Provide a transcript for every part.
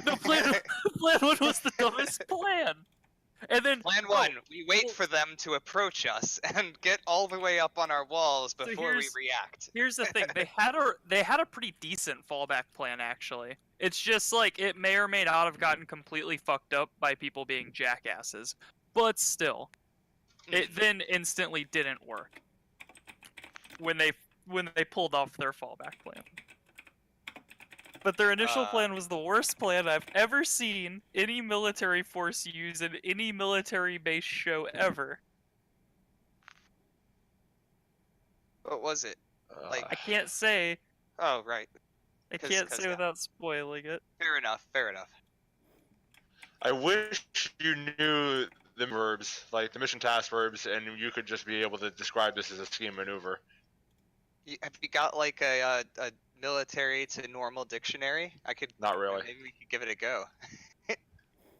No, plan 1 was the dumbest plan. And then Plan 1, we wait for them to approach us and get all the way up on our walls before we react. Here's the thing: they had a pretty decent fallback plan actually. It's just like it may or may not have gotten completely fucked up by people being jackasses, but still, it then instantly didn't work when they pulled off their fallback plan. But their initial plan was the worst plan I've ever seen any military force use in any military-based show ever. What was it? Like I can't say. Oh, right. I can't say without spoiling it. Fair enough, fair enough. I wish you knew the verbs, like the mission task verbs, and you could just be able to describe this as a scheme maneuver. Have you got like a military to normal dictionary? I could. Not really. Maybe we could give it a go.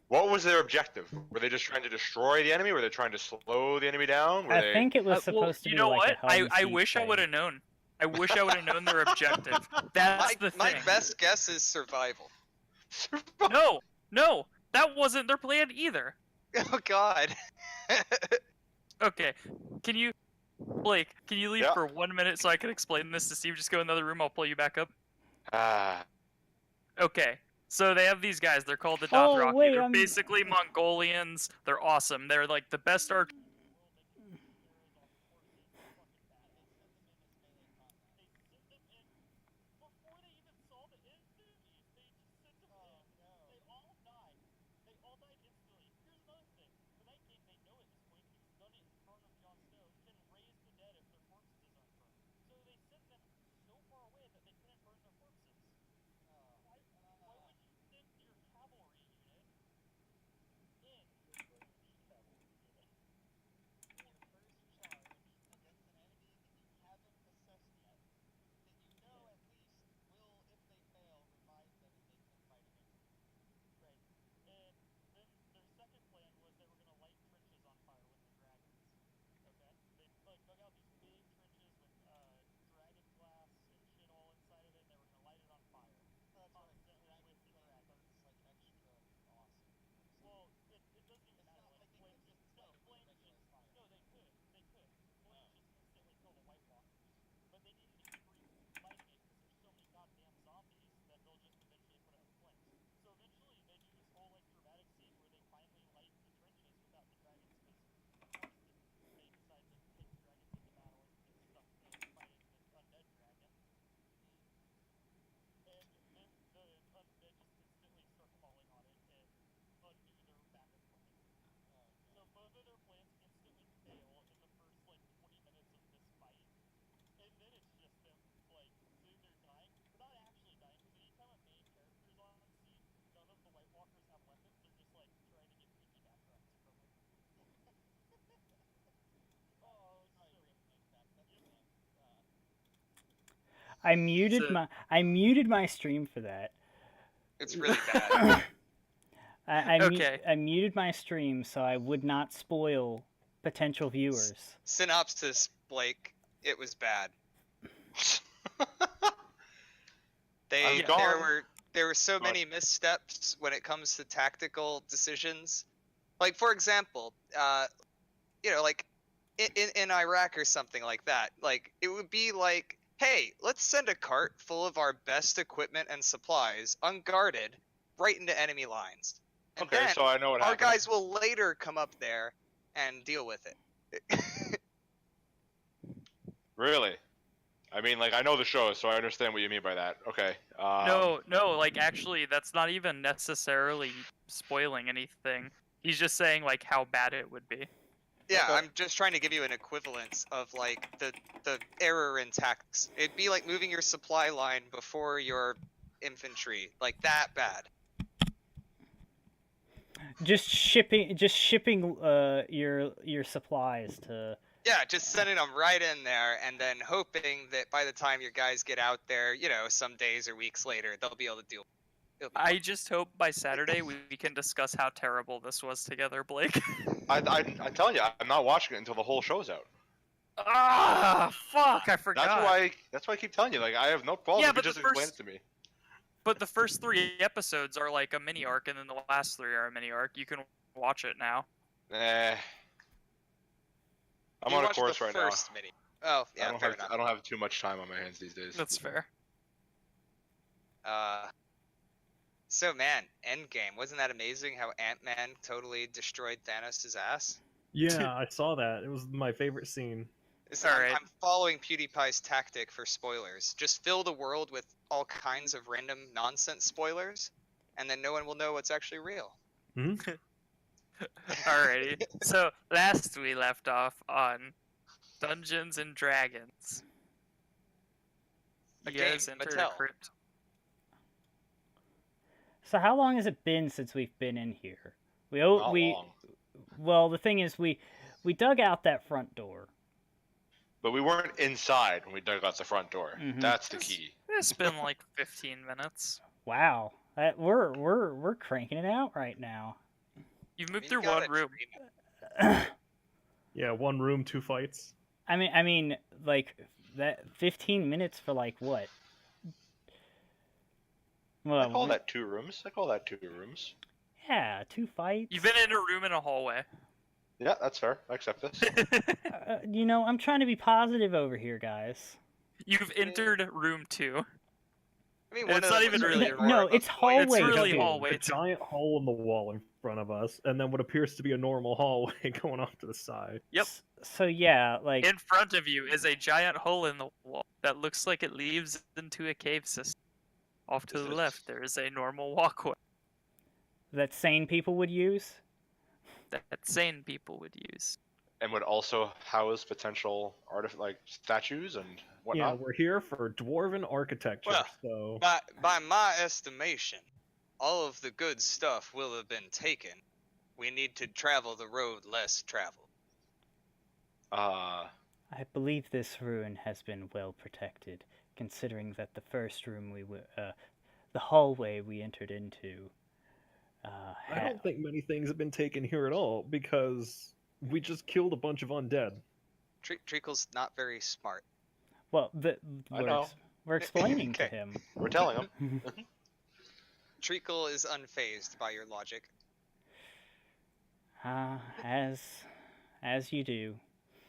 What was their objective? Were they just trying to destroy the enemy? Were they trying to slow the enemy down? I think it was supposed to be like a I wish I would have known. I wish I would have known their objective. That's the thing. My best guess is survival. No, that wasn't their plan either. Oh God. Okay, Blake, can you leave for 1 minute so I can explain this to Steve? Just go in the other room, I'll pull you back up. Okay, so they have these guys, they're called the Dothraki. They're basically Mongolians, they're awesome. They're like the best archers. I muted my stream for that. It's really bad. I muted my stream so I would not spoil potential viewers. Synopsis, Blake. It was bad. There were so many missteps when it comes to tactical decisions. Like for example, like in Iraq or something like that. Like it would be like, hey, let's send a cart full of our best equipment and supplies, unguarded, right into enemy lines. And okay, so I know what happened. Our guys will later come up there and deal with it. Really? I mean, like, I know the show, so I understand what you mean by that. Okay. No, like, actually, that's not even necessarily spoiling anything. He's just saying, like, how bad it would be. Yeah, I'm just trying to give you an equivalence of, like, the error in tactics. It'd be like moving your supply line before your infantry. Like, that bad. Just shipping your supplies to... Yeah, just sending them right in there, and then hoping that by the time your guys get out there, you know, some days or weeks later, they'll be able to deal. I just hope by Saturday we can discuss how terrible this was together, Blake. I'm telling you, I'm not watching it until the whole show's out. Ah, fuck! I forgot. That's why I keep telling you. Like, I have no problem. Yeah, you but just explain it to me. But the first 3 episodes are like a mini arc, and then the last 3 are a mini arc. You can watch it now. I'm You on a watched course the right first mini. Oh, now. yeah, fair enough. I don't have too much time on my hands these days. That's fair. So man, Endgame, wasn't that amazing how Ant-Man totally destroyed Thanos' ass? Yeah, I saw that. It was my favorite scene. So Alright. I'm following PewDiePie's tactic for spoilers. Just fill the world with all kinds of random nonsense spoilers, and then no one will know what's actually real. Alrighty. So last we left off on Dungeons and Dragons. A You game, guys entered a Mattel. crypt. So how long has it been since we've been in here? Not long. Well, the thing is, we dug out that front door. But we weren't inside when we dug out the front door. Mhm. That's the key. It's been like 15 minutes. Wow, we're cranking it out right now. You've I moved mean, through you gotta one room. dream it. Yeah, 1 room, 2 fights. I mean, like that 15 minutes for like what? Well, I call that 2 rooms. yeah, 2 fights. You've been in a room and a hallway. Yeah, that's fair. I accept this. You know, I'm trying to be positive over here, guys. You've entered room 2. I mean, And one it's of not them even was really really a more No, of a it's point. hallway It's really too. hallway A too. giant hole in the wall in front of us, and then what appears to be a normal hallway going off to the side. Yep. So yeah, like In front of you is a giant hole in the wall that looks like it leads into a cave system. Off to Is the this- left, there is a normal walkway that sane people would use. that sane people would use. And would also house potential like statues and Yeah, whatnot. we're here for dwarven architecture, Well, so By my estimation, all of the good stuff will have been taken. We need to travel the road less traveled. I believe this ruin has been well protected, considering that the first room the hallway we entered into. I don't think many things have been taken here at all because we just killed a bunch of undead. Treacle's not very smart. Well, I know. we're explaining to Okay. him. We're telling them. Treacle is unfazed by your logic. As you do.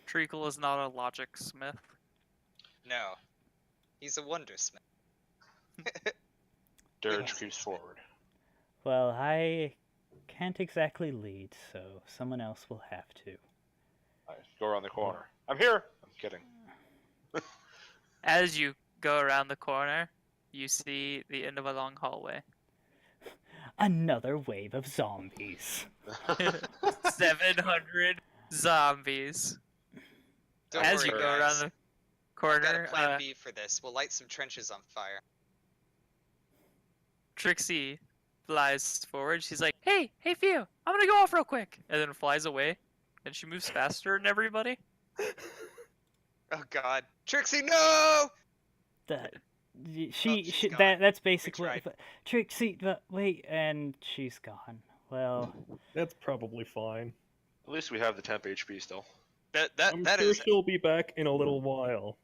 Treacle is not a logic smith. No. He's a wondersmith. Dirge creeps forward. Well, I can't exactly lead, so someone else will have to. Alright, go around the corner. I'm here. I'm kidding. As you go around the corner, you see the end of a long hallway. Another wave of zombies. 700 zombies. Don't As worry, you go guys. around the I've corner, got a plan B for this. We'll light some trenches on fire. Trixie flies forward. She's like, hey Few, I'm gonna go off real quick. And then flies away. And she moves faster than everybody. Oh god. Trixie, no! That she's she gone. that's basically tried. Trixie. But wait, and she's gone. Well, That's probably fine. At least we have the temp HP still. I'm That sure is. she'll be back in a little while.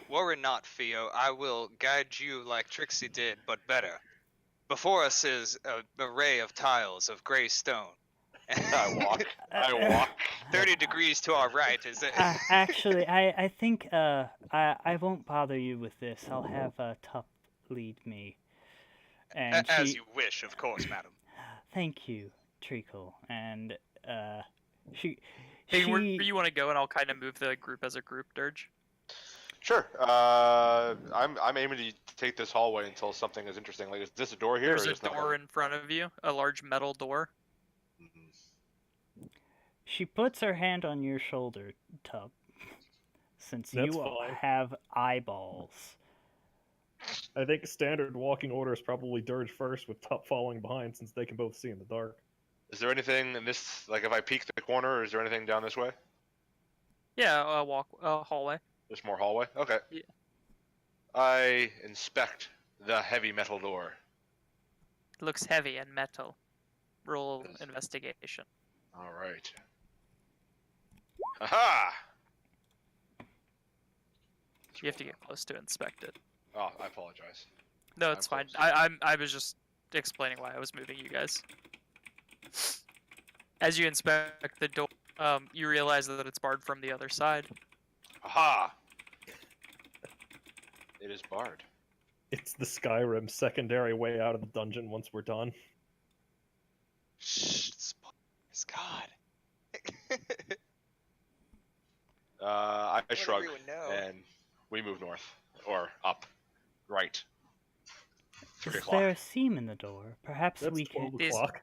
Worry not, Theo. I will guide you like Trixie did, but better. Before us is an array of tiles of gray stone. I walk. I walk. 30 degrees to our right is it? actually, I think I won't bother you with this. I'll have Tup lead me. And As she, you wish, of course, madam. thank you, Treacle. And she. Hey, she where do you want to go? And I'll kind of move the group as a group, Dirge. Sure. I'm aiming to take this hallway until something is interesting. Like, is this a door here? There's or a is this door in front of you, a large metal door. She puts her hand on your shoulder, Tup, since That's you fine. have eyeballs. I think standard walking order is probably Dirge first, with Tup following behind, since they can both see in the dark. Is there anything in this? Like, if I peek the corner, is there anything down this way? Yeah, a hallway. There's more hallway. Okay. Yeah. I inspect the heavy metal door. It looks heavy and metal. Roll investigation. All right. Aha! You have to get close to inspect it. Oh, I apologize. No, it's fine. close. I was just explaining why I was moving you guys. As you inspect the door, you realize that it's barred from the other side. Aha! It is barred. It's the Skyrim secondary way out of the dungeon once we're done. Shh, spoilers, God. I Let shrug, everyone know. and we move north. Or up. Right. 3 Is o'clock. there a seam in the door? Perhaps That's we 12 could. Is- o'clock.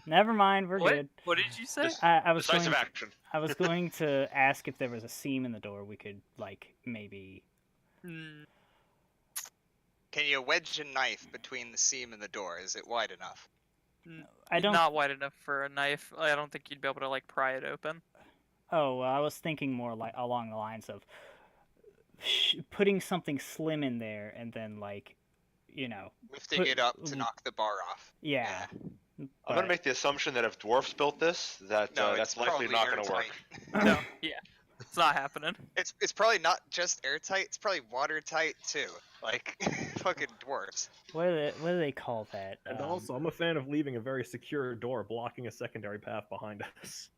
Never mind, we're What? good. What did you say? I was going. Decisive action. I was going to ask if there was a seam in the door. We could like maybe. Mm, Can you wedge a knife between the seam and the door? Is it wide enough? I don't. Not wide enough for a knife. I don't think you'd be able to like pry it open. Oh, well, I was thinking more like along the lines of putting something slim in there and then like, you know, Lifting Put- it up to knock the bar off. yeah. I'm gonna but- make the assumption that if dwarfs built this, that No, that's it's likely probably not gonna work. airtight. No, yeah, it's not happening. It's probably not just airtight. It's probably watertight too. Like fucking dwarves. What do they call that? And also, I'm a fan of leaving a very secure door blocking a secondary path behind us.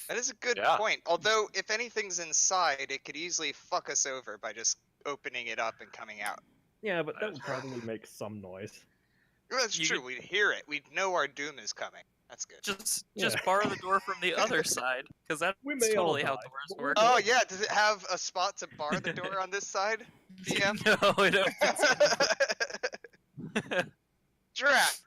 That is a good Yeah. point. Although if anything's inside, it could easily fuck us over by just opening it up and coming out. Yeah, but that would probably make some noise. Well, that's You true. could- We'd hear it. We'd know our doom is coming. That's good. Just Yeah. bar the door from the other side, because that's We may all totally how die, doors but work. Oh yeah, does it have a spot to bar the door on this side? PM? No, it opens. Drat.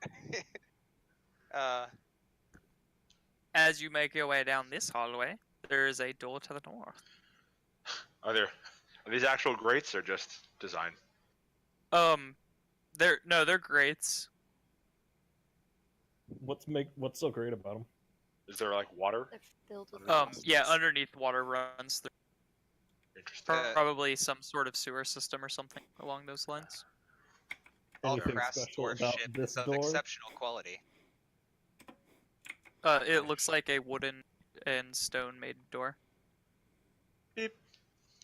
As you make your way down this hallway, there is a door to the north. Are these actual grates or just design? They're grates. What's so great about them? Is there like water? They're filled with Yeah, monsters. underneath water runs through Interesting. probably some sort of sewer system or something along those lines. All Anything crass special about dwarfship this is of door? exceptional quality. It looks like a wooden and stone made door.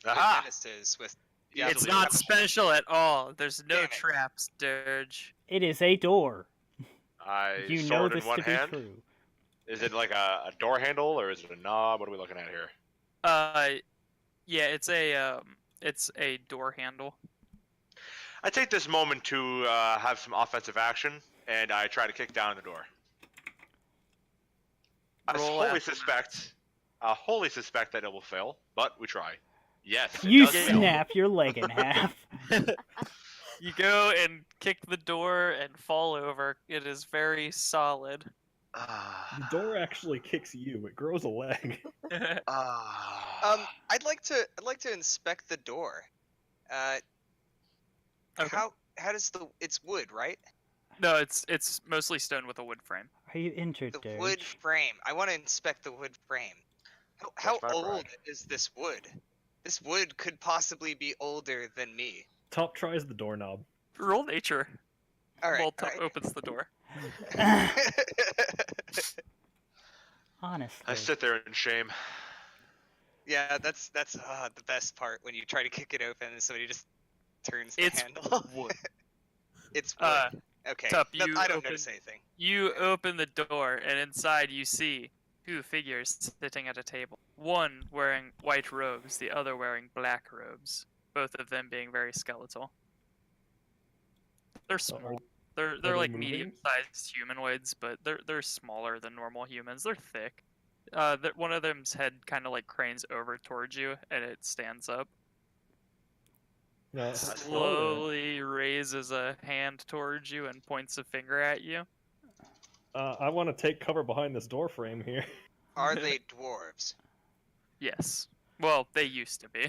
Aha! Menaces with Easily It's not accessible. special at all. There's no Damn it. traps, Dirge. It is a door. I You know sword in this one to be hand. true. Is it like a door handle or is it a knob? What are we looking at here? Yeah, it's a door handle. I take this moment to have some offensive action, and I try to kick down the door. I Roll wholly athletics. suspect that it will fail, but we try. Yes, it You does fail. snap your leg in half. You go and kick the door and fall over. It is very solid. Ah, The door actually kicks you. It grows a leg. ah. I'd like to inspect the door. Okay. How does it's wood, right? No, it's mostly stone with a wood frame. Are you injured, The Dirge? wood frame. I want to inspect the wood frame. How That's my old brag. is this wood? This wood could possibly be older than me. Top tries the doorknob. Roll nature. All right. While all Tup right. opens the door. Honestly. I sit there in shame. Yeah, that's the best part when you try to kick it open and somebody just turns the It's handle. wood. It's wood. Uh, Okay. Tup, No, you I don't open- notice anything. You open the door, and inside you see two figures sitting at a table. One wearing white robes, the other wearing black robes. Both of them being very skeletal. They're small. They're they like moving? medium-sized humanoids, but they're smaller than normal humans. They're thick. One of them's head kind of like cranes over towards you, and it stands up. No, Slowly raises a hand towards you and points a finger at you. I want to take cover behind this door frame here. Are they dwarves? Yes. Well, they used to be. They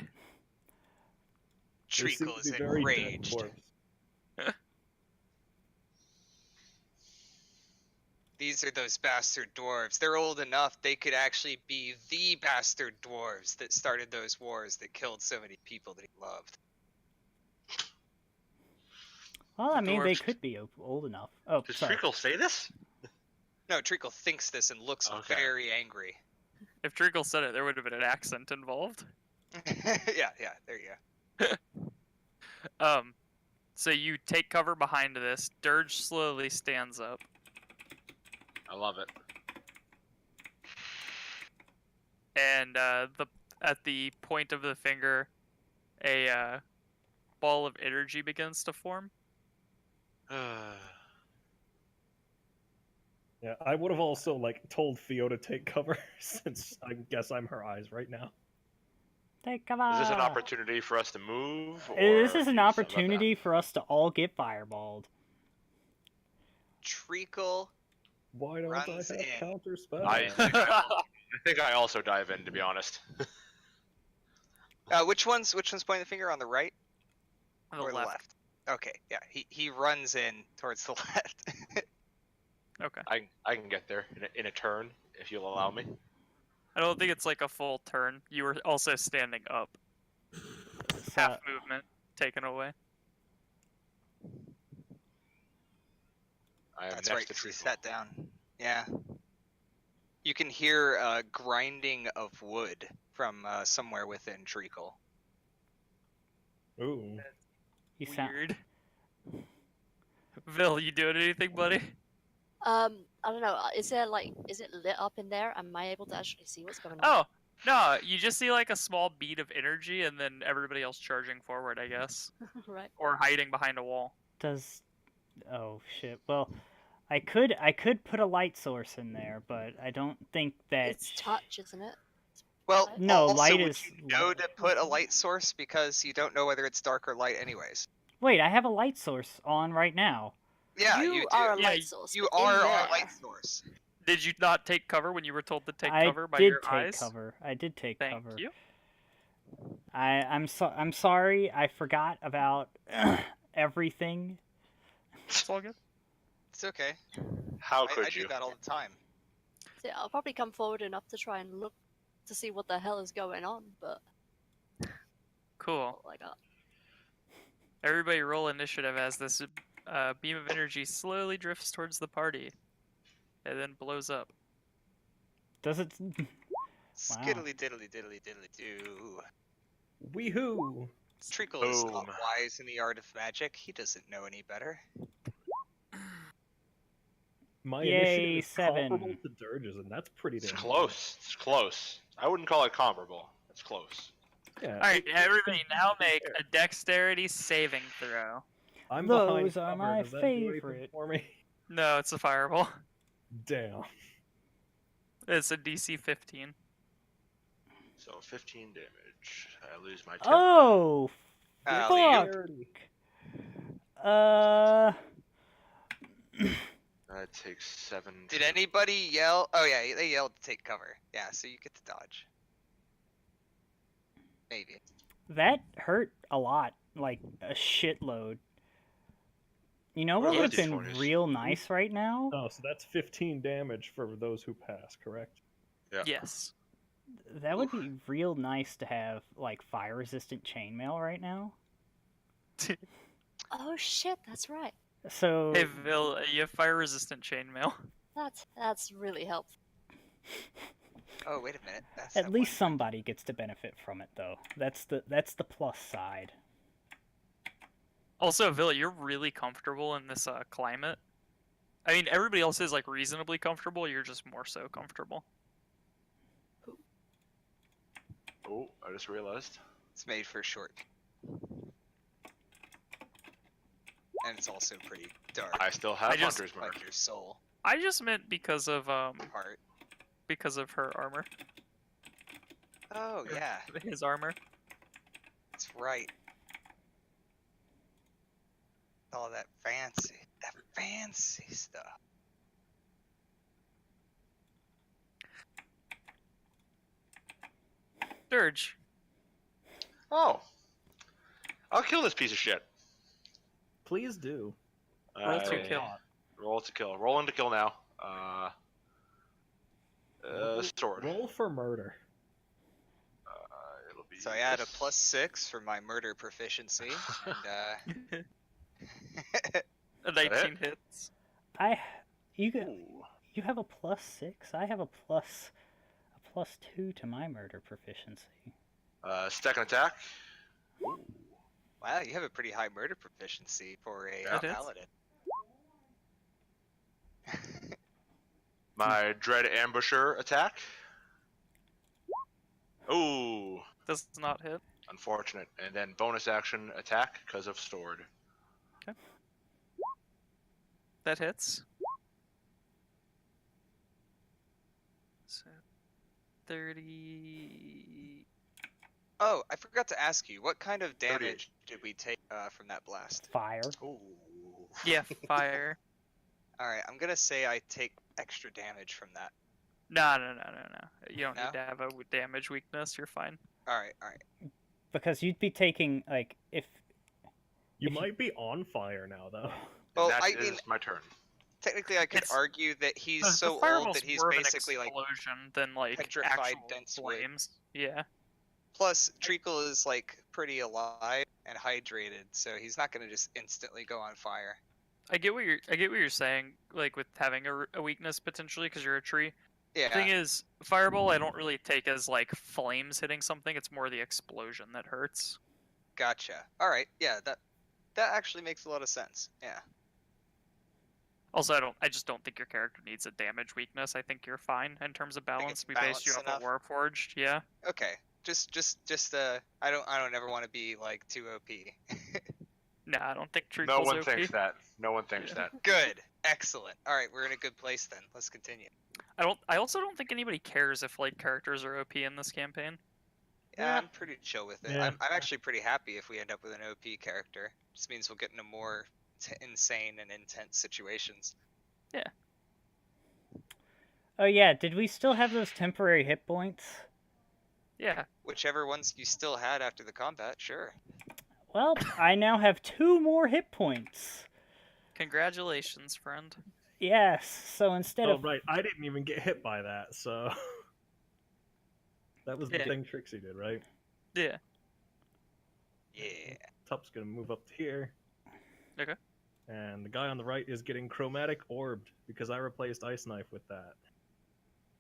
seem Treacle to is be very dead enraged. dwarves. These are those bastard dwarves. They're old enough they could actually be the bastard dwarves that started those wars that killed so many people that he loved. Well, I mean, they Dwarves. could be old enough. Oh, Does sorry. Treacle say this? No, Treacle thinks this and looks Okay. very angry. If Treacle said it, there would have been an accent involved. Yeah, there you go. So you take cover behind this. Dirge slowly stands up. I love it. And at the point of the finger, a ball of energy begins to form. Yeah, I would have also like told Theo to take cover since I guess I'm her eyes right now. Take cover. Is this an opportunity for us to move? Or This is an do something about opportunity for us to all get fireballed. Treacle. Why don't Runs I have in. counter spell? that? I think I also dive in, to be honest. Which one's pointing the finger, on the right On the or the left. left? Okay, yeah, he runs in towards the left. Okay. I can get there in a turn, if you'll allow me. I don't think it's like a full turn. You were also standing up. Half movement taken away. I am That's next right, to 'cause he Treacle. sat down. Yeah. You can hear grinding of wood from somewhere within Treacle. Ooh. You sound. Weird. Vil, you doing anything, buddy? I don't know. Is it lit up in there? Am I able to actually see what's going on? Oh, no, you just see like a small bead of energy and then everybody else charging forward, I guess. Right. Or hiding behind a wall. Does. Oh shit. Well, I could put a light source in there, but I don't think that. It's touch, isn't it? Well, No, also, light would is you know light. to put a light source because you don't know whether it's dark or light anyways. Wait, I have a light source on right now. Yeah, you you do. are a Yeah, light source. You but in are there- a light source. Did you not take cover when you were told to take I cover by did your take eyes? cover. I did take Thank cover. you. I'm sorry. I forgot about everything. It's all good. It's okay. How could I you? do that all the time. So I'll probably come forward enough to try and look to see what the hell is going on, but Cool. oh my god. Everybody roll initiative as this beam of energy slowly drifts towards the party. And then blows up. Does it? Skiddly diddly diddly diddly doo. Weehoo! Treacle is not Boom. wise in the art of magic. He doesn't know any better. My Yay, initiative is 7. comparable to Dirge's, and that's pretty It's damn good. close. It's close. I wouldn't call it comparable. It's close. Yeah. Alright, everybody now make a dexterity saving throw. I'm Those behind are cover. my Does that do anything favorite. for me? No, it's a fireball. Damn. It's a DC 15. So 15 damage. I lose my 10. Oh, Alley-oop. fuck. That takes 7. Did anybody yell? Oh yeah, they yelled to take cover. Yeah, so you get to dodge. Maybe. That hurt a lot, like a shitload. You know what Well, would have that's been D20s. real nice right now? Oh, so that's 15 damage for those who pass, correct? Yeah. Yes. That would be real nice to have like fire-resistant chainmail right now. Oh shit, that's right. So Hey, Vil, you have fire resistant chainmail. That's really helpful. Oh wait a minute. That's at that least one. somebody gets to benefit from it, though. That's the plus side. Also, Vil, you're really comfortable in this climate. I mean, everybody else is like reasonably comfortable. You're just more so comfortable. Oh, I just realized. It's made for short. And it's also pretty dark. I still have I just- Hunter's Mark. Like your soul I just meant because of part. her armor, Oh yeah, his armor. that's right. All that fancy stuff. Dirge. Oh. I'll kill this piece of shit. Please do. Roll to I- kill. Roll to kill. Rolling to kill now. Sword. Roll for murder. It'll be So I add a this. +6 for my murder proficiency, and A 19 hits. You Ooh. have a +6. I have a +2 to my murder proficiency. Second attack. Wow, you have a pretty high murder proficiency for a Yeah. It is. paladin. My Dread Ambusher attack. Ooh, Does not hit. unfortunate. And then bonus action attack because of sword. That hits. So 30. Oh, I forgot to ask you, what kind of damage did we take from that blast? Fire. Ooh. Yeah, fire. Alright, I'm gonna say I take extra damage from that. No. You don't No? need to have a damage weakness. You're fine. Alright. Because you'd be taking, like, if... You might be on fire now, though. Well, That I is mean, my turn. technically I could It's- argue that he's The so fireball's old that he's more of an basically like... explosion than like petrified actual dense wood. flames. Yeah. Plus, Treacle is like pretty alive and hydrated, so he's not gonna just instantly go on fire. I get what you're saying, like with having a weakness potentially because you're a tree. Yeah. The thing is, fireball I don't really take as like flames hitting something. It's more the explosion that hurts. Gotcha. Alright, yeah, that actually makes a lot of sense. Yeah. Also, I just don't think your character needs a damage weakness. I think you're fine in terms of balance. it's We based you balanced off enough. of Warforged, yeah. Okay. Just I don't ever want to be like too OP. Nah, I don't think No Treacle's one OP. thinks that. No one thinks that. Good. Excellent. Alright, we're in a good place then. Let's continue. I also don't think anybody cares if like characters are OP in this campaign. Yeah, Yeah. I'm pretty chill with it. Yeah. I'm actually pretty happy if we end up with an OP character. Just means we'll get into more insane and intense situations. Oh yeah, did we still have those temporary hit points? Yeah. Whichever ones you still had after the combat, sure. Well, I now have 2 more hit points. Congratulations, friend. Yes, so instead Oh, of... right. I didn't even get hit by that, so... That was the Yeah. thing Trixie did, right? Yeah. Yeah. Tup's gonna move up here. Okay. And the guy on the right is getting chromatic orbed because I replaced Ice Knife with that.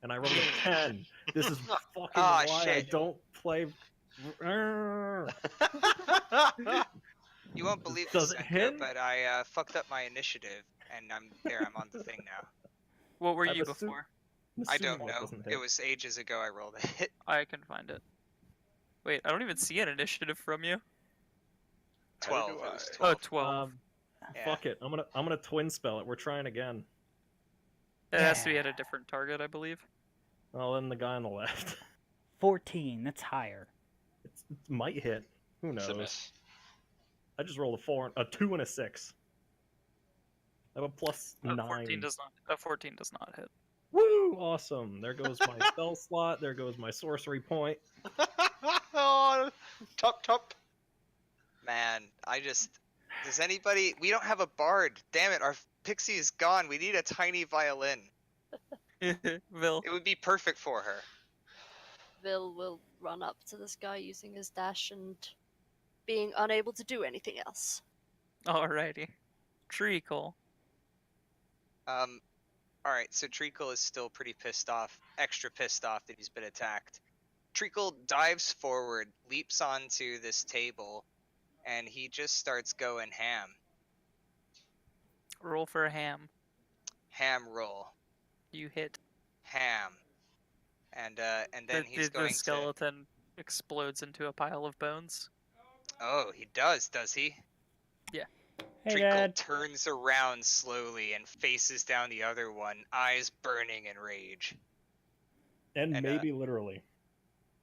And I rolled a 10. This is fucking Ah, why I shit. don't play. You won't believe Does this, it Senka, hit? but I fucked up my initiative, and I'm on the thing now. What were I'm you assu- before? I Assuming don't it know. doesn't It hit. was ages ago I rolled it. I can find it. Wait, I don't even see an initiative from you. 12. do It was I? 12. Oh, 12. Yeah. Fuck it. I'm gonna twin spell it. We're trying again. It has to be at a different target, I believe. Well, then the guy on the left. 14, that's higher. It might hit. Who It's a knows? miss. I just rolled a 2 and a 6. I have a plus 9. 14 does not hit. Woo! Awesome. There goes my spell slot. There goes my sorcery point. Oh, top. Man, does anybody... We don't have a bard. Damn it, our pixie is gone. We need a tiny violin. Vil. It would be perfect for her. Vil will run up to this guy using his dash and being unable to do anything else. Alrighty. Treacle. Alright, so Treacle is still pretty pissed off, extra pissed off that he's been attacked. Treacle dives forward, leaps onto this table, and he just starts going ham. Roll for a ham. Ham roll. You hit. Ham. And then he's the going to... skeleton explodes into a pile of bones. Oh, he does he? Hey, Treacle Dad. turns around slowly and faces down the other one, eyes burning in rage. And And, maybe literally.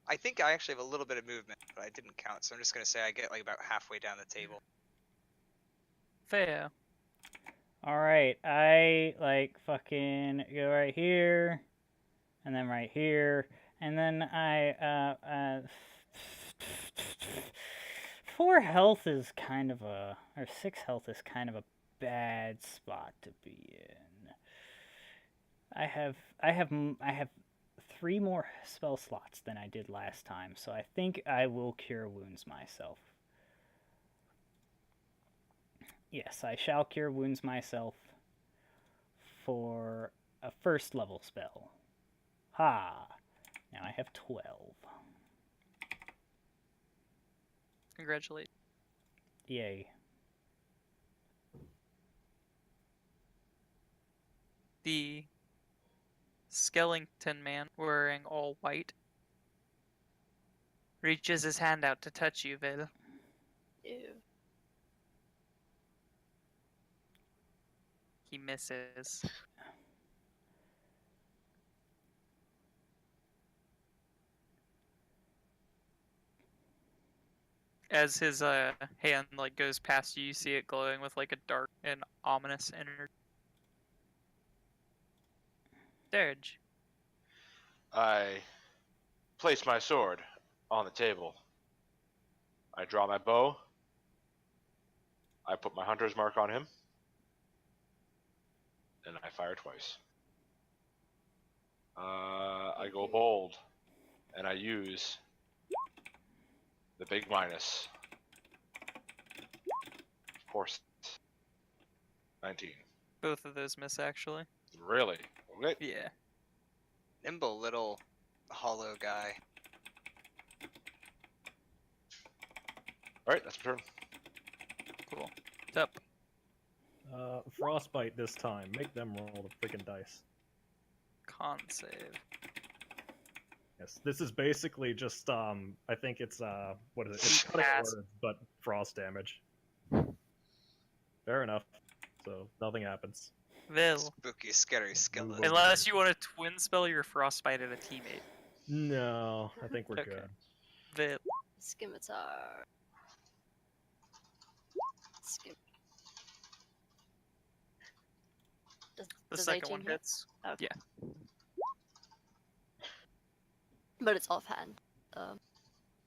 I think I actually have a little bit of movement, but I didn't count, so I'm just gonna say I get like about halfway down the table. Fair. Alright, I, like, fucking go right here, and then right here, and then I, 4 health is kind of a, or 6 health is kind of a bad spot to be in. I have 3 more spell slots than I did last time, so I think I will Cure Wounds myself. Yes, I shall Cure Wounds myself for a 1st level spell. Ha! Now I have 12. Congratulations. Yay. The skeleton man wearing all white reaches his hand out to touch you, Vil. Ew. He misses. As his hand like goes past you, you see it glowing with like a dark and ominous energy. Dirge. I place my sword on the table. I draw my bow. I put my hunter's mark on him. And I fire twice. I go bold. And I use the big minus. Of course. 19. Both of those miss actually. Really? Okay. Yeah. Nimble little hollow guy. Alright, that's my turn. Cool. It's up. Frostbite this time. Make them roll the freaking dice. Con save. Yes, this is basically just I think it's what is it? It's cutting Pass. words, but frost damage. Fair enough. So nothing happens. Vil. Spooky, scary skeleton. Well, Unless you want to twin spell your frostbite at a teammate. No, I think we're Okay. good. Vil. Scimitar. Skim. The Does second 18 one hit? hits. Okay. Yeah. But it's offhand.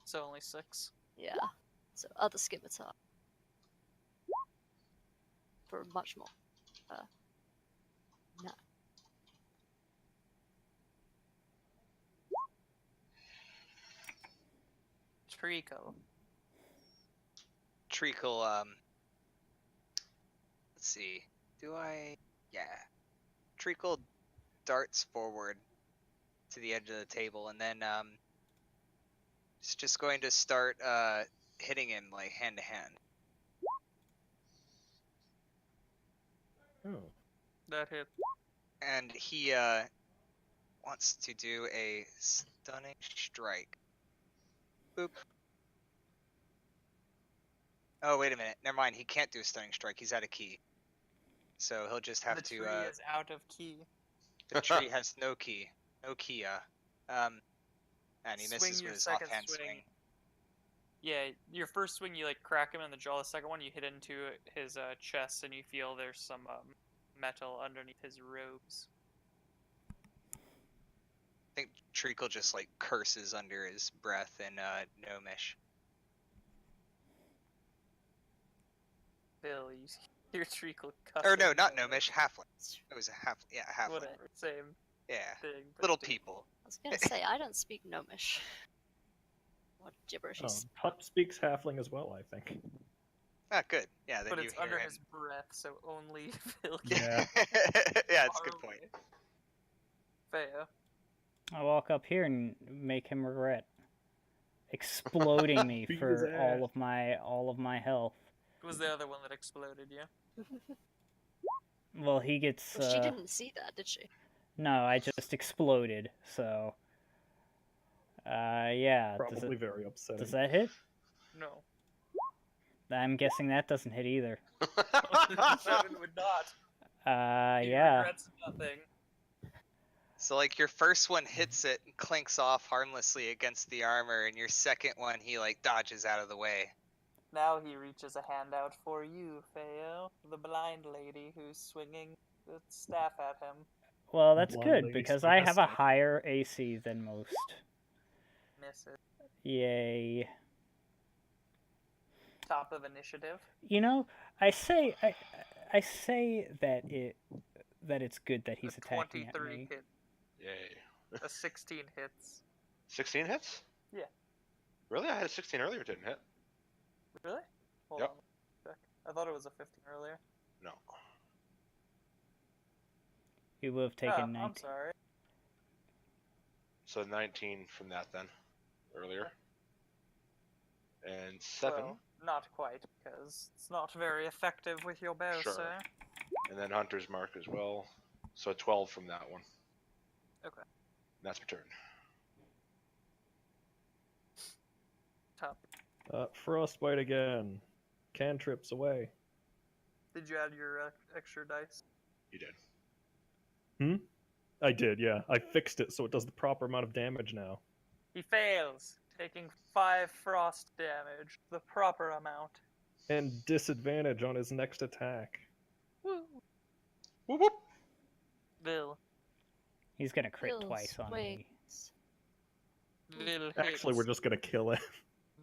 So only 6. Yeah. So other scimitar. For much more. No. Trico. Treacle, let's see. Do I? Yeah. Treacle darts forward to the edge of the table and then, it's just going to start, hitting him, like, hand to hand. Oh. That hit. And he, wants to do a stunning strike. Boop. Oh, wait a minute. Never mind. He can't do a stunning strike. He's out of key. So he'll just have The to, tree is out of key. the tree has no key. No key, and he Swing misses your with his second offhand swing. swing. Yeah, your first swing you like crack him in the jaw. The second one you hit into his chest and you feel there's some metal underneath his robes. I think Treacle just like curses under his breath in Gnomish. Bill, you hear Treacle cuss. Or no, not Gnomish, Halfling. It was a halfling. Whatever, same Yeah, thing. but little different. people. I was gonna say, I don't speak Gnomish. What gibberish Oh, is. Pup speaks halfling as well, I think. Ah, good. Yeah, then But you it's hear under him. his breath, so only Phil can Yeah. Yeah, it's a good point. Feo. I walk up here and make him regret exploding me Beat for his all of my health. It was the other one that exploded, yeah? Well, he gets. Well, she didn't see that, did she? No, I just exploded. So. Yeah. Probably very upsetting. Does that hit? No. I'm guessing that doesn't hit either. 7 would not. He Yeah. regrets nothing. So like your first one hits it and clinks off harmlessly against the armor, and your second one he like dodges out of the way. Now he reaches a hand out for you, Feo, the blind lady who's swinging the staff at him. Well, that's Blonde good lady because swinging I a have a stick. higher AC than most. Misses. Yay. Top of initiative. You know, I say that it's good that he's A attacking at 23 me. hit. Yay. A 16 hits. 16 hits? Yeah. Really? I had a 16 earlier, didn't hit. Really? Hold Yep. on. Check. I thought it was a 15 earlier. No. He would have taken 19. I'm sorry. So 19 from that then, earlier. And 7. Well, not quite, because it's not very effective with your bow, Sure. sir. And then Hunter's Mark as well. So 12 from that one. Okay. That's my turn. Top. Frostbite again. Cantrips away. Did you add your extra dice? You did. I did, yeah. I fixed it so it does the proper amount of damage now. He fails, taking 5 frost damage, the proper amount. And disadvantage on his next attack. Woo! Whoop whoop. Vil. He's gonna crit Feels twice on me. wings. Vil Actually, we're just gonna kill it.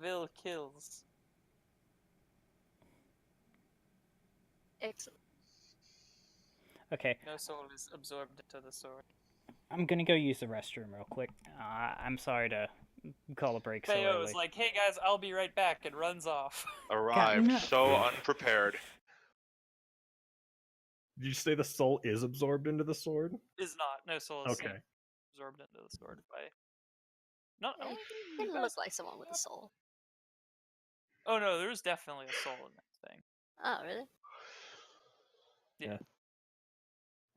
Vil kills. Excellent. Okay, No soul is absorbed into the sword. I'm gonna go use the restroom real quick. I'm sorry to call a break so Theo early. is like, hey guys, I'll be right back, and runs off. Arrived no. so unprepared. Did you say the soul is absorbed into the sword? Is not. No soul is Okay. absorbed into the sword by... Not... Eh, didn't look like someone with a soul. Oh no, there's definitely a soul in that thing. Oh, really?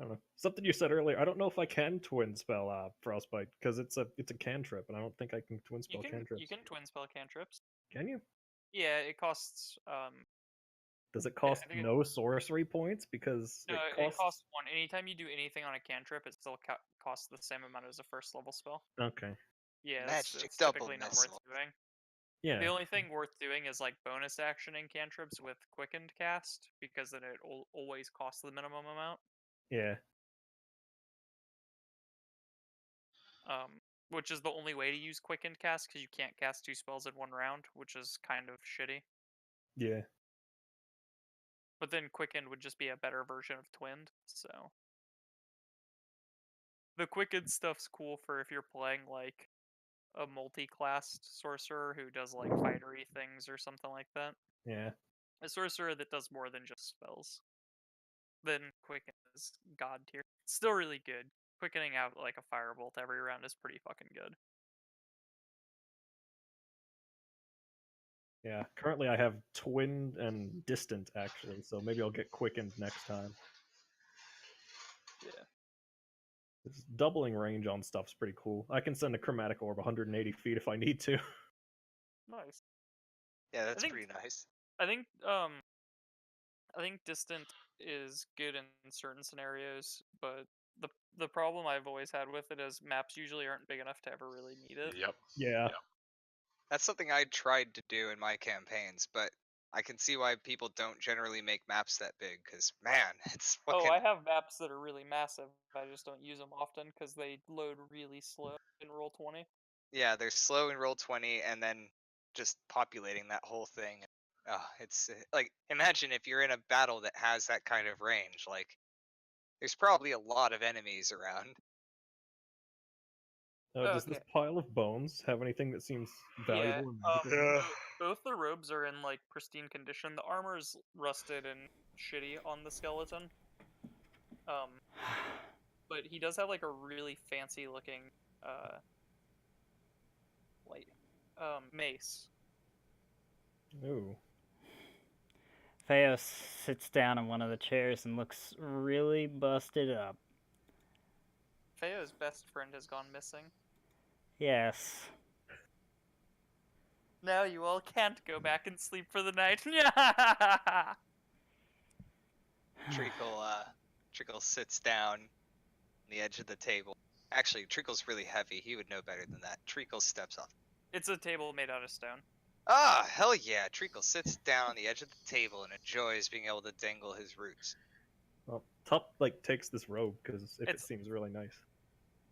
I don't know. Something you said earlier. I don't know if I can twin spell Frostbite because it's a cantrip, and I don't think I can twin spell cantrips. You can twin spell cantrips. Can you? Yeah, it costs Does it cost I think no sorcery points? Because no, it costs. 1. Anytime you do anything on a cantrip, it still costs the same amount as a first level spell. Okay. Yeah, Magic it's double typically not missile. worth doing. Yeah. The only thing worth doing is like bonus actioning cantrips with quickened cast, because then it always costs the minimum amount. Yeah. Which is the only way to use quickened cast, because you can't cast 2 spells in 1 round, which is kind of shitty. Yeah. But then quickened would just be a better version of twinned, so the quickened stuff's cool for if you're playing like a multi-classed sorcerer who does like fightery things or something like that. Yeah. A sorcerer that does more than just spells. Then quicken is god tier. It's still really good. Quickening out like a firebolt every round is pretty fucking good. Yeah. Currently, I have twin and distant actually, so maybe I'll get quickened next time. Yeah. This doubling range on stuff's pretty cool. I can send a chromatic orb 180 feet if I need to. Nice. Yeah, that's think- pretty nice. I think distant is good in certain scenarios, but the problem I've always had with it is maps usually aren't big enough to ever really need it. Yep. Yeah. That's something I tried to do in my campaigns, but I can see why people don't generally make maps that big, because, man, it's fucking... Oh, I have maps that are really massive. I just don't use them often because they load really slow in Roll20. Yeah, they're slow in Roll20, and then just populating that whole thing. It's like, imagine if you're in a battle that has that kind of range. Like, there's probably a lot of enemies around. Does this Okay. pile of bones have anything that seems valuable? Yeah. Both the robes are in like pristine condition. The armor's rusted and shitty on the skeleton. But he does have like a really fancy looking mace. Ooh. Theo sits down in one of the chairs and looks really busted up. Feo's best friend has gone missing. Yes. Now you all can't go back and sleep for the night. Trickle sits down on the edge of the table. Actually, Trickle's really heavy. He would know better than that. Treacle steps off. It's a table made out of stone. Ah, hell yeah! Treacle sits down on the edge of the table and enjoys being able to dangle his roots. Well, Tup like takes this robe because it It's- seems really nice.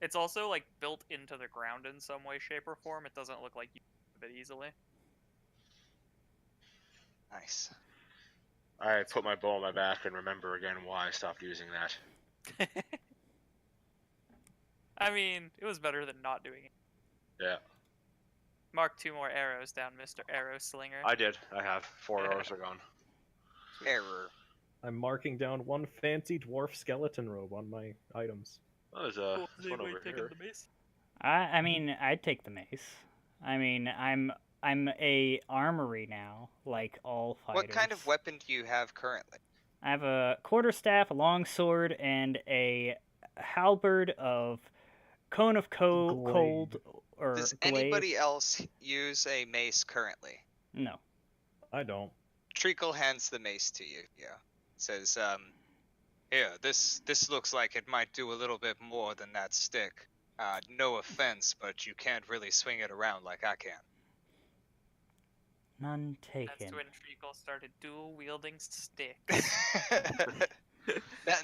It's also like built into the ground in some way, shape, or form. It doesn't look like you can move it easily. Nice. I put my bow on my back and remember again why I stopped using that. I mean, it was better than not doing it. Yeah, Mark 2 more arrows down, Mr. Arrow Slinger. I did. I have 4 arrows are gone. Error. I'm marking down one fancy dwarf skeleton robe on my items. Oh, there's Cool. this one over taking here. the mace? I mean, I'd take the mace. I mean, I'm I'm a armory now, like all fighters. What kind of weapon do you have currently? I have a quarterstaff, a long sword, and a halberd of cone of cold Glaive. or Does glaive. anybody else use a mace currently? No. I don't. Treacle hands the mace to you. Yeah. Says, here, this looks like it might do a little bit more than that stick. No offense, but you can't really swing it around like I can. None That's taken. when Treacle started dual wielding sticks.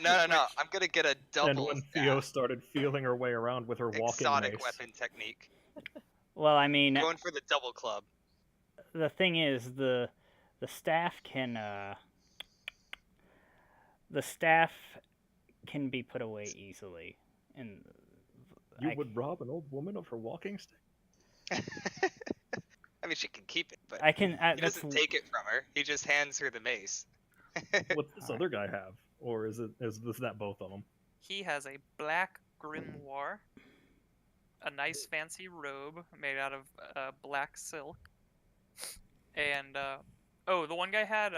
No. I'm gonna get a And double when Theo started feeling her way around with her walking exotic mace. weapon technique. Well, I mean, Going for the double club. the thing is, the staff can be put away easily, and You would rob an old woman of her walking stick? I mean, she can keep it, but I can. he That's doesn't take it from her. He just hands her the mace. What's this other guy have? Or is that both of them? He has a black grimoire, a nice fancy robe made out of black silk, and the one guy had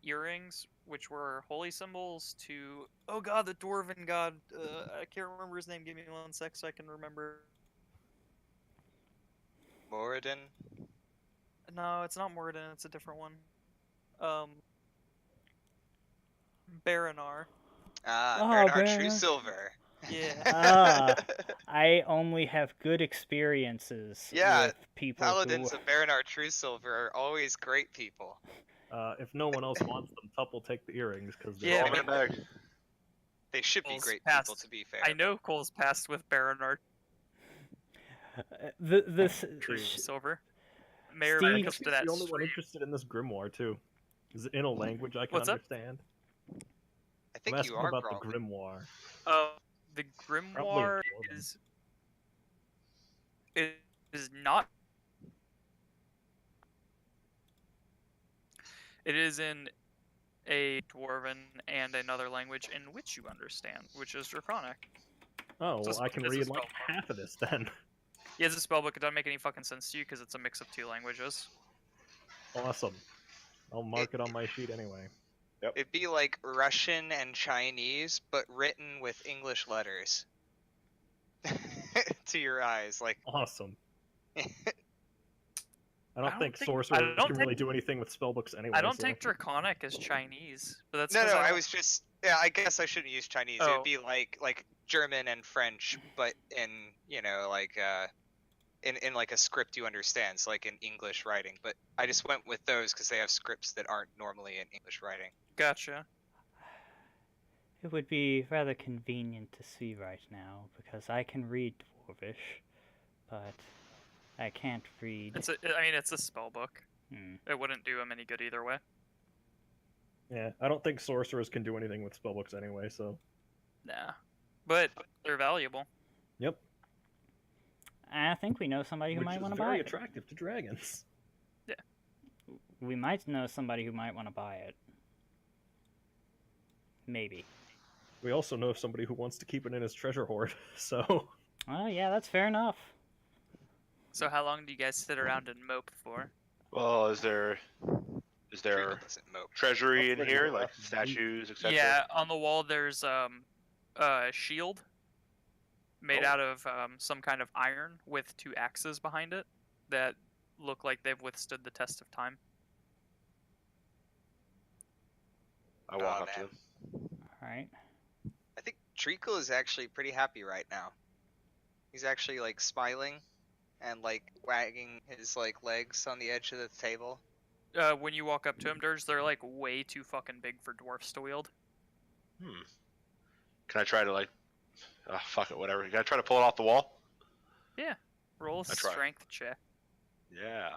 earrings which were holy symbols to the dwarven god. I can't remember his name. Give me 1 sec so I can remember. Moradin. No, it's not Moradin. It's a different one. Baranar. Bernard Bernard. True Silver. Yeah. I only have good experiences Yeah, with people Paladins who. of Bernard True Silver are always great people. If no one else wants them, Tup will take the earrings because Yeah, Throw 'em in a bag. They should be Cole's great passed. people, to be fair. I know Cole's passed with Baranar This True. Silver. Mayor Steve- back He's up to that the only one stream. interested in this grimoire too. Is it in a language I can What's up? understand? I I'm think asking you are about probably. the grimoire. The Probably grimoire dwarven. is not. It is in a dwarven and another language in which you understand, which is Draconic. Oh, It's a well, I can it's a read like spellbook. half of this then. Yeah, it's a spellbook. It doesn't make any fucking sense to you because it's a mix of 2 languages. Awesome. I'll mark it on my sheet anyway. It'd be like Russian and Chinese, but written with English letters. To your eyes, like Awesome. I don't don't think think- sorcerers I don't can really do anything with spellbooks anyway. I don't so- take Draconic as Chinese, but that's no, 'cause no. I I don't- was just I guess I shouldn't use Chinese. Oh. It'd be like German and French, but in in like a script you understand, so like in English writing. But I just went with those because they have scripts that aren't normally in English writing. Gotcha. It would be rather convenient to see right now because I can read Dwarvish, but I can't read. It's a spellbook. It wouldn't do him any good either way. Yeah, I don't think sorcerers can do anything with spellbooks anyway, so. Nah. But they're valuable. Yep. I think we know somebody who Which might is want to buy very it. attractive to dragons. We might know somebody who might want to buy it. Maybe. We also know somebody who wants to keep it in his treasure hoard, so. Oh yeah, that's fair enough. So how long do you guys sit around and mope for? Well, is there Treacle doesn't mope. treasury in That's here, pretty like rough. statues, etc.? Yeah, on the wall there's a shield made Oh. out of some kind of iron with 2 axes behind it that look like they've withstood the test of time. I walk up to man. them. Alright. I think Treacle is actually pretty happy right now. He's actually like smiling and like wagging his like legs on the edge of the table. When you walk up to him, Dirge, they're like way too fucking big for dwarfs to wield. Can I try to like? Fuck it, whatever. Can I try to pull it off the wall? Roll a I try. strength check. Yeah.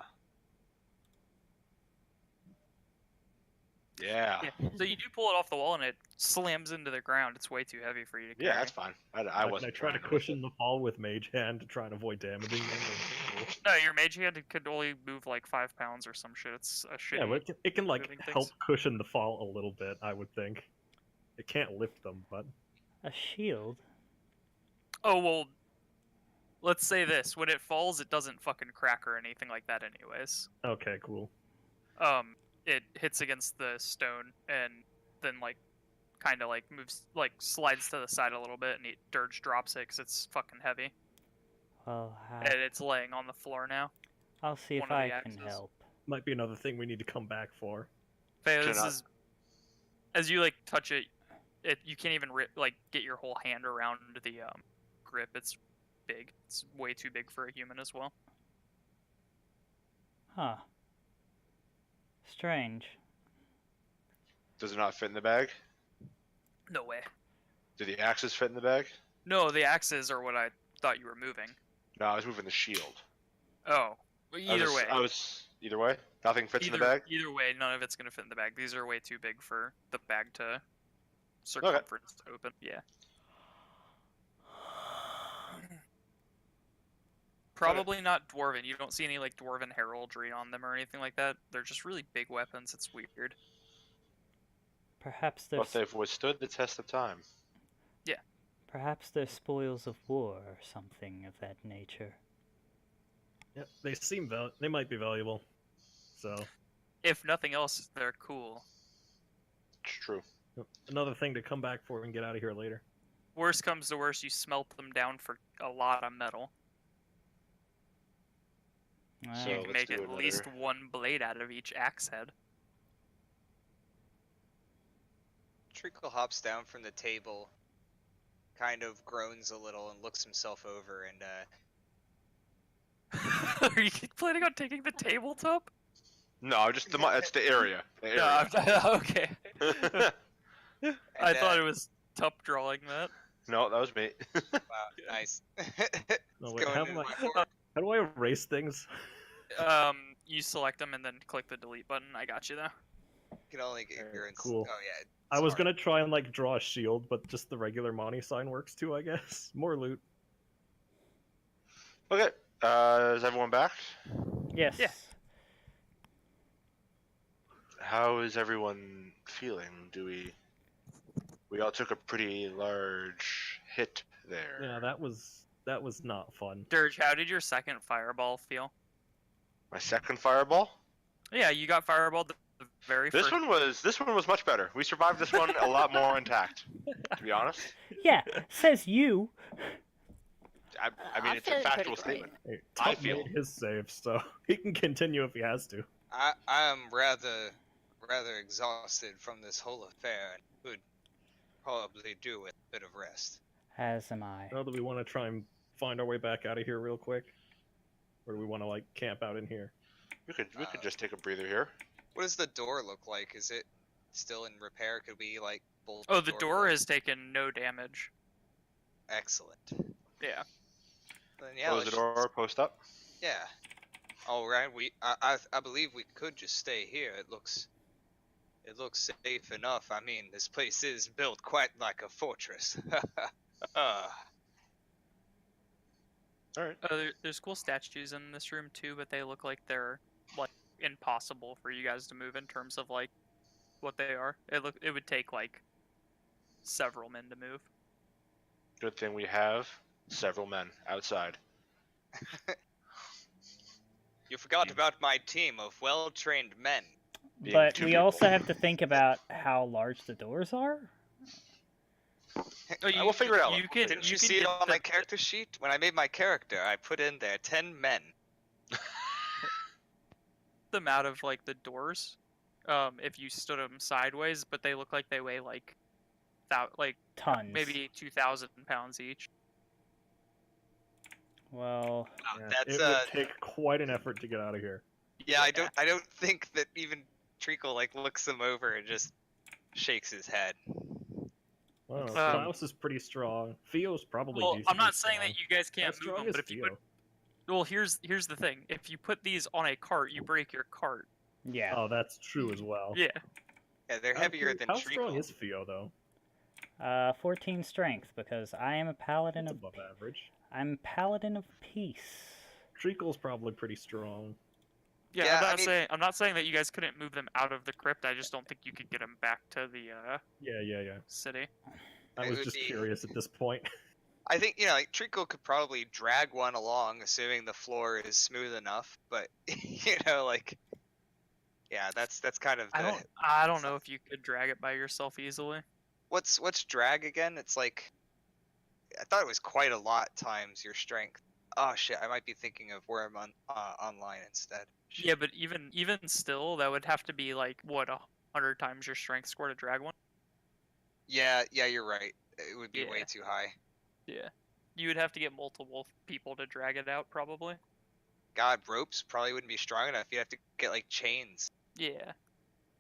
Yeah. Yeah. So you do pull it off the wall and it slams into the ground. It's way too heavy for you to carry. Yeah, that's fine. I Can wasn't. I try to trying cushion the fall with Mage Hand to try and avoid damaging them? No, your mage hand could only move like 5 pounds or some shit. It's a shitty. Yeah, but it can like moving help things. cushion the fall a little bit, I would think. It can't lift them, but A shield? Oh well, let's say this: when it falls, it doesn't fucking crack or anything like that, anyways. Okay, cool. It hits against the stone and then like kind of like moves, like slides to the side a little bit, and Dirge drops it because it's fucking heavy, Well, and it's laying on the floor now. I'll see one if of the I can axes. help. Might be another thing we need to come back for. Feo, Should this not- is as you like touch it, you can't even like get your whole hand around the grip. It's big. It's way too big for a human as well. Huh. Strange. Does it not fit in the bag? No way. Do the axes fit in the bag? No, the axes are what I thought you were moving. No, I was moving the shield. Oh, either way. Either way. Nothing fits in the bag. Either way, none of it's gonna fit in the bag. These are way too big for the bag to circumference to open. Yeah. Probably not dwarven. You don't see any like dwarven heraldry on them or anything like that. They're just really big weapons. It's weird. Perhaps But they're they've withstood the test of time. perhaps they're spoils of war or something of that nature. Yeah, they seem they might be valuable. So If nothing else, they're cool. It's true. another thing to come back for and get out of here later. Worst comes to worst, you smelt them down for a lot of metal. So You let's can make do at least another- one blade out of each axe head. Treacle hops down from the table, kind of groans a little, and looks himself over, and Are you planning on taking the tabletop? No, just it's the area. The No, area. okay. I thought it was Tup drawing that. No, that was me. Wow, nice. No, It's wait, going how, in am I, my board. how do I erase things? You select them and then click the delete button. I got you though. You can only get your Cool. Oh yeah. I was smart. gonna try and like draw a shield, but just the regular Monty sign works too, I guess. More loot. Okay. Is everyone back? Yes. Yeah. How is everyone feeling? We all took a pretty large hit there. Yeah, that was not fun. Dirge, how did your second fireball feel? My second fireball. Yeah, you got fireballed the very This first. one was much better. We survived this one a lot more intact. To be honest, Yeah, says you. I mean I'm it's a feeling factual pretty great. statement. Hey, I Tup feel- made his save, so he can continue if he has to. I'm rather exhausted from this whole affair, and could probably do with a bit of rest. As am I. Now, do we want to try and find our way back out of here real quick, or do we want to like camp out in here? We could just take a breather here. What does the door look like? Is it still in repair? Could we like bolt? Oh, the door open? has taken no damage. Excellent. Yeah. Then yeah, Close the let's door. Post up. Yeah. All right. I believe we could just stay here. It looks safe enough. I mean, this place is built quite like a fortress. All right. There's cool statues in this room too, but they look like they're like impossible for you guys to move in terms of like what they are. It would take like several men to move. Good thing we have several men outside. You forgot about my team of well-trained men. Being But two we people. also have to think about how large the doors are. Oh, We'll figure it out. You can, Didn't you you can see it get on my character sheet? When I made my character, I put in there 10 men. them out of like the doors, if you stood them sideways, but they look like they weigh like Tons. maybe 2,000 pounds each. Well, Yeah, That's it would take quite an effort to get out of here. yeah. I don't think that even Treacle like looks them over and just shakes his head. Well, Um, Klaus is pretty strong. Theo's probably. Well, I'm decently not saying that strong. you guys How can't move strong them, is but if you Theo? put, well, here's the thing: if you put these on a cart, you break your cart. yeah. Oh, that's true as well. Yeah. Yeah, they're heavier than How Treacle. strong is Theo though? 14 strength because I am a paladin That's of above average. I'm paladin of peace. Treacle's probably pretty strong. Yeah, Yeah, I'm not saying that you guys couldn't move them out of the crypt. I just don't think you could get them back to the Yeah. city. I It was would just be- curious at this point. I think, you know, like Treacle could probably drag one along, assuming the floor is smooth enough. But you know, like, yeah, that's kind of the. I don't know if you could drag it by yourself easily. What's drag again? It's like, I thought it was quite a lot times your strength. Oh shit, I might be thinking of Worm on online instead. Shit. Yeah, but even still, that would have to be like what 100 times your strength score to drag one. Yeah, you're right. It would be way Yeah. too high. Yeah, you would have to get multiple people to drag it out probably. God, ropes probably wouldn't be strong enough. You'd have to get like chains. Yeah.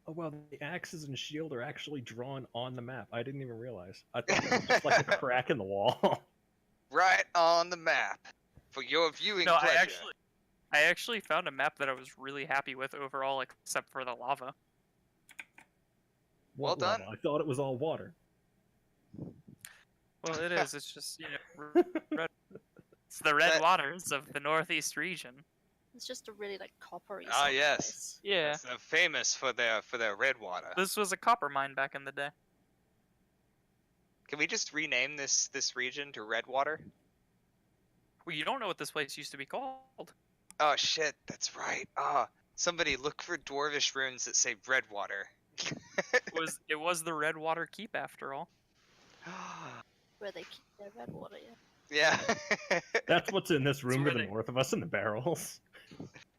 Oh wow, the axes and shield are actually drawn on the map. I didn't even realize. I thought it was just like a crack in the wall. Right on the map for your viewing No, pleasure. I actually found a map that I was really happy with overall, except for the lava. Well What done. lava? I thought it was all water. Well, it is. It's just red. It's the red That- waters of the northeast region. It's just a really like coppery. Ah, sort of yes. place. Yeah. Yes, they're famous for their red water. This was a copper mine back in the day. Can we just rename this region to Redwater? Well, you don't know what this place used to be called. Oh shit, that's right. Somebody look for dwarvish runes that say Redwater. It was the Red Water Keep after all. Where they keep their red water. Yeah. Yeah. That's what's in this room to the really- north of us in the barrels.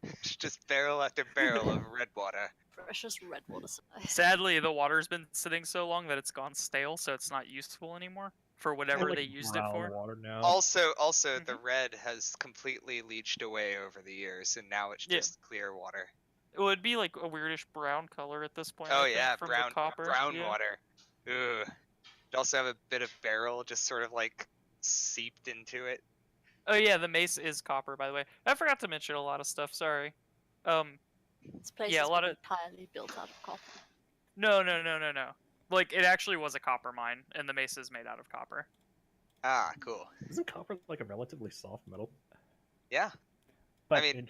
It's just barrel after barrel of red water. Precious red water supply. Sadly, the water's been sitting so long that it's gone stale, so it's not useful anymore for whatever Like they used it brown for. Water now. Also, the red has completely leached away over the years, and now it's Yeah. just clear water. It would be like a weirdish brown color at this point. Oh I think, yeah, from brown the copper. Yeah. water. Ugh. It also have a bit of barrel just sort of like seeped into it. Oh yeah, the mace is copper, by the way. I forgot to mention a lot of stuff. Sorry. This place Yeah, is a lot of- entirely built out of copper. No. Like it actually was a copper mine, and the mace is made out of copper. Ah, cool. Isn't copper like a relatively soft metal? Yeah. But mean-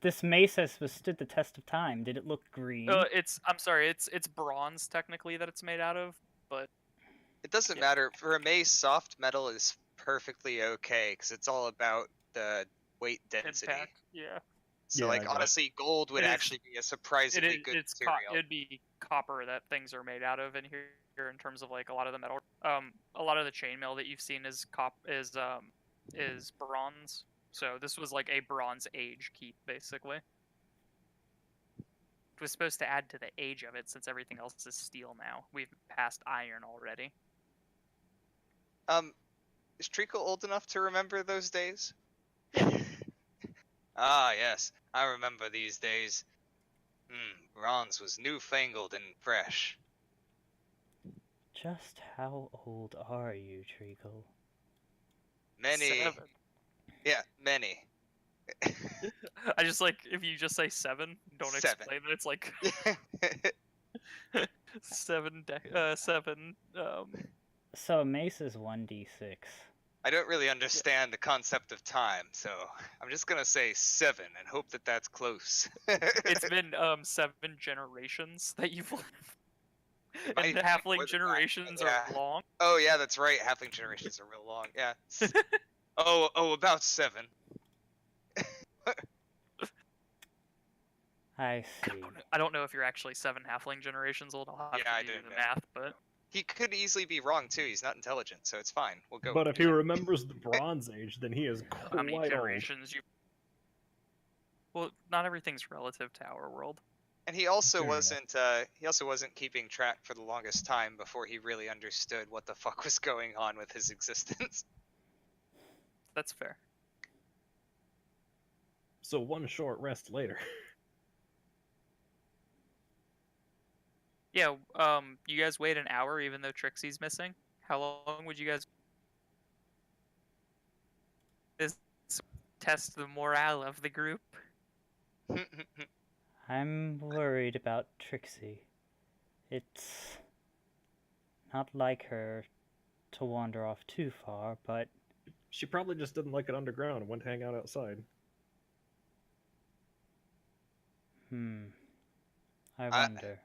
This mace has withstood the test of time. Did it look green? I'm sorry. It's bronze technically that it's made out of, but It doesn't Yeah. matter. For a mace, soft metal is perfectly okay because it's all about the weight density. impact. Yeah. So, Yeah, like, I got it. honestly, gold would It is- actually be a surprisingly good material. It'd be copper that things are made out of in here in terms of like a lot of the metal. A lot of the chainmail that you've seen is bronze. So this was like a Bronze Age keep basically. It was supposed to add to the age of it since everything else is steel now. We've passed iron already. Is Treacle old enough to remember those days? Ah, yes, I remember these days. Bronze was newfangled and fresh. Just how old are you, Treacle? Many, 7. yeah, many. I just like if you just say 7, don't 7. explain that it's like 7. So a mace is 1d6. I don't really understand the concept of time, so I'm just gonna say 7 and hope that that's close. It's been 7 generations that you've lived. Might And be more halfling than that, generations yeah. are long. Oh yeah, that's right. Halfling generations are real long. Yeah. About 7. I see. I don't know if you're actually 7 halfling generations old. I'll have Yeah, I to do don't the know. math, but He could easily be wrong too. He's not intelligent, so it's fine. We'll go. But if he remembers the Bronze Age, then he is how many quite old. generations you? Well, not everything's relative to our world. And he also Fair enough. wasn't. He also wasn't keeping track for the longest time before he really understood what the fuck was going on with his existence. That's fair. So one short rest later. Yeah. You guys wait an hour even though Trixie's missing. How long would you guys? This test the morale of the group. I'm worried about Trixie. It's not like her to wander off too far, but She probably just didn't like it underground and went to hang out outside. I wonder.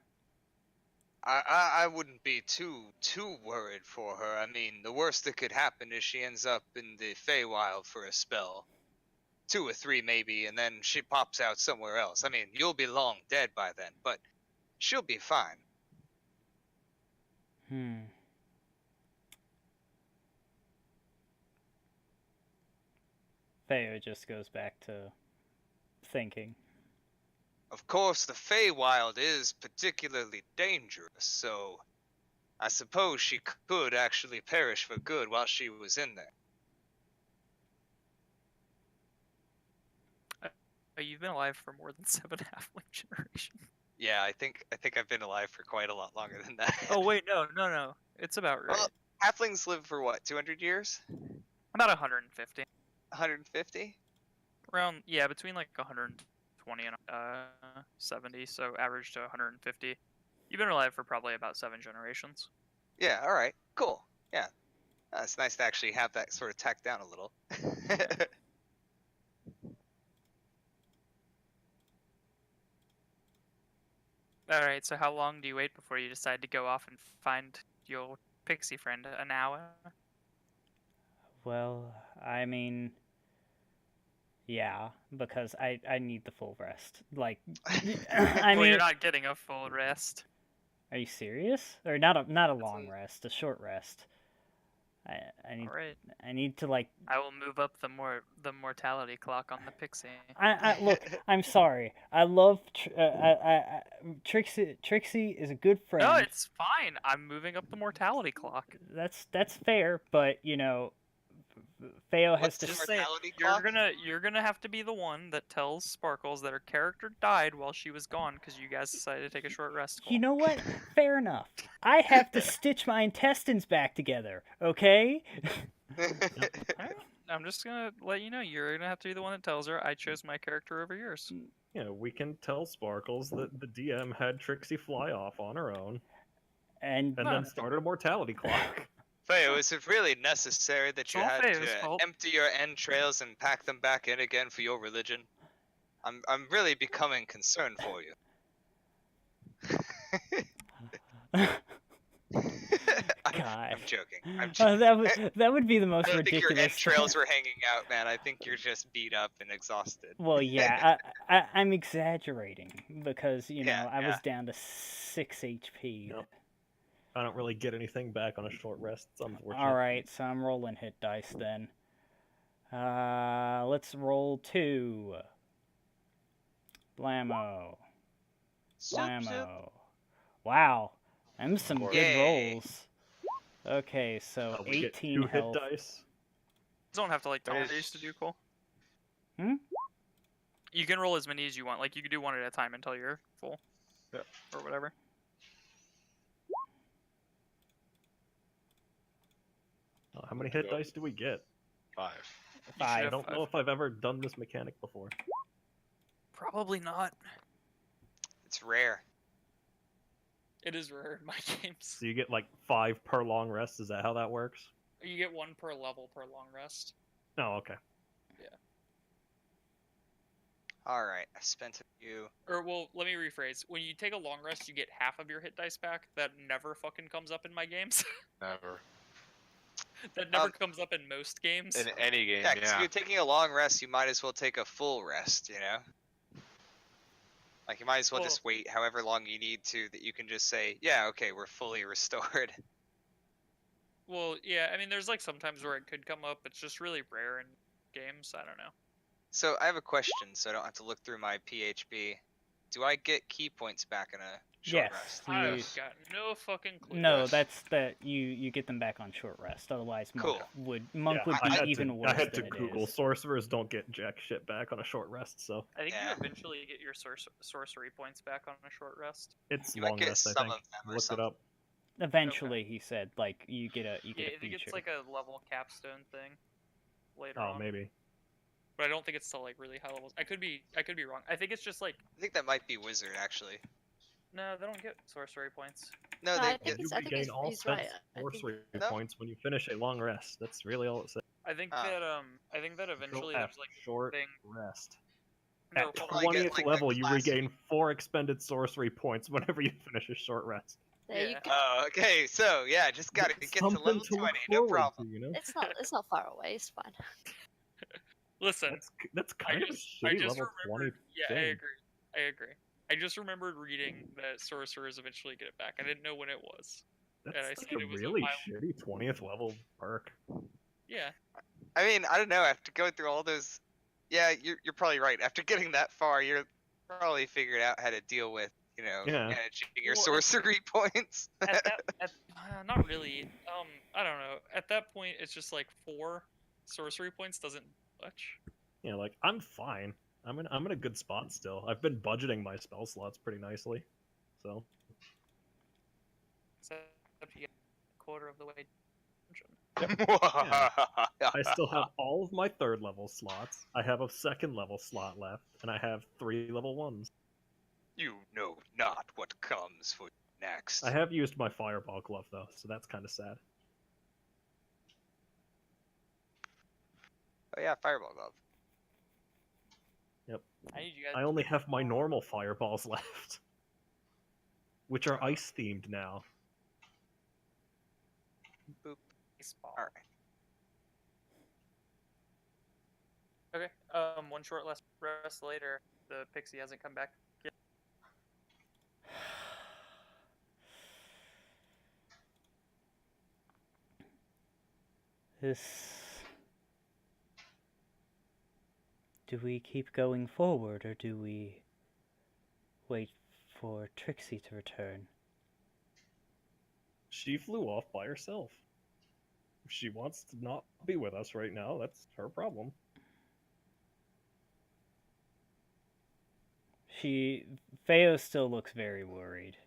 I wouldn't be too worried for her. I mean, the worst that could happen is she ends up in the Feywild for a spell. 2 or 3 maybe, and then she pops out somewhere else. I mean, you'll be long dead by then, but she'll be fine. Theo just goes back to thinking. Of course, the Feywild is particularly dangerous, so I suppose she could actually perish for good while she was in there. You've been alive for more than 7 halfling generations. Yeah, I think I've been alive for quite a lot longer than that. Oh wait, no. It's about right. Well, halflings live for what, 200 years? About 150. 150? Around, yeah, between like 120 and 70, so average to 150. You've been alive for probably about 7 generations. Yeah, alright, cool. Yeah. It's nice to actually have that sort of tacked down a little. Alright, so how long do you wait before you decide to go off and find your pixie friend? An hour? Well, I mean, yeah, because I need the full rest. Like, I Well, mean, you're not getting a full rest. are you serious? Or not a That's long rest, a short rest. Alright, I need to like. I will move up the mortality clock on the pixie. Look. I'm sorry. I love Trixie. Trixie is a good friend. No, it's fine. I'm moving up the mortality clock. That's fair, but you know, Theo has What's to. the Just saying, mortality you're clock? gonna have to be the one that tells Sparkles that her character died while she was gone because you guys decided to take a short rest. You know what? Fair enough. I have to stitch my intestines back together. Okay. Alright, I'm just gonna let you know you're gonna have to be the one that tells her I chose my character over yours. Yeah, we can tell Sparkles that the DM had Trixie fly off on her own And and then started a mortality clock. Theo, is it really necessary that you all had Theo's to fault. empty your entrails and pack them back in again for your religion? I'm really becoming concerned for you. God. I'm joking. I'm joking. that would be the I most don't think your ridiculous. entrails were hanging out, man. I think you're just beat up and exhausted. Well, yeah, I'm exaggerating because you know Yeah, I was yeah. down to 6 HP. Yep. I don't really get anything back on a short rest. It's unfortunate. All right, so I'm rolling hit dice then. Let's roll 2. Blammo. Blammo. Wow, them some good Yay. rolls. Okay, so We get 18 2 health. hit dice. You don't have to like tell Nice. these to do cool. Hmm? You can roll as many as you want. Like you can do one at a time until you're full. Yep. Or whatever. How many hit Go. dice do we get? 5. You should 5. I have don't know if I've ever done this mechanic before. Probably not. It's rare. It is rare in my games. So you get like 5 per long rest. Is that how that works? You get 1 per level per long rest. Oh, okay. Alright, I spent a few. Or well, let me rephrase. When you take a long rest, you get half of your hit dice back. That never fucking comes up in my games. Never. That never comes up in most games. In any game, Yeah, 'cause if yeah. you're taking a long rest, you might as well take a full rest, you know? Like, you might as well just wait however long you need to, that you can just say, yeah, okay, we're fully restored. Well, yeah, I mean, there's like sometimes where it could come up. It's just really rare in games. I don't know. So, I have a question, so I don't have to look through my PHB. Do I get key points back in a short Yes. rest? I've Yes. got no fucking clue. No, Yes. that's that you get them back on short rest. Otherwise, Monk Cool. would Yeah, be I had even to, worse I had to than it Google. is. Sorcerers don't get jack shit back on a short rest, so I think Yeah. you eventually get your sorcery points back on a short rest. it's You might long get rest. I some think. of them or Looked it something. up. Eventually, he said, like you get a Yeah, get I a think feature. it's like a level capstone thing later Oh, on. maybe. But I don't think it's still like really high levels. I could be wrong. I think it's just like I think that might be Wizard, actually. no, they don't get sorcery points. No, No, they I think get... You I think regain all he's spent right. I think- sorcery No. points when you finish a long rest. That's really all it says. I think Ah. that eventually At there's like short thing. rest. No, At hold on. Probably get, 20th like, the level, you classic- regain 4 expended sorcery points whenever you finish a short rest. There you Yeah. go. Oh, okay. So yeah, just gotta get to Something level to look 20. No forward problem. to, you know? It's not far away. It's fine. Listen, That's I kind of just, a I shitty just level 20 remembered. Yeah, I thing. agree. I agree. I just remembered reading that sorcerers eventually get it back. I didn't know when it was. And I That's like seen a it was really mile. shitty 20th level perk. Yeah. I mean, I don't know. After going through all those, yeah, you're probably right. After getting that far, you're probably figured out how to deal with, Yeah. managing your Well, sorcery points. Not really. I don't know. At that point, it's just like 4 sorcery points doesn't much. Yeah, like I'm fine. I'm in a good spot still. I've been budgeting my spell slots pretty nicely. So Except you get a quarter of the way. I still have all of my 3rd level slots. I have a 2nd level slot left, and I have 3 level 1s. You know not what comes for you next. I have used my fireball glove though, so that's kind of sad. Oh yeah, fireball glove. I need you guys I only have my normal fireballs left, which are ice themed now. Boop. baseball. All right. Okay. One short rest later. The pixie hasn't come back yet. Do we keep going forward, or do we wait for Trixie to return? She flew off by herself. If she wants to not be with us right now, that's her problem. Feo still looks very worried,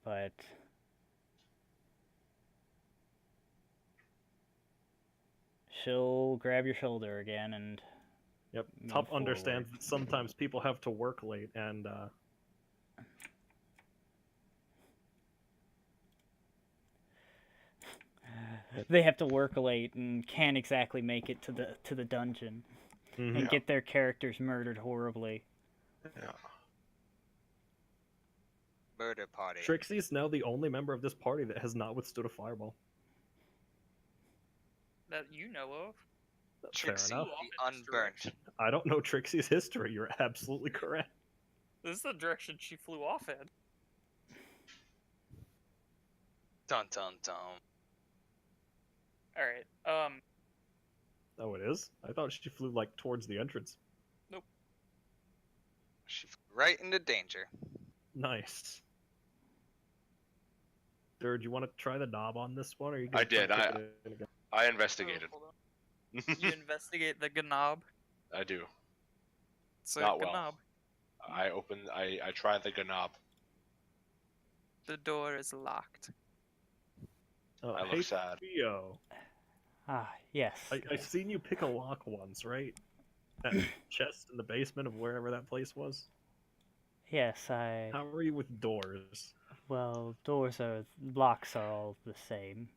but she'll grab your shoulder again and Yep. move Tup understands forward. that sometimes people have to work late, and they have to work late and can't exactly make it to the dungeon and get their characters murdered horribly. Yeah. Murder party. Trixie's now the only member of this party that has not withstood a fireball. That you know of. Fair Trixie enough. the unburnt. I don't know Trixie's history. You're absolutely correct. This is the direction she flew off in. Dun dun dun. All right. Oh, it is? I thought she flew like towards the entrance. She flew right into danger. Nice. Dirge, you want to try the knob on this one, or are you? I gonna try did, to kick it in again? I investigated. Hold on. You investigate the gnob. I do. It's a Not well. gnob. I tried the knob. The door is locked. Oh, I hey, look sad. Theo. Ah, yes. I've seen you pick a lock once, right? That chest in the basement of wherever that place was. Yes, How are you with doors? well, locks are all the same.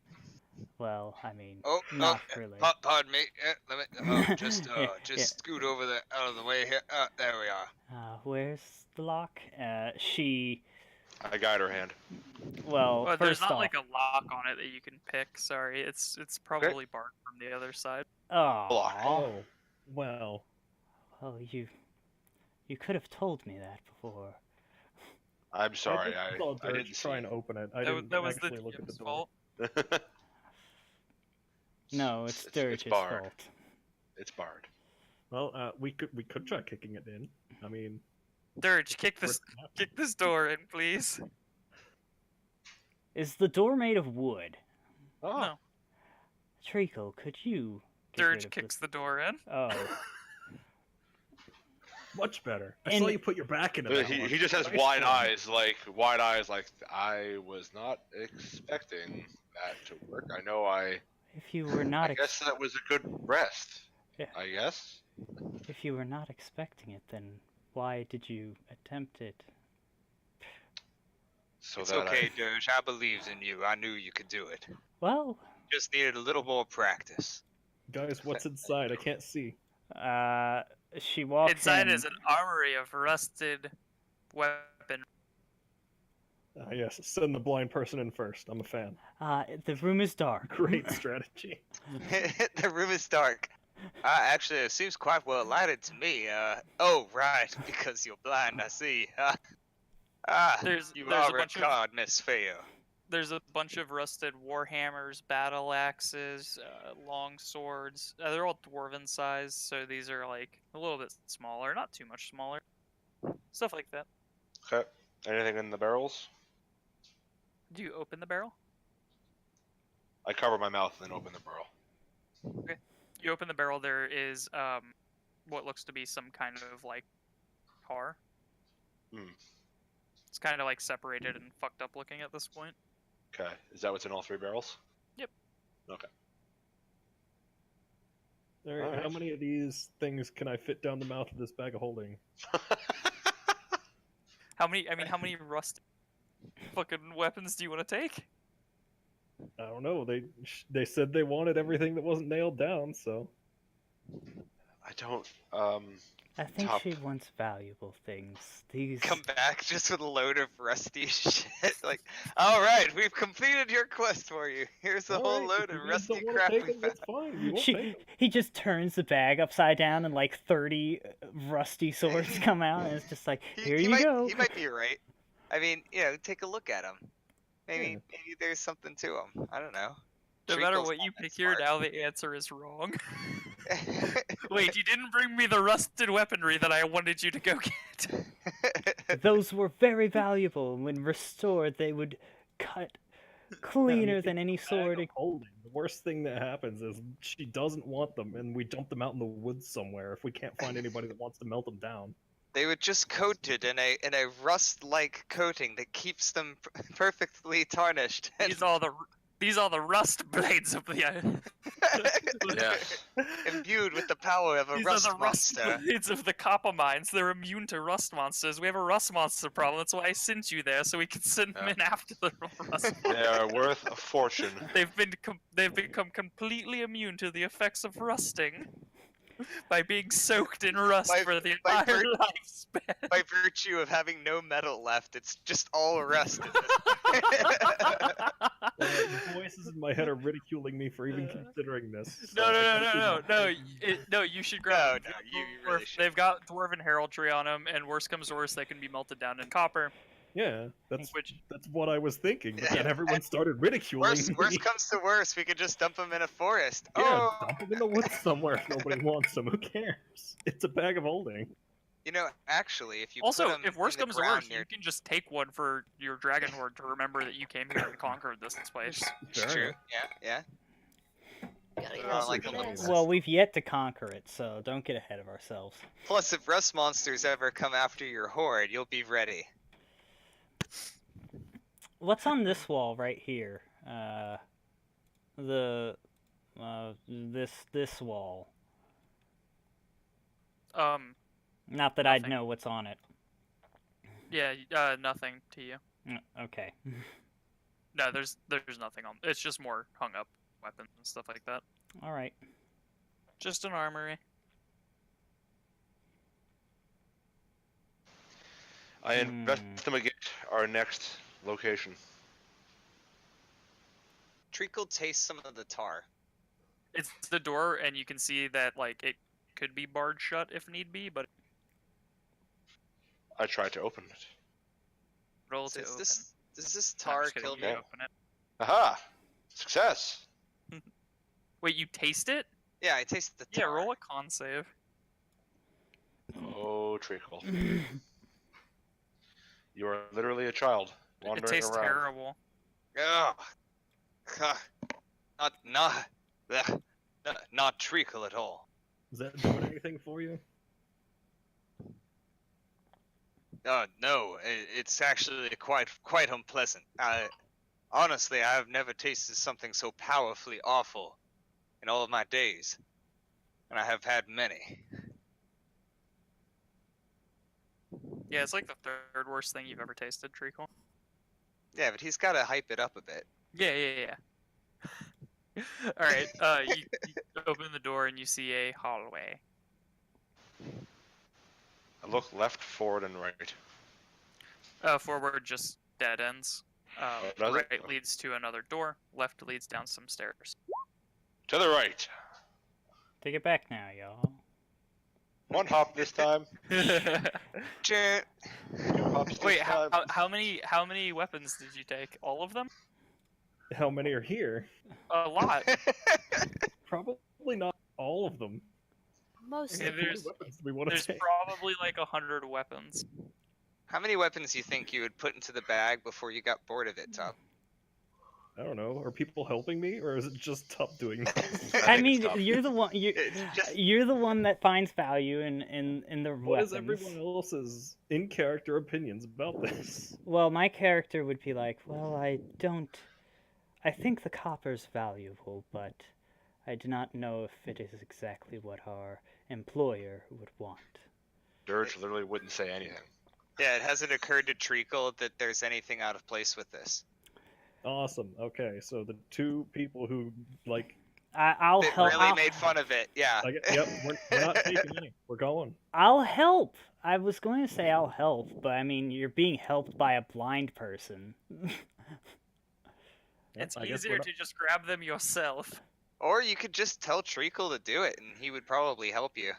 Well, I mean, Oh, not really. Pardon me. Let me just Yeah, just scoot over there out of the way here. There we are. Where's the lock? She, I guide her hand. well, Oh, there's first not off, like a lock on it that you can pick. Sorry, it's probably barred from the other side. Block. Oh, well. well, you could have told me that before. I'm sorry. I saw I Dirge didn't try see. and open it. I That, didn't that was the actually look at the DM's door. fault. No, it's Dirge's barred. fault. It's barred. Well, we could try kicking it in. I mean, Dirge, kick we're- this door in, please. Is the door made of wood? Oh, No. Treacle, could you get rid Dirge of kicks the door in. Oh, much better. I And- saw you put your back into that one. he just has Nice wide one. eyes, like I was not expecting that to work. I know if you were not I guess that was a good rest. Yeah. I guess. if you were not expecting it, then why did you attempt it? So It's that okay, Dirge. I believed in you. I knew you could do it. Well, Just needed a little more practice. Guys, what's inside? I can't see. she walks Inside in. is an armory of rusted weapon. Yes, send the blind person in first. I'm a fan. The room is dark. Great strategy. The room is dark. Actually, it seems quite well lighted to me. Oh, right, because you're blind, I see. There's You a are a bunch of card, Miss Feo. there's a bunch of rusted warhammers, battle axes, long swords. They're all dwarven size, so these are like a little bit smaller, not too much smaller. Stuff like that. Okay. Anything in the barrels? Do you open the barrel? I cover my mouth and then open the barrel. You open the barrel. There is what looks to be some kind of like tar. Hmm. It's kind of like separated and fucked up looking at this point. Okay. Is that what's in all 3 barrels? Yep. Okay. Alright, how Alright. many of these things can I fit down the mouth of this bag of holding? How many? I mean, how many rust fucking weapons do you want to take? I don't know. They said they wanted everything that wasn't nailed down, so I don't. I think Top. she wants valuable things. These. Come back just with a load of rusty shit. Like, all right, we've completed your quest for you. Here's a whole Alright, load if of you guys rusty don't wanna crap take we them, found. that's fine. You won't take them. He just turns the bag upside down and like 30 rusty swords come out, and it's just like, here you go. He might be right. I mean, take a look at him. Maybe there's something to him. I don't know. No matter Treacle's what you not that pick here, smart. now the answer is wrong. Wait, you didn't bring me the rusted weaponry that I wanted you to go get. Those were very valuable. When restored, they would cut cleaner than any sword. Bag of holding. The worst thing that happens is she doesn't want them, and we dump them out in the woods somewhere if we can't find anybody that wants to melt them down. They were just coated in a rust-like coating that keeps them perfectly tarnished. And These are the rust blades of the. Yes. imbued with the power of a These rust are the rust monster. blades of the copper mines. They're immune to rust monsters. We have a rust monster problem. That's why I sent you there, so we can send them Yeah. in after the rust. They are worth a fortune. They've become completely immune to the effects of rusting by being soaked in rust By- for the by entire vir- lifespan. By virtue of having no metal left, it's just all rust. The voices in my head are ridiculing me for even considering this. so No, I no, guess no, we no, won't no, take them. no. You should grab. No, you really should. They've got dwarven heraldry on them, and worst comes to worst, they can be melted down in copper. Yeah, that's Which what I was thinking, but then Yeah. everyone started ridiculing worst me. comes to worst, we could just dump them in a forest. Yeah, Oh, dump them in the woods somewhere if nobody wants them. Who cares? It's a bag of holding. actually, if you also, put 'em if worst in the comes to ground worst, you can just take one for your dragon horde to remember that you came here and conquered this place. It's Fair true. enough. Yeah. Gotta They're get all some like a good little- ass. Well, we've yet to conquer it, so don't get ahead of ourselves. Plus, if rust monsters ever come after your horde, you'll be ready. What's on this wall right here? This wall. Not that I'd Nothing. know what's on it. Yeah, nothing to you. Okay. No, there's nothing on. It's just more hung up weapons and stuff like that. All right. Just an armory. I investigate our next location. Treacle tastes some of the tar. It's the door, and you can see that like it could be barred shut if need be, but I try to open it. roll So to is open. does this No, I'm tar just kidding, kill you me? Yeah. open it. Aha! Success! Wait, you taste it? Yeah, I taste the Yeah, tar. roll a con save. Oh, Treacle. You are literally a child It wandering tastes around. terrible. Ugh. Not treacle at all. Is that doing anything for you? No, it's actually quite unpleasant. Honestly, I have never tasted something so powerfully awful in all of my days, and I have had many. Yeah, it's like the third worst thing you've ever tasted, Treacle. Yeah, but he's got to hype it up a bit. Yeah. All right. You open the door and you see a hallway. I look left, forward, and right. Forward, just dead ends. does it? Right leads to another door. Left leads down some stairs. To the right. Take it back now, y'all. One hop this time. Chant. Two hops this Wait, time. how many weapons did you take? All of them? How many are here? A lot. Probably not all of them. Most Yeah, of How many there's- weapons do we want to There's take? probably like 100 weapons. How many weapons do you think you would put into the bag before you got bored of it, Top? I don't know. Are people helping me, or is it just Tup doing this? I think mean, it's tough. you're the one. It's just- You're the one that finds value in the What is weapons. everyone else's in-character opinions about this? Well, my character would be like, well, I think the copper's valuable, but I do not know if it is exactly what our employer would want. Dirge literally wouldn't say anything. Yeah, it hasn't occurred to Treacle that there's anything out of place with this. Awesome. Okay, so the two people who like, I'll That help. really I'll, made fun of it. Yeah. yep, we're not taking any. We're going. I'll help. I was going to say I'll help, but I mean, you're being helped by a blind person. Yep, It's I guess easier to just grab them yourself. Or you could just tell Treacle to do it, and he would probably help you.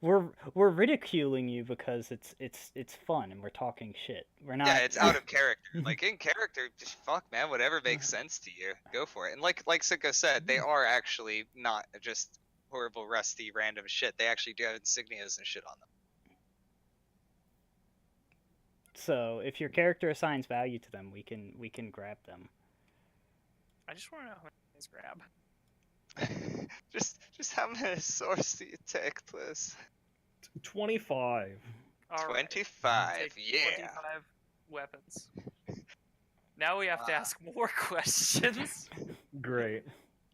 We're ridiculing you because it's fun and we're talking shit. We're not. Yeah, it's out of character. Like in character, just fuck, man. Whatever makes sense to you, go for it. And like Sicko said, they are actually not just horrible, rusty, random shit. They actually do have insignias and shit on them. So if your character assigns value to them, we can grab them. I just want to know how many things grab. just how many swords do you take, please? 25. All right, 25. take Yeah. 25 weapons. Now we have to ask more questions. Great.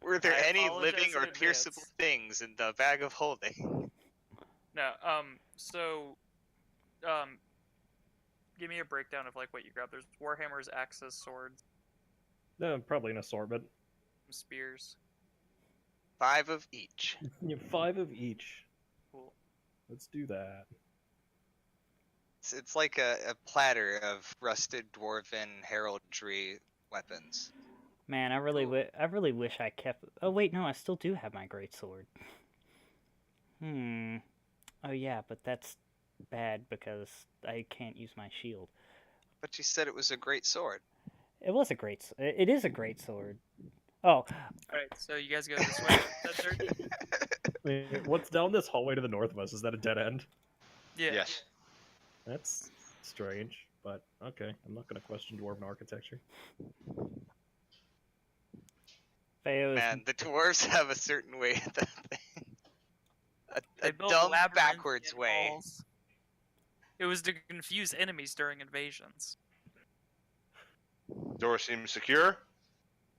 Were there I any apologize living or in pierceable advance. things in the bag of holding? No, give me a breakdown of like what you grab. There's warhammers, axes, swords, No, probably an assortment. spears. 5 of each. Yeah, 5 of each. Cool. Let's do that. It's like a platter of rusted dwarven heraldry weapons. Man, I really Cool. I really wish I kept. Oh wait, no, I still do have my great sword. Oh yeah, but that's bad because I can't use my shield. But you said it was a great sword. It was a great. It is a great sword. Oh, Alright, so you guys go this way. That's right. I mean, what's down this hallway to the north of us? Is that a dead end? Yeah. Yes. That's strange, but okay. I'm not going to question dwarven architecture. Theo is Man, the dwarves have a certain way that They a built dumb labyrinthian backwards way. walls. It was to confuse enemies during invasions. Door seems secure.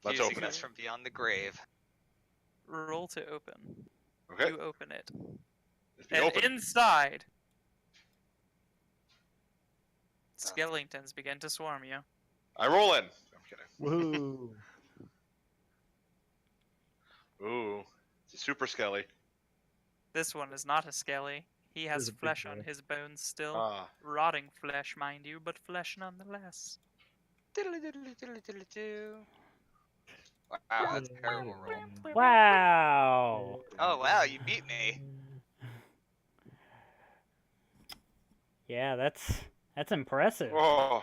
Let's Using open us it. from beyond the grave. Roll to open. Okay. You open it. It's be And open. inside, skeletons begin to swarm you. I roll in. I'm kidding. Woohoo! Ooh. It's a super skelly. This one is not a skelly. He has He's a big flesh on boy. his bones still. Ah. Rotting flesh, mind you, but flesh nonetheless. Diddly-diddly-diddly-diddly-doo. Wow, that's a terrible roll. wow. Oh wow, you beat me. Yeah, that's impressive. Oh.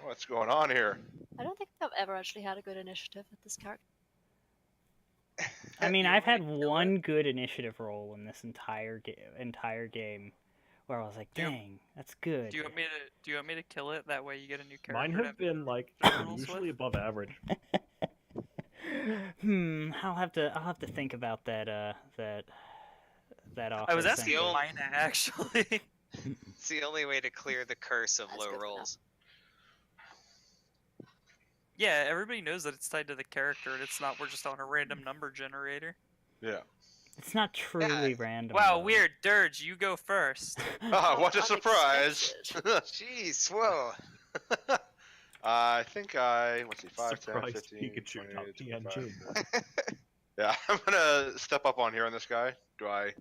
What's going on here? I don't think I've ever actually had a good initiative with this character. I mean, You I've wanna had kill it? one good initiative roll in this entire game, where I was like, Do you- "Dang, that's good." Do you want me to kill it? That way you get a new character. Mine to have have been like rolls usually with? above average. I'll have to think about that that offer. I was That's asking the only- mine actually. It's the only way to clear the curse of That's low good to know. rolls. Yeah, everybody knows that it's tied to the character, and it's not. We're just on a random number generator. Yeah. It's not truly random. Wow, though. weird. Dirge, you go first. Ah, what a surprise! Jeez, whoa. I think let's see, 5, 10, Surprise 15, Pikachu, 20, not 25. PNG. Yeah, I'm gonna step up on here on this guy. Do I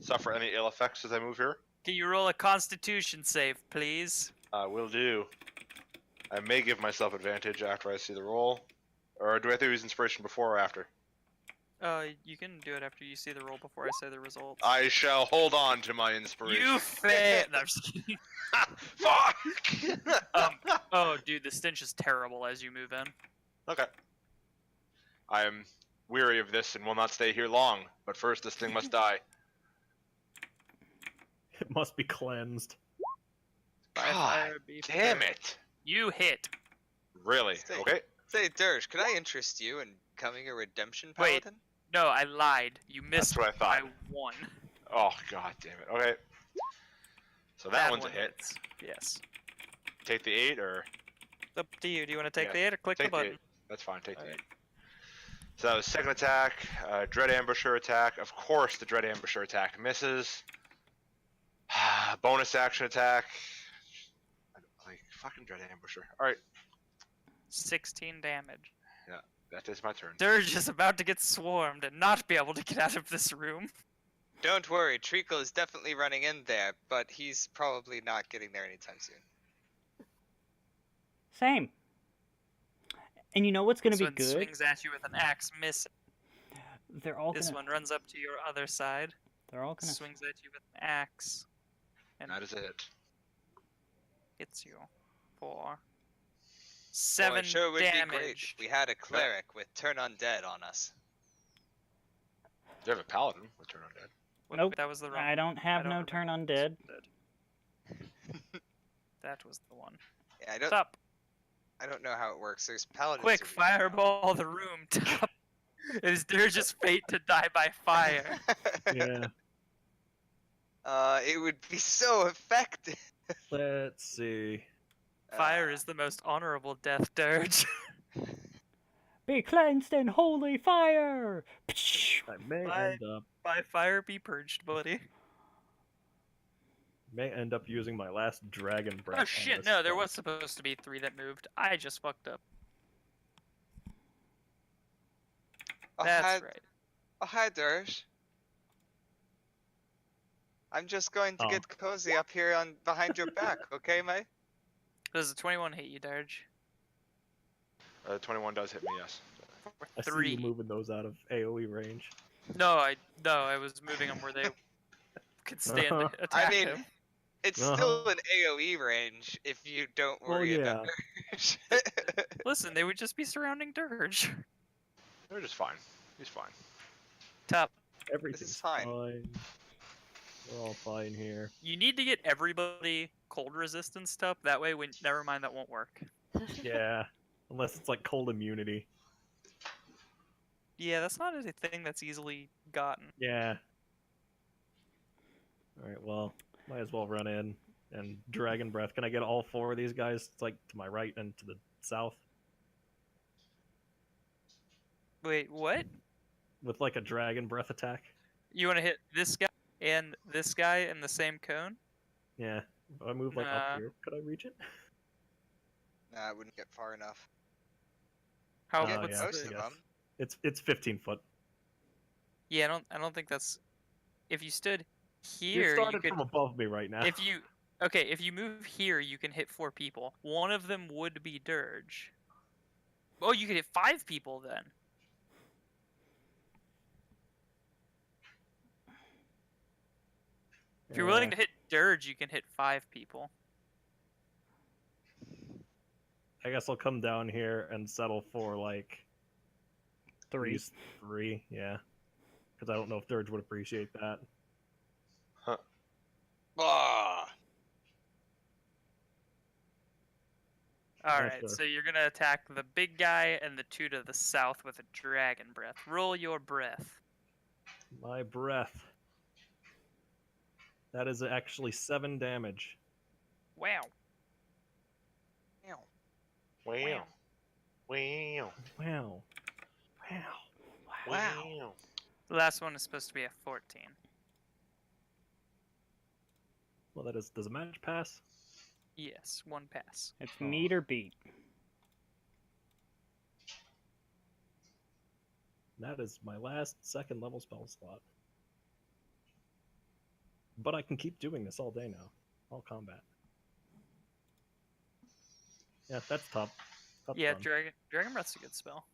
suffer any ill effects as I move here? Can you roll a Constitution save, please? Will do. I may give myself advantage after I see the roll. Or do I have to use inspiration before or after? You can do it after you see the roll before I say the results. I shall hold on to my inspiration. You fail. No, I'm just kidding. Fuck! Oh, dude, the stench is terrible as you move in. Okay. I am weary of this and will not stay here long, but first this thing must die. It must be cleansed. By God fire, be damn prepared. it! You hit. Really? Stay. Okay. Say, Dirge, could I interest you in becoming a redemption Wait. paladin? No, I lied. You missed That's what I thought. by 1. Oh god damn it. Okay. So that one's a one hit. hits. Yes. Take the 8 or It's up to you. Do you want to take Yeah, the 8 or click the take the button? 8. That's fine, take the 8. Alright. So that was second attack, Dread Ambusher attack. Of course the Dread Ambusher attack misses. Bonus action attack. Like fucking Dread Ambusher. Alright, 16 damage. that is my turn. Dirge is about to get swarmed and not be able to get out of this room. Don't worry, Treacle is definitely running in there, but he's probably not getting there anytime soon. Same. And you know what's going to This be one good? swings at you with an axe, miss. They're all This gonna. one runs up to your other side, They're all gonna. swings at you with an axe, and That is a hit. hits you for Boy, 7 sure would be great damage. if we had a cleric with turn undead on us. You have a paladin with turn undead. Wait, Nope. that was the wrong. I don't have no turn undead. That was the one. Yeah, Top. I don't know how it works. There's paladins. Quick, who do fireball the room. Top. It is Dirge's fate to die by fire. Yeah. It would be so effective. Let's see. Fire is the most honorable death, Dirge. Be cleansed in holy fire! I may Bye. end up By fire be purged, buddy. using my last dragon breath. Oh on shit, this no, there spell. was supposed to be 3 that moved. I just fucked up. That's right. Oh, hi, Dirge. I'm just going to Oh. get cozy up here on behind your back, okay, mate? Does a 21 hit you, Dirge? 21 does hit me, yes. For I see 3. you moving those out of AoE range. No, I was moving them where they could stand to attack I mean, him. it's Uh-huh. still an AoE range if you don't Well, worry about Dirge. Listen, they would just be surrounding Dirge. They're just fine. He's fine. Top. Everything's fine. We're all fine here. You need to get everybody cold resistance stuff. That way, never mind, that won't work. Yeah. Unless it's like cold immunity. Yeah, that's not a thing that's easily gotten. Yeah. Alright, well, might as well run in and dragon breath. Can I get all 4 of these guys? It's like to my right and to the south. Wait, what? With like a dragon breath attack. You want to hit this guy and this guy in the same cone? Yeah. If I move like Nah. up here, could I reach it? Nah, I wouldn't get far enough. How? Oh, what's yeah, most the- of yes. them. It's 15 foot. Yeah, I don't think that's. If you stood You here, you started could. from above me right now. If you okay, if you move here, you can hit 4 people. One of them would be Dirge. Oh, you could hit 5 people then. If you're willing to hit Dirge, you can hit 5 people. I guess I'll come down here and settle for like 3. these 3, yeah. Because I don't know if Dirge would appreciate that. Ah, Alright, sure. so you're gonna attack the big guy and the 2 to the south with a dragon breath. Roll your breath. My breath. That is actually 7 damage. Wow. Meow. Wow. Wow. Wow. Wow. Wow. The last one is supposed to be a 14. Well, that is. Does a match pass? Yes, 1 pass. It's Oh. meet or beat. That is my last 2nd level spell slot. But I can keep doing this all day now. All combat. Yeah, that's top. Top Yeah, fun. Dragon Breath's a good spell.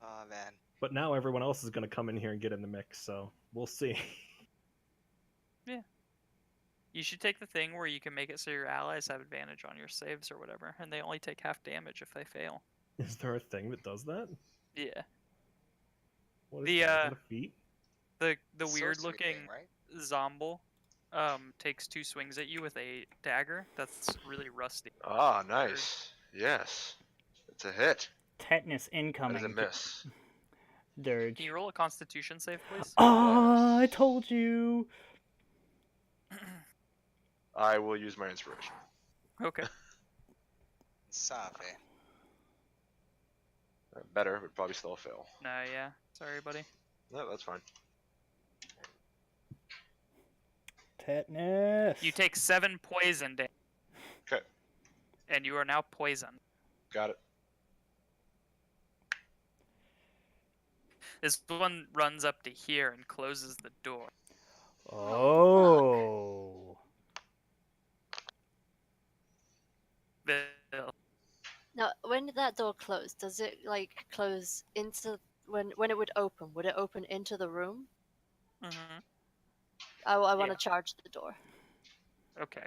Oh man. But now everyone else is gonna come in here and get in the mix, so we'll see. You should take the thing where you can make it so your allies have advantage on your saves or whatever, and they only take half damage if they fail. Is there a thing that does that? Yeah. What is The, that? Is that a feat? The weird Sorcery looking thing, right? Zomble takes 2 swings at you with a dagger that's really rusty. Ah, nice. Yes. It's a hit. Tetanus That is incoming. a miss. Dirge. Can you roll a Constitution save, please? Oh, I told you. I will use my inspiration. Okay. Save. Better, but probably still a fail. Nah, yeah. Sorry, buddy. No, that's fine. Tetanus. You take 7 poison damage. Okay. And you are now poisoned. Got it. This one runs up to here and closes the door. Oh. Bill. Now, when did that door close? Does it like close into when it would open? Would it open into the room? Mm-hmm. I want Yeah. to charge the door. Okay.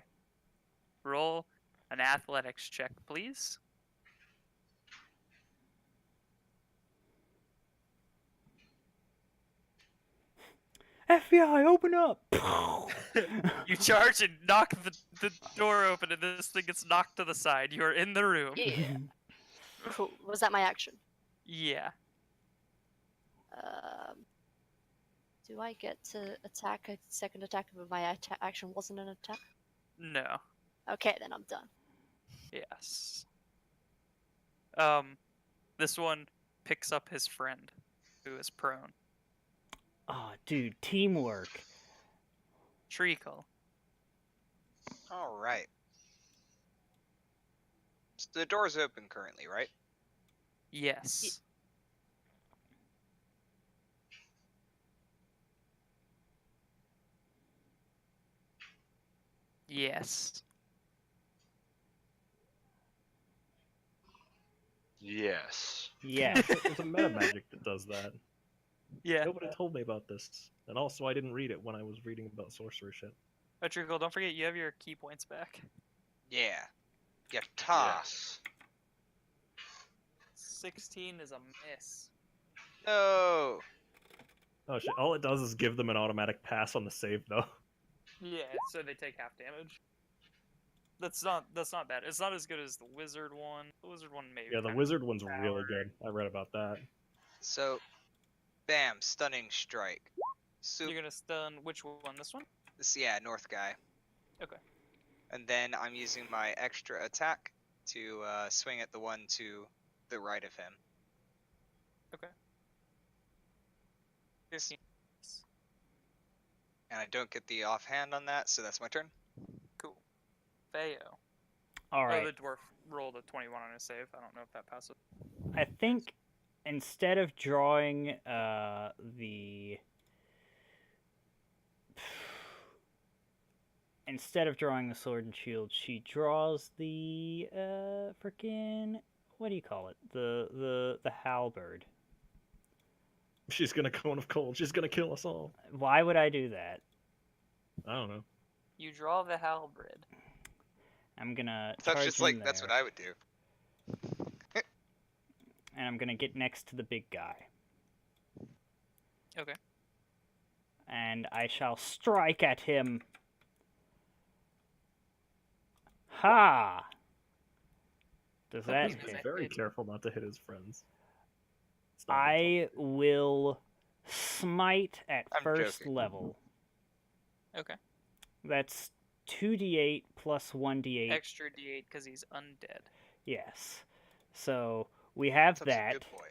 Roll an athletics check, please. FBI, open up. You charge and knock the door open, and this thing gets knocked to the side. You are in the room. Yeah. Cool. Was that my action? Yeah. Do I get to attack a second attack if my action wasn't an attack? No. Okay, then I'm done. Yes. This one picks up his friend, who is prone. Oh, dude, teamwork. Treacle. All right. So the door's open currently, right? Yes. Yes. Yes. Yeah. There's a meta magic that does that. Yeah. Nobody told me about this, and also I didn't read it when I was reading about sorcerer shit. Oh, Treacle, don't forget you have your key points back. Yeah. Yatta. Yes. 16 is a miss. No. Oh shit! All it does is give them an automatic pass on the save, though. Yeah, so they take half damage. That's not bad. It's not as good as the wizard one. The wizard one maybe. Yeah, the kinda wizard one's really overpowered. good. I read about that. So, bam, stunning strike. So, You're gonna stun which one? This one? this, yeah, north guy. Okay. And then I'm using my extra attack to swing at the one to the right of him. 15. And I don't get the offhand on that, so that's my turn. Cool. Feo. All Oh, right. the dwarf rolled a 21 on his save. I don't know if that passes. I think instead of drawing the sword and shield, she draws the freaking, what do you call it? The halberd. She's gonna cone of cold. She's gonna kill us all. Why would I do that? I don't know. You draw the halberd. I'm gonna That's charge just in like, that's there, what I would do. and I'm gonna get next to the big guy. Okay. And I shall strike at him. Ha! Does that He's He's hit? very hit. careful not to hit his friends. It's not I will smite at I'm first joking. level. Okay. That's 2d8 plus 1d8. Extra d8 because he's undead. Yes. So we have Such a that, good boy.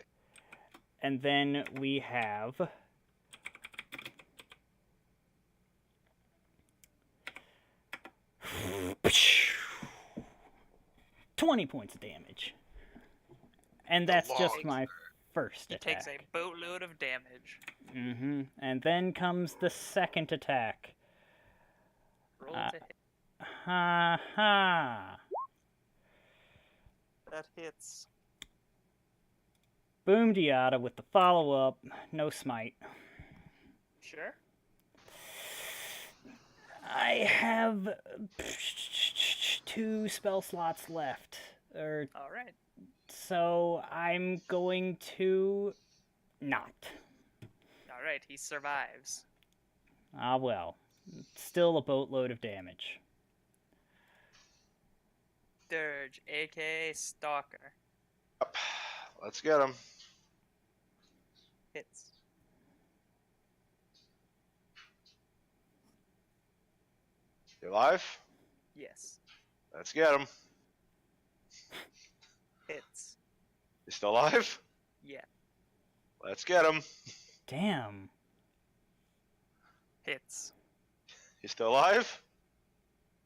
and then we have 20 points of damage. And The that's just long my first He attack. takes a boatload of damage. And then comes the second attack. Roll Uh, to hit. Ha ha. That hits. Boom Diata with the follow-up. No smite. Sure. I have 2 spell slots left. All right. So I'm going to not. All right. He survives. Ah well. Still a boatload of damage. Dirge, aka Stalker, Up. Let's get him. hits. You alive? Yes. Let's get him. Hits. You still alive? Yeah. Let's get him. Damn. Hits. You still alive?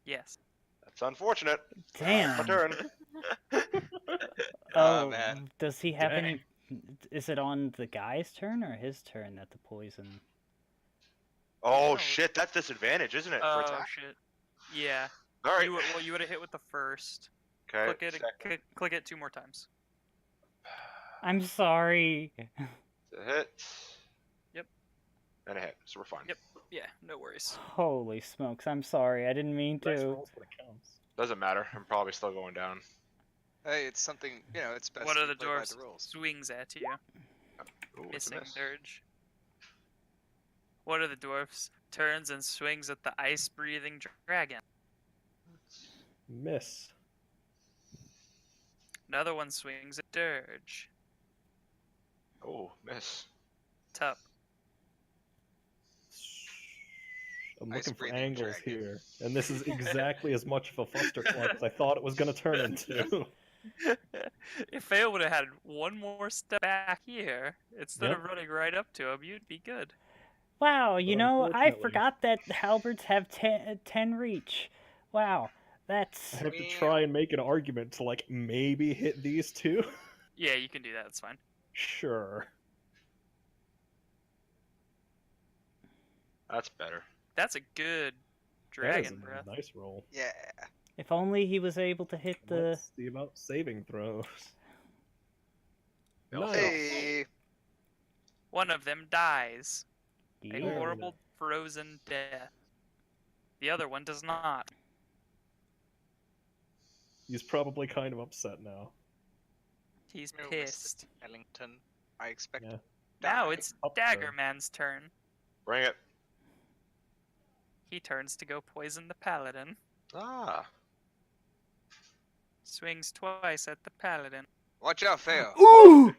Yes. That's unfortunate. Damn. My turn. Oh, man. Does he have Dang. any... Is it on the guy's turn or his turn that the poison... Oh No. shit, that's disadvantage, isn't it? For Oh attack. shit. Yeah. All right. You would have hit with the first. Okay. Click it. second. Click it 2 more times. I'm sorry. It's a hit. Yep. And a hit, so we're fine. Yep. Yeah. No worries. Holy smokes, I'm sorry. I didn't mean Dice to. rolls when it counts. Doesn't matter. I'm probably still going down. Hey, it's something, it's best What to are the play by dwarves the rules. swings at you? Ooh, it's a Missing miss. dirge. What are the dwarfs? Turns and swings at the ice-breathing dragon. Miss. Another one swings at dirge. Oh, miss. Tup. I'm looking for Ice-breathing angles dragon. here, and this is exactly as much of a fustercluck as I thought it was going to turn into. If Fail would have had one more step back here, instead Yep. of running right up to him, you'd be good. Wow, But you know, I unfortunately- forgot that halberds have 10 reach. Wow, that's... I have to try and make an argument to like maybe hit these two. Yeah, you can do that. It's fine. Sure. That's better. That's a good That is dragon a breath. nice roll. Yeah. If only he was able to hit the... Let's see about saving throws. Fail, Nice. fail. Hey. One of them dies a Yeah. horrible frozen death. The other one does not. He's probably kind of upset now. He's No, Mr. pissed. Ellington, I expect Yeah. to Now die. it's Up Daggerman's turn. Bring it. He turns to go poison the paladin. Ah. Swings twice at the paladin. Watch out, Feo. Ooh!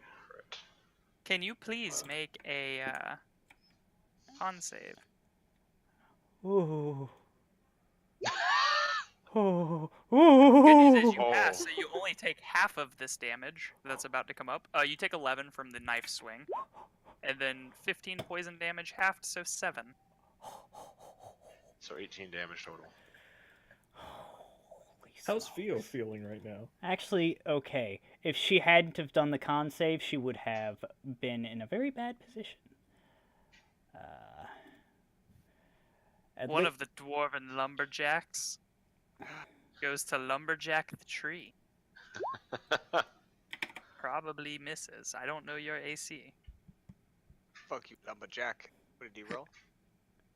Can you please make a con save? Ooh. Ooh. Good news is you Oh. pass, so you only take half of this damage that's about to come up. You take 11 from the knife swing, and then 15 poison damage halved, so 7. So 18 damage total. Holy How's smokes. Theo feeling right now? Actually, okay. If she hadn't have done the con save, she would have been in a very bad position. One of the dwarven lumberjacks goes to lumberjack the tree. Probably misses. I don't know your AC. Fuck you, lumberjack. What did he roll?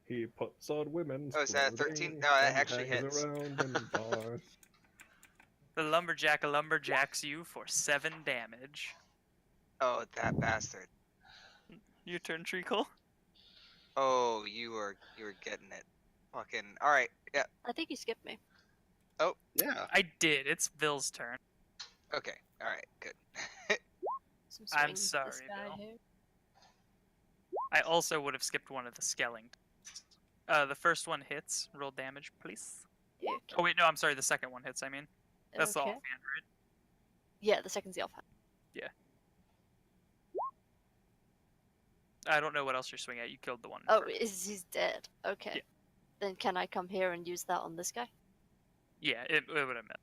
He puts on women's Oh, is that a 13? clothing No, that and actually hangs hits. around in bars. The lumberjack lumberjacks you for 7 damage. Oh, that bastard. Your turn, Treacle. Oh, you were getting it. Fucking. All right. Yeah. I think you skipped me. Yeah. I did. It's Ville's turn. Okay. All right. Good. Some I'm swings at sorry, this guy Bill. here. I also would have skipped one of the Skellingtons. The first one hits. Roll damage, please. Yeah, Oh wait, no, I'm sorry. The second one hits. I mean, that's the okay. offhand, right? Yeah, the second's the offhand. I don't know what else you're swinging at. You killed the one. Oh, first. he's dead. Okay. Yeah. Then can I come here and use that on this guy? Yeah, it would have meant.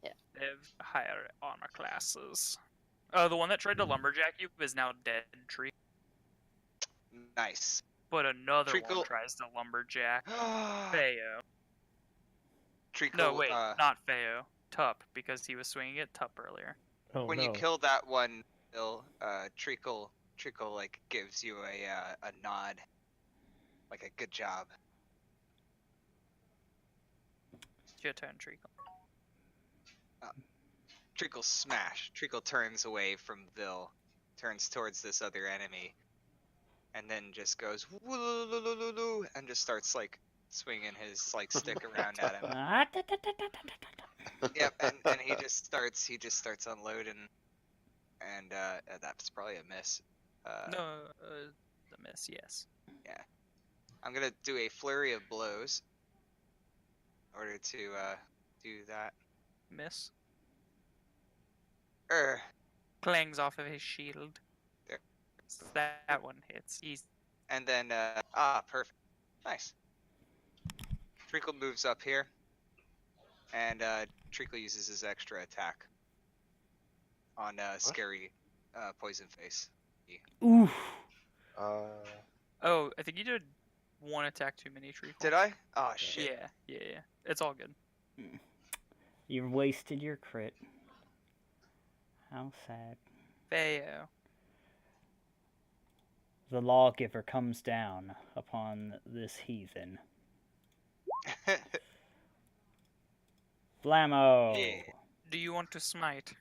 Yeah. They have higher armor classes. Oh, the one that tried to lumberjack you is now dead tree. Nice. But another Treacle- one tries to lumberjack Feo. Treacle, No, wait, not Feo. Tup, because he was swinging at Tup earlier. Oh when no. you kill that one, Bill, Treacle like gives you a nod, like a good job. It's your turn, Treacle. Treacle smash. Treacle turns away from Vil, turns towards this other enemy, and then just goes "Woo-loo-loo-loo-loo," and just starts like swinging his like stick around at him. Yep, and he just starts unloading, and that's probably a miss. No, the miss, yes. I'm gonna do a flurry of blows in order to do that. Miss. Er, Clangs off of his shield. There. That one hits. He's and then perfect, nice. Treacle moves up here, and Treacle uses his extra attack on scary poison face. Oof. Oh, I think you did one attack too many, Treacle. Did I? Oh shit. Yeah. It's all good. You wasted your crit. How sad. Feo. The lawgiver comes down upon this heathen. Blammo! Yeah. Do you want to smite?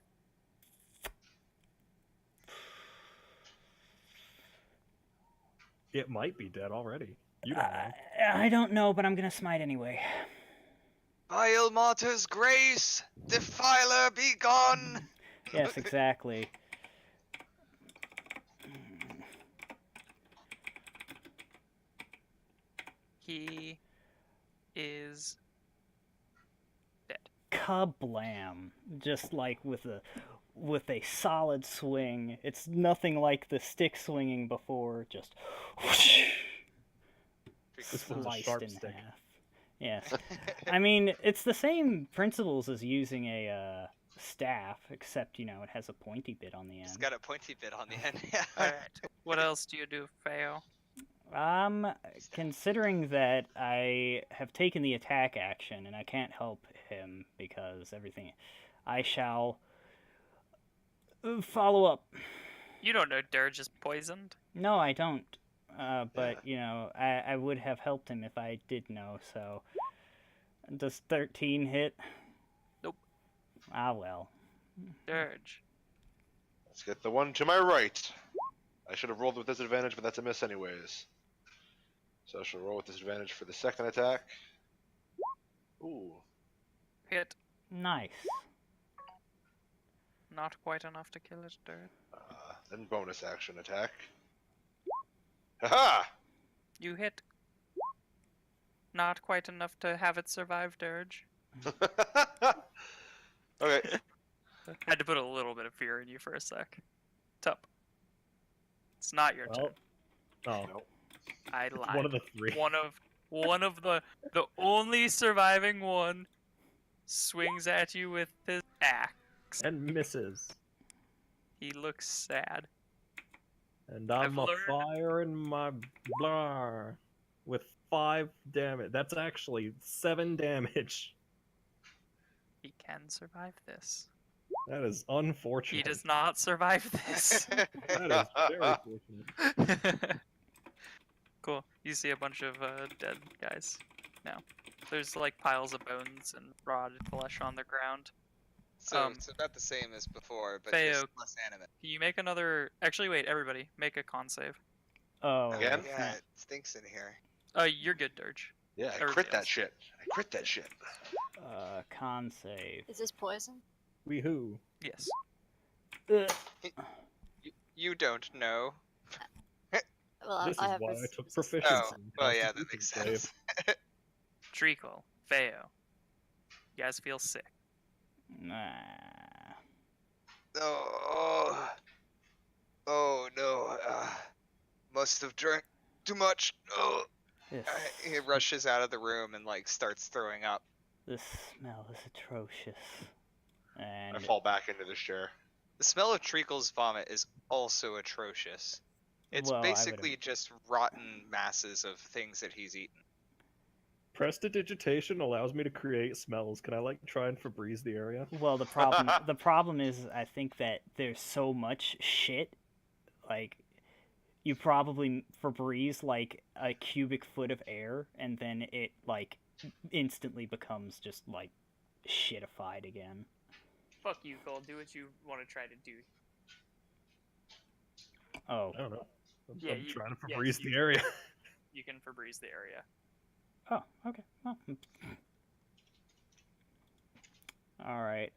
It might be dead already. You don't know. I don't know, but I'm gonna smite anyway. Vile martyr's grace, defiler be gone. Yes, exactly. He is dead. Kablam! Just like with a solid swing. It's nothing like the stick swinging before. Just whoosh, This one's a sliced sharp in stick. half. Yes, I mean it's the same principles as using a staff, except it has a pointy bit on the It's end. got a pointy bit on the end. Alright. What else do you do, Feo? Considering that I have taken the attack action and I can't help him because everything, I shall follow up. You don't know Dirge is poisoned. No, I don't. But I would have helped him if I did know. So, does 13 hit? Nope. Ah well. Dirge. Let's get the one to my right. I should have rolled with disadvantage, but that's a miss anyways. So I shall roll with disadvantage for the second attack. Ooh. Hit. Nice. Not quite enough to kill it, Dirge. Then bonus action attack. Haha! You hit. Not quite enough to have it survive, Dirge. Okay. Had to put a little bit of fear in you for a sec. Tup. It's not your turn. Oh, I it's lied. one of the three. One of the only surviving one swings at you with his axe. And misses. He looks sad. And I'm I've a learned- fire in my blar with 5 damage. That's actually 7 damage. He can survive this. That is unfortunate. He does not survive this. That is very fortunate. Cool. You see a bunch of dead guys now. There's like piles of bones and rotted flesh on the ground. So it's about the same as before, but Feo. just less animate. Can you make another? Actually, wait. Everybody, make a con save. Oh. Again? Yeah, it stinks in here. You're good, Dirge. Yeah, I Everybody crit that else. shit. I crit that shit. Con save. Is this poison? Weehoo. Yes. You don't know. Well, This I is have why I res- took proficiency. Oh, in well, yeah, that Constitution makes save. sense. Treacle, Feo. You guys feel sick. Nah. Oh no. Must have drank too much. Oh. This, He rushes out of the room and like starts throwing up. this smell is atrocious. And I fall back into this chair. The smell of Treacle's vomit is also atrocious. It's Well, I would basically just rotten masses of things that he's eaten. Prestidigitation allows me to create smells. Can I like try and Febreze the area? Well, the problem is, I think that there's so much shit. Like, you probably Febreze like a cubic foot of air, and then it like instantly becomes just like shitified again. Fuck you, Cole. Do what you want to try to do. Oh, I don't know. I'm Yeah, trying to yeah, Febreze you- the area. You can Febreze the area. oh, okay. Well, all right.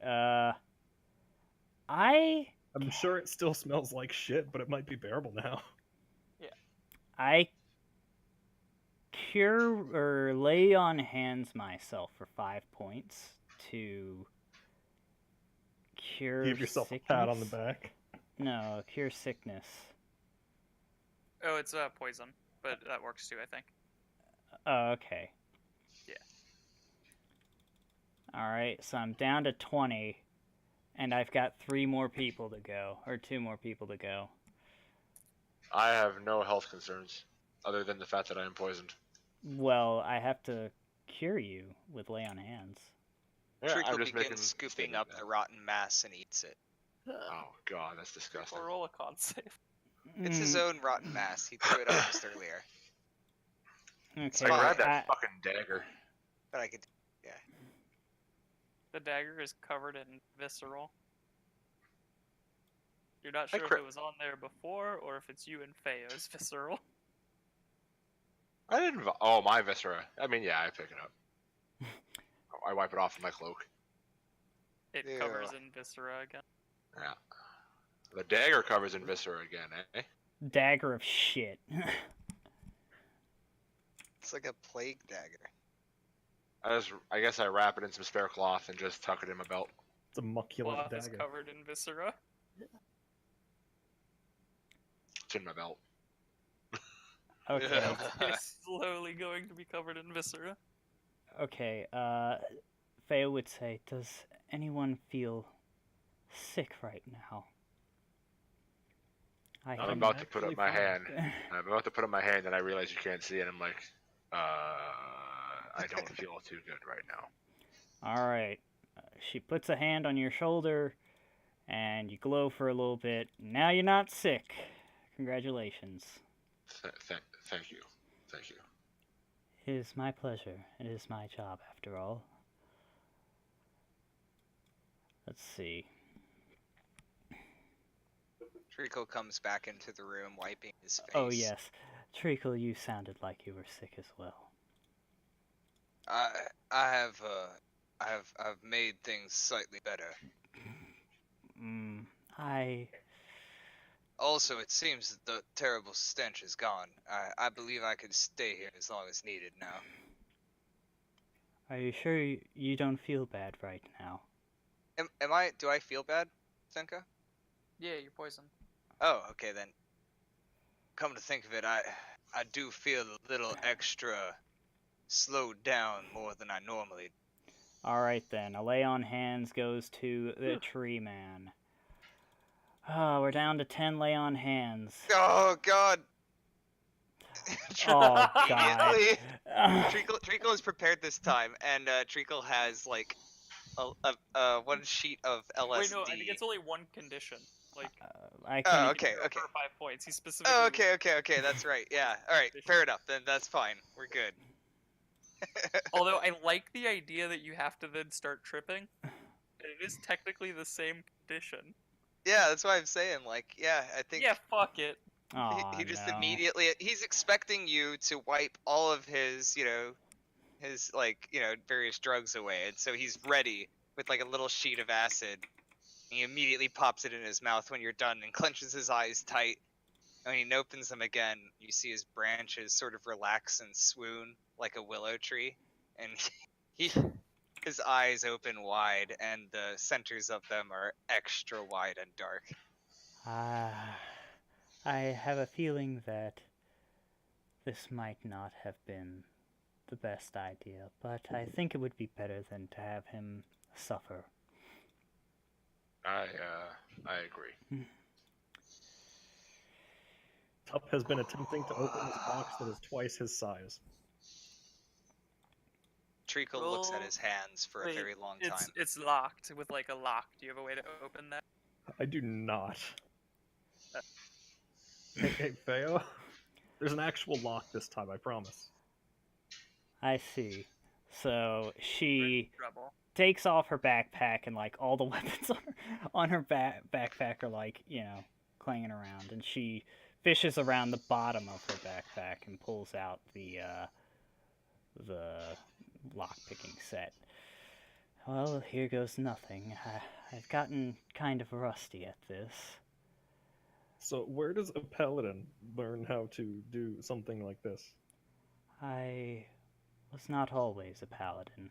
I'm sure it still smells like shit, but it might be bearable now. I cure or lay on hands myself for 5 points to cure Give yourself sickness. a pat on the back. No, cure sickness. Oh, it's poison, but that works too, I think. Oh, okay. Yeah. Alright, so I'm down to 20, and I've got 3 more people to go, or 2 more people to go. I have no health concerns, other than the fact that I am poisoned. Well, I have to cure you with lay on hands. Yeah, Treacle I'm just making begins a scooping statement up now. the rotten mass and eats it. Oh god, that's disgusting. Or roll a con save. It's his own rotten mass. He threw it up just earlier. Okay, I grabbed I- that fucking dagger. But I could. The dagger is covered in visceral. You're not I sure if crit- it was on there before or if it's you and Feo's visceral. I didn't. Oh, my viscera. I mean, yeah, I pick it up. I wipe it off with my cloak. It Ew. covers in viscera again. Yeah. The dagger covers in viscera again, eh? Dagger of shit. It's like a plague dagger. I guess I wrap it in some spare cloth and just tuck it in my belt. It's a mucculate Cloth is dagger. covered in viscera. It's in my belt. Okay. Yeah. It's slowly going to be covered in viscera. Okay, Feo would say, does anyone feel sick right now? I'm I'm about to put up actually my fine. hand. I'm about to put up my hand, and I realize you can't see it. I'm like, I don't feel too good right now. Alright. She puts a hand on your shoulder, and you glow for a little bit. Now you're not sick. Congratulations. Thank you. Thank you. It is my pleasure. It is my job, after all. Let's see. Treacle comes back into the room, wiping his face. Oh, yes. Treacle, you sounded like you were sick as well. I've made things slightly better. Also, it seems that the terrible stench is gone. I believe I could stay here as long as needed now. Are you sure you don't feel bad right now? Do I feel bad, Senka? Yeah, you're poisoned. Oh, okay then. Come to think of it, I do feel a little extra slowed down more than I normally. Alright then, a lay on hands goes to the tree man. Oh, we're down to 10 lay on hands. Oh God! Oh, God. Immediately, Treacle is prepared this time, and Treacle has like a one sheet of LSD. Wait, no, I think it's only one condition. Like, I Oh, can't. okay, for okay. 5 points. He specifically. Oh, okay, that's right. Yeah, alright, fair enough, then that's fine. We're good. Although I like the idea that you have to then start tripping. And it is technically the same condition. Yeah, that's why I'm saying, like, yeah, I think Yeah, fuck it. Aw, he just no. immediately, he's expecting you to wipe all of his, his, various drugs away, and so he's ready with, like, a little sheet of acid. He immediately pops it in his mouth when you're done and clenches his eyes tight. And when he opens them again, you see his branches sort of relax and swoon like a willow tree. And his eyes open wide, and the centers of them are extra wide and dark. I have a feeling that this might not have been the best idea, but I think it would be better than to have him suffer. I agree. Tup has been attempting to open this box that is twice his size. Treacle looks at Roll- his hands for a Wait, very long time. It's locked with like a lock. Do you have a way to open that? I do not. Hey, Theo. There's an actual lock this time, I promise. I see. So We're in she trouble. takes off her backpack and like all the weapons on her backpack are like, you know, clanging around, and she fishes around the bottom of her backpack and pulls out the lock picking set. Well, here goes nothing. I've gotten kind of rusty at this. So where does a paladin learn how to do something like this? I was not always a paladin,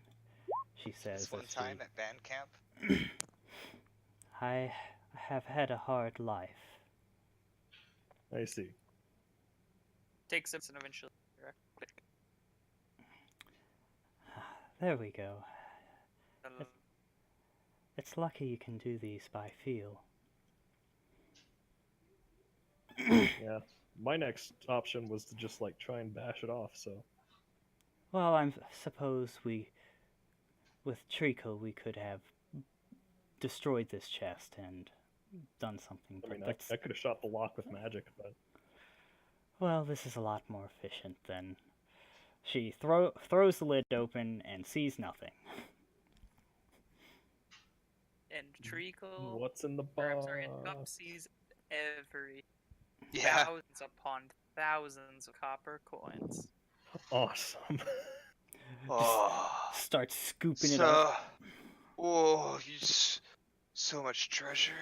she says. This one as she- time at band camp. I have had a hard life. I see. Takes it and eventually. Quick. There we go. Um, It's lucky you can do these by feel. Yeah. My next option was to just like try and bash it off, so Well, I suppose with Treacle, we could have destroyed this chest and done something. I But mean that's I could have shot the lock with magic, but well, this is a lot more efficient than. She throws the lid open and sees nothing. and treacle. what's in the Perhaps are in box? sees every Yeah. thousands upon thousands of copper coins. Awesome. Oh. Starts scooping it up. Oh, so much treasure.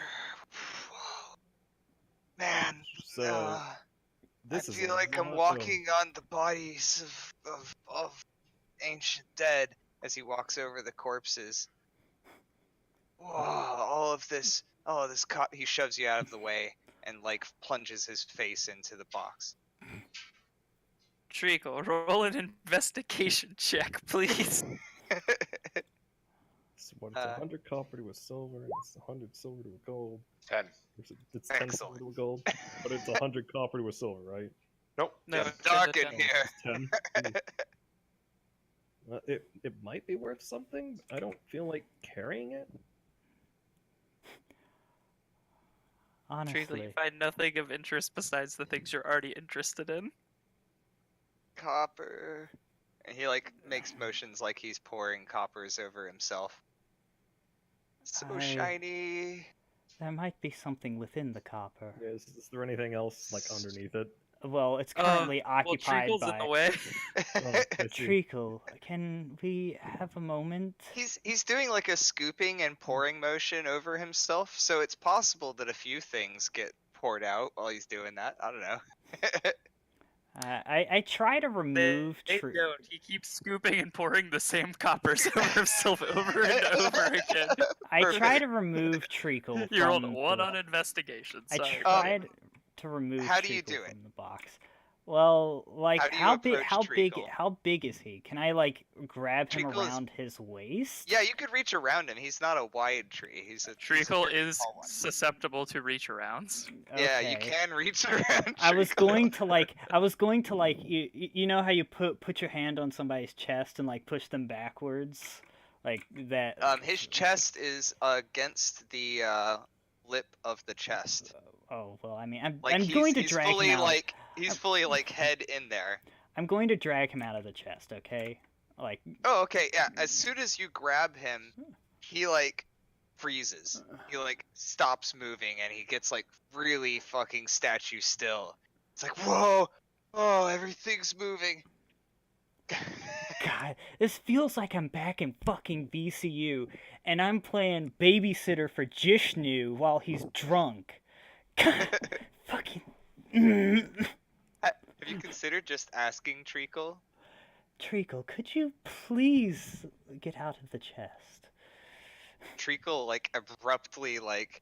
Man, So this I is feel a like I'm lot of- walking on the bodies of ancient dead as he walks over the corpses. Whoa, all of this, he shoves you out of the way and like plunges his face into the box. Treacle, roll an investigation check, please. So what, it's Uh, 100 copper to a silver, and it's 100 silver to a gold. 10. It's 10 silver Excellent. to a gold, but it's 100 copper to a silver, right? Nope. No, 10. it's Dark in ten. here. It's 10. It might be worth something. I don't feel like carrying it. Treacle, you Honestly, find nothing of interest besides the things you're already interested in. Copper. And he like makes motions like he's pouring coppers over himself. So I- shiny. there might be something within the copper. Is there anything else like underneath it? Well, it's currently Well, occupied Treacle's in by the way. Oh, I see. Treacle. Can we have a moment? He's doing like a scooping and pouring motion over himself, so it's possible that a few things get poured out while he's doing that. I don't know. I try to remove. They don't. He keeps scooping and pouring the same coppers over himself over and over again. I try Perfect. to remove Treacle. You rolled from one the- on investigation. I Sorry. tried to remove. how do you Treacle do it? from the box? Well, like How do you how big? approach How big? Treacle? How big is he? Can I like grab him Treacle is- around his waist? Yeah, you could reach around him. He's not a wide tree. He's a Treacle pretty is tall one. susceptible to reach arounds. Yeah, you Okay. can reach around. I was Treacle. going to like you know how you put your hand on somebody's chest and like push them backwards like that. His chest is against the lip of the chest. Oh well, I mean I'm Like I'm going to he's drag fully him out. like he's fully like head in there. I'm going to drag him out of the chest. Okay, like Oh, okay, yeah. As soon as you grab him, he like freezes. He like stops moving and he gets like really fucking statue still. It's like, whoa, oh, everything's moving. God, this feels like I'm back in fucking VCU, and I'm playing babysitter for Jishnu while he's drunk. God, fucking. Have you considered just asking Treacle? Treacle, could you please get out of the chest? Treacle like abruptly like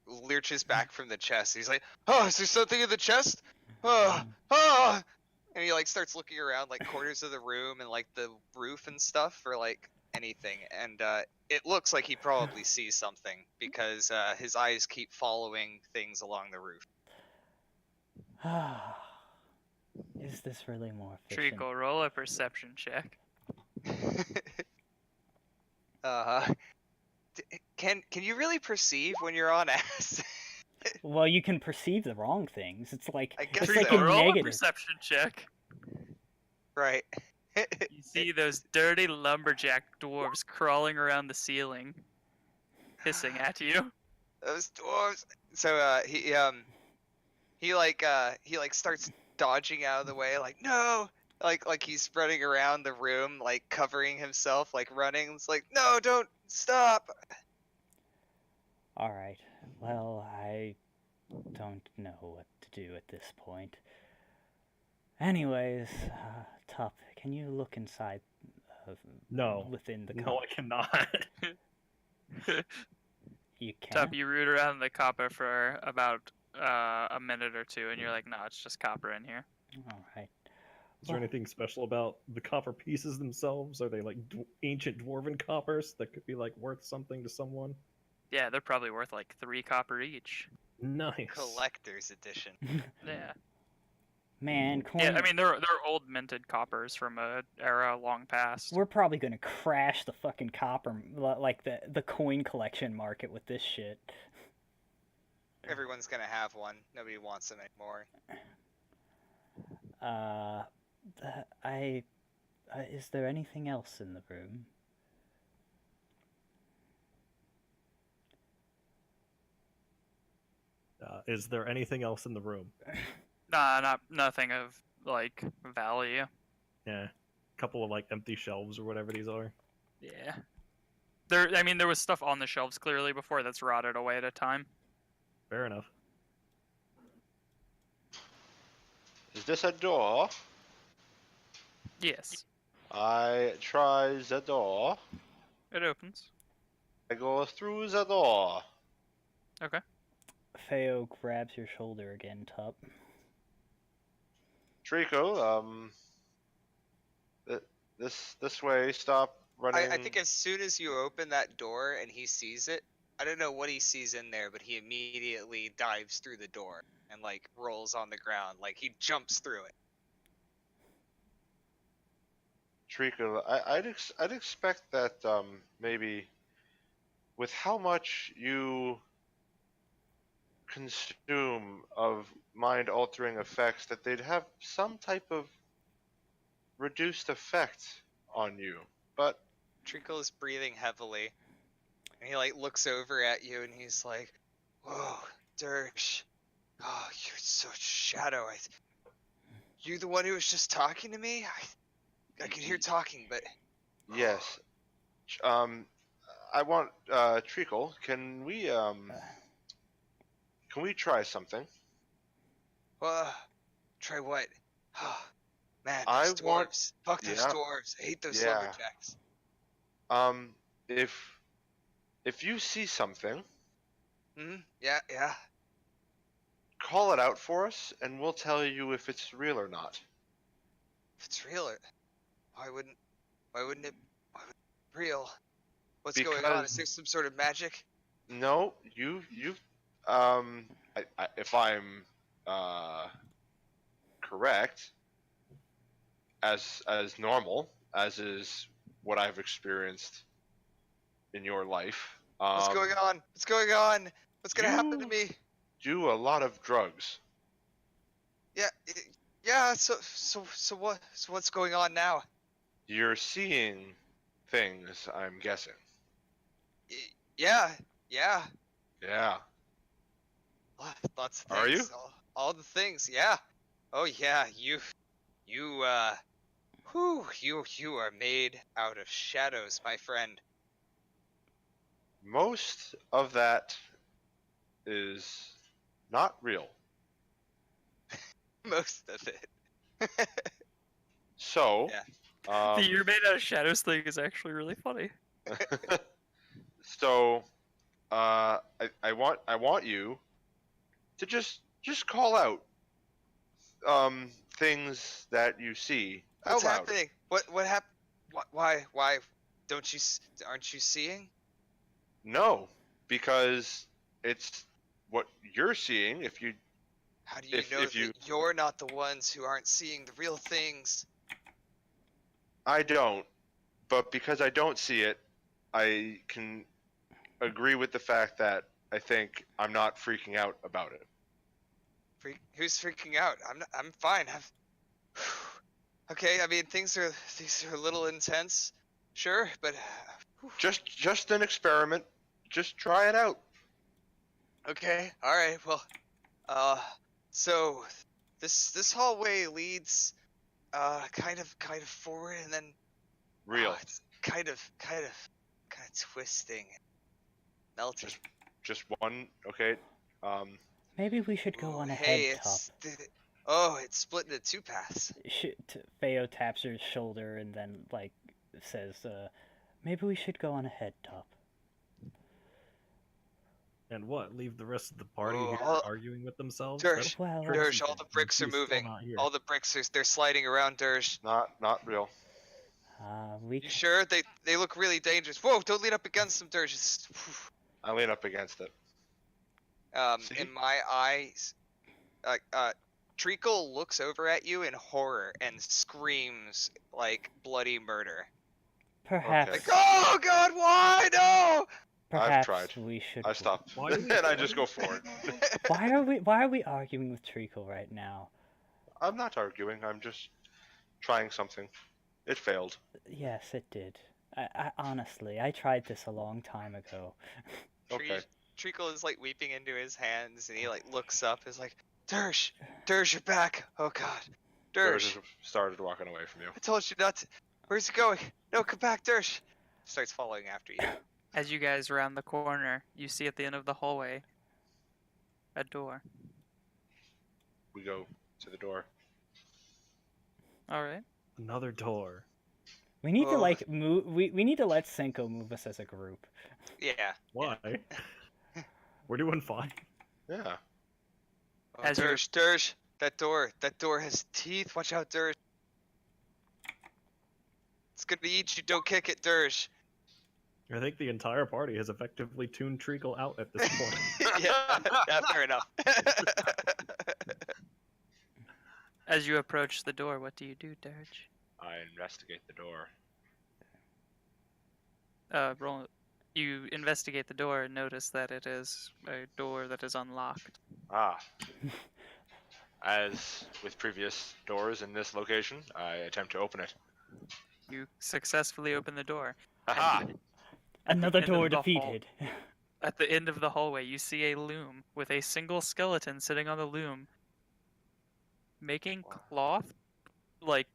lurches back from the chest. He's like, "Oh, is there something in the chest? Oh, oh!" And he like starts looking around like corners of the room and like the roof and stuff for like anything. And it looks like he probably sees something because his eyes keep following things along the roof. Is this really more efficient? Treacle, roll a perception check. uh, can you really perceive when you're on acid? Well, you can perceive the wrong things. It's like I guess it's so. like a Roll a negative. perception check. Right. You see those dirty lumberjack dwarves crawling around the ceiling, hissing at you. Those dwarves. So he starts dodging out of the way, like no, like he's running around the room, like covering himself, like running. It's like no, don't stop. All right. Well, I don't know what to do at this point. Anyways, Tup, can you look inside? No. Within the. No, I cannot. You can. Tup, you root around the copper for about a minute or two, and you're like, no, it's just copper in here. All right. Is there anything special about the copper pieces themselves? Are they like ancient dwarven coppers that could be like worth something to someone? Yeah, they're probably worth like 3 copper each. Nice. Collector's edition. Yeah. Man, coin. Yeah, I mean they're old minted coppers from a era long past. We're probably gonna crash the fucking copper, like the coin collection market with this shit. Everyone's gonna have one. Nobody wants them anymore. Is there anything else in the room? Is there anything else in the room? Nah, nothing of like value. Yeah. A couple of like empty shelves or whatever these are. Yeah. I mean, there was stuff on the shelves clearly before that's rotted away at a time. Fair enough. Is this a door? Yes. I try the door. It opens. I go through the door. Okay. Feo grabs your shoulder again, Tup. Trico, this way. Stop running. I think as soon as you open that door and he sees it, I don't know what he sees in there, but he immediately dives through the door and like rolls on the ground, like he jumps through it. Trico, I'd expect that maybe with how much you consume of mind-altering effects, that they'd have some type of reduced effect on you. But Treacle is breathing heavily, and he like looks over at you and he's like, "Whoa, Dersh, oh, you're so shadow. You the one who was just talking to me? I could hear talking, but yes, I want Treacle. Can we try something? Try what? Man, I those want- dwarves. Fuck those yeah. dwarves. I hate those Yeah. lumberjacks. If you see something, Yeah. call it out for us, and we'll tell you if it's real or not. If it's real, why wouldn't it be real? What's going on? Is Because- there some sort of magic? No, if I'm correct, as normal, as is what I've experienced in your life. What's going on? What's going on? What's gonna happen to you- me? Do a lot of drugs. Yeah. So what's going on now? You're seeing things, I'm guessing. Yeah. Yeah. Lots of things. Are you? All the things. Yeah. Oh yeah. You are made out of shadows, my friend. Most of that is not real. Most of it. So, The "you're made out of shadows" thing is actually really funny. so, I want you to just call out things that you see What's out loud. happening? What happened? Why aren't you seeing? No, because it's what you're seeing. If you How do you If- know if you- that you're not the ones who aren't seeing the real things? I don't, But because I don't see it, I can agree with the fact that I think I'm not freaking out about it. Who's freaking out? I'm fine. Okay, I mean things are a little intense, sure, but Just an experiment. Just try it out. okay, all right. Well, so this hallway leads kind of forward and then Real. it's kind of twisting, melting. Just one. Okay. Maybe we should go on Hey, ahead, Top. It's split into two paths. Theo taps her shoulder and then, like, says, maybe we should go on ahead, Top. And what? Leave the rest of the party Oh, here all- arguing with themselves? Dersh, Well, Dersh, all the bricks are He's still moving. not here. All the bricks they're sliding around, Dersh. Not real. we You sure? They look really dangerous. Whoa, don't lean up against them, Dersh. I lean up against it. See? In my eyes, Treacle looks over at you in horror and screams like bloody murder. perhaps Like, oh God, why no? perhaps tried. we should. I stop. Why do we and I try? just go for it. Why are we arguing with Treacle right now? I'm not arguing. I'm just trying something. It failed. Yes, it did. I honestly, I tried this a long time ago. Okay. Treacle is like weeping into his hands, and he like looks up. Is like, Dersh, you're back. Oh God, Dersh Dersh. just started walking away from you. I told you not to. Where's he going? No, come back, Dersh. Starts following after you. As you guys round the corner, you see at the end of the hallway a door. We go to the door. All right. Another door. We need to Oh. like move. We need to let Cinco move us as a group. Yeah. Why? We're doing fine. Yeah. Oh, As you're- Dersh, that door has teeth. Watch out, Dersh. It's gonna eat you. Don't kick it, Dersh. I think the entire party has effectively tuned Treacle out at this point. yeah, fair enough. As you approach the door, what do you do, Dirge? I investigate the door. Roll. You investigate the door and notice that it is a door that is unlocked. Ah. As with previous doors in this location, I attempt to open it. You successfully open the door. Haha! Another End of door the hall. defeated. At the end of the hallway, you see a loom with a single skeleton sitting on the loom, making cloth, like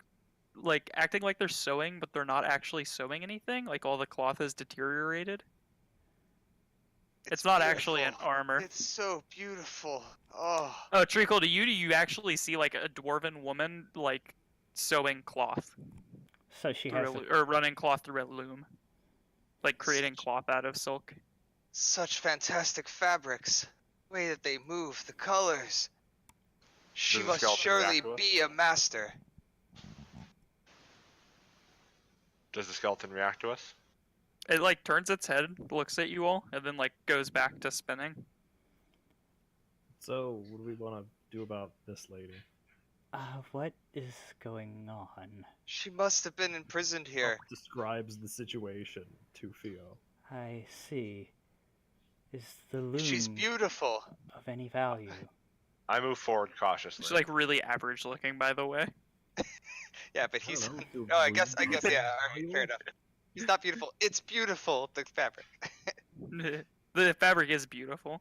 acting like they're sewing, but they're not actually sewing anything. Like all the cloth is deteriorated. It's not actually an beautiful. armor. It's so beautiful. Oh. Oh, Treacle, do you actually see like a dwarven woman like sewing cloth So she through has. or running cloth through a loom, like creating cloth out of silk. Such fantastic fabrics. The way that they move, the colors. She Does the must skeleton surely react to us? be a master. Does the skeleton react to us? It like turns its head, looks at you all, and then like goes back to spinning. So, what do we want to do about this lady? What is going on? She must have been imprisoned here. Puck describes the situation to Theo. I see. Is the loom She's beautiful. of any value? I move forward cautiously. She's like really average looking, by the way. Yeah, but I he's. don't know, do No, I guess, we- yeah. All right, fair enough. He's not beautiful. It's beautiful. The fabric. The fabric is beautiful.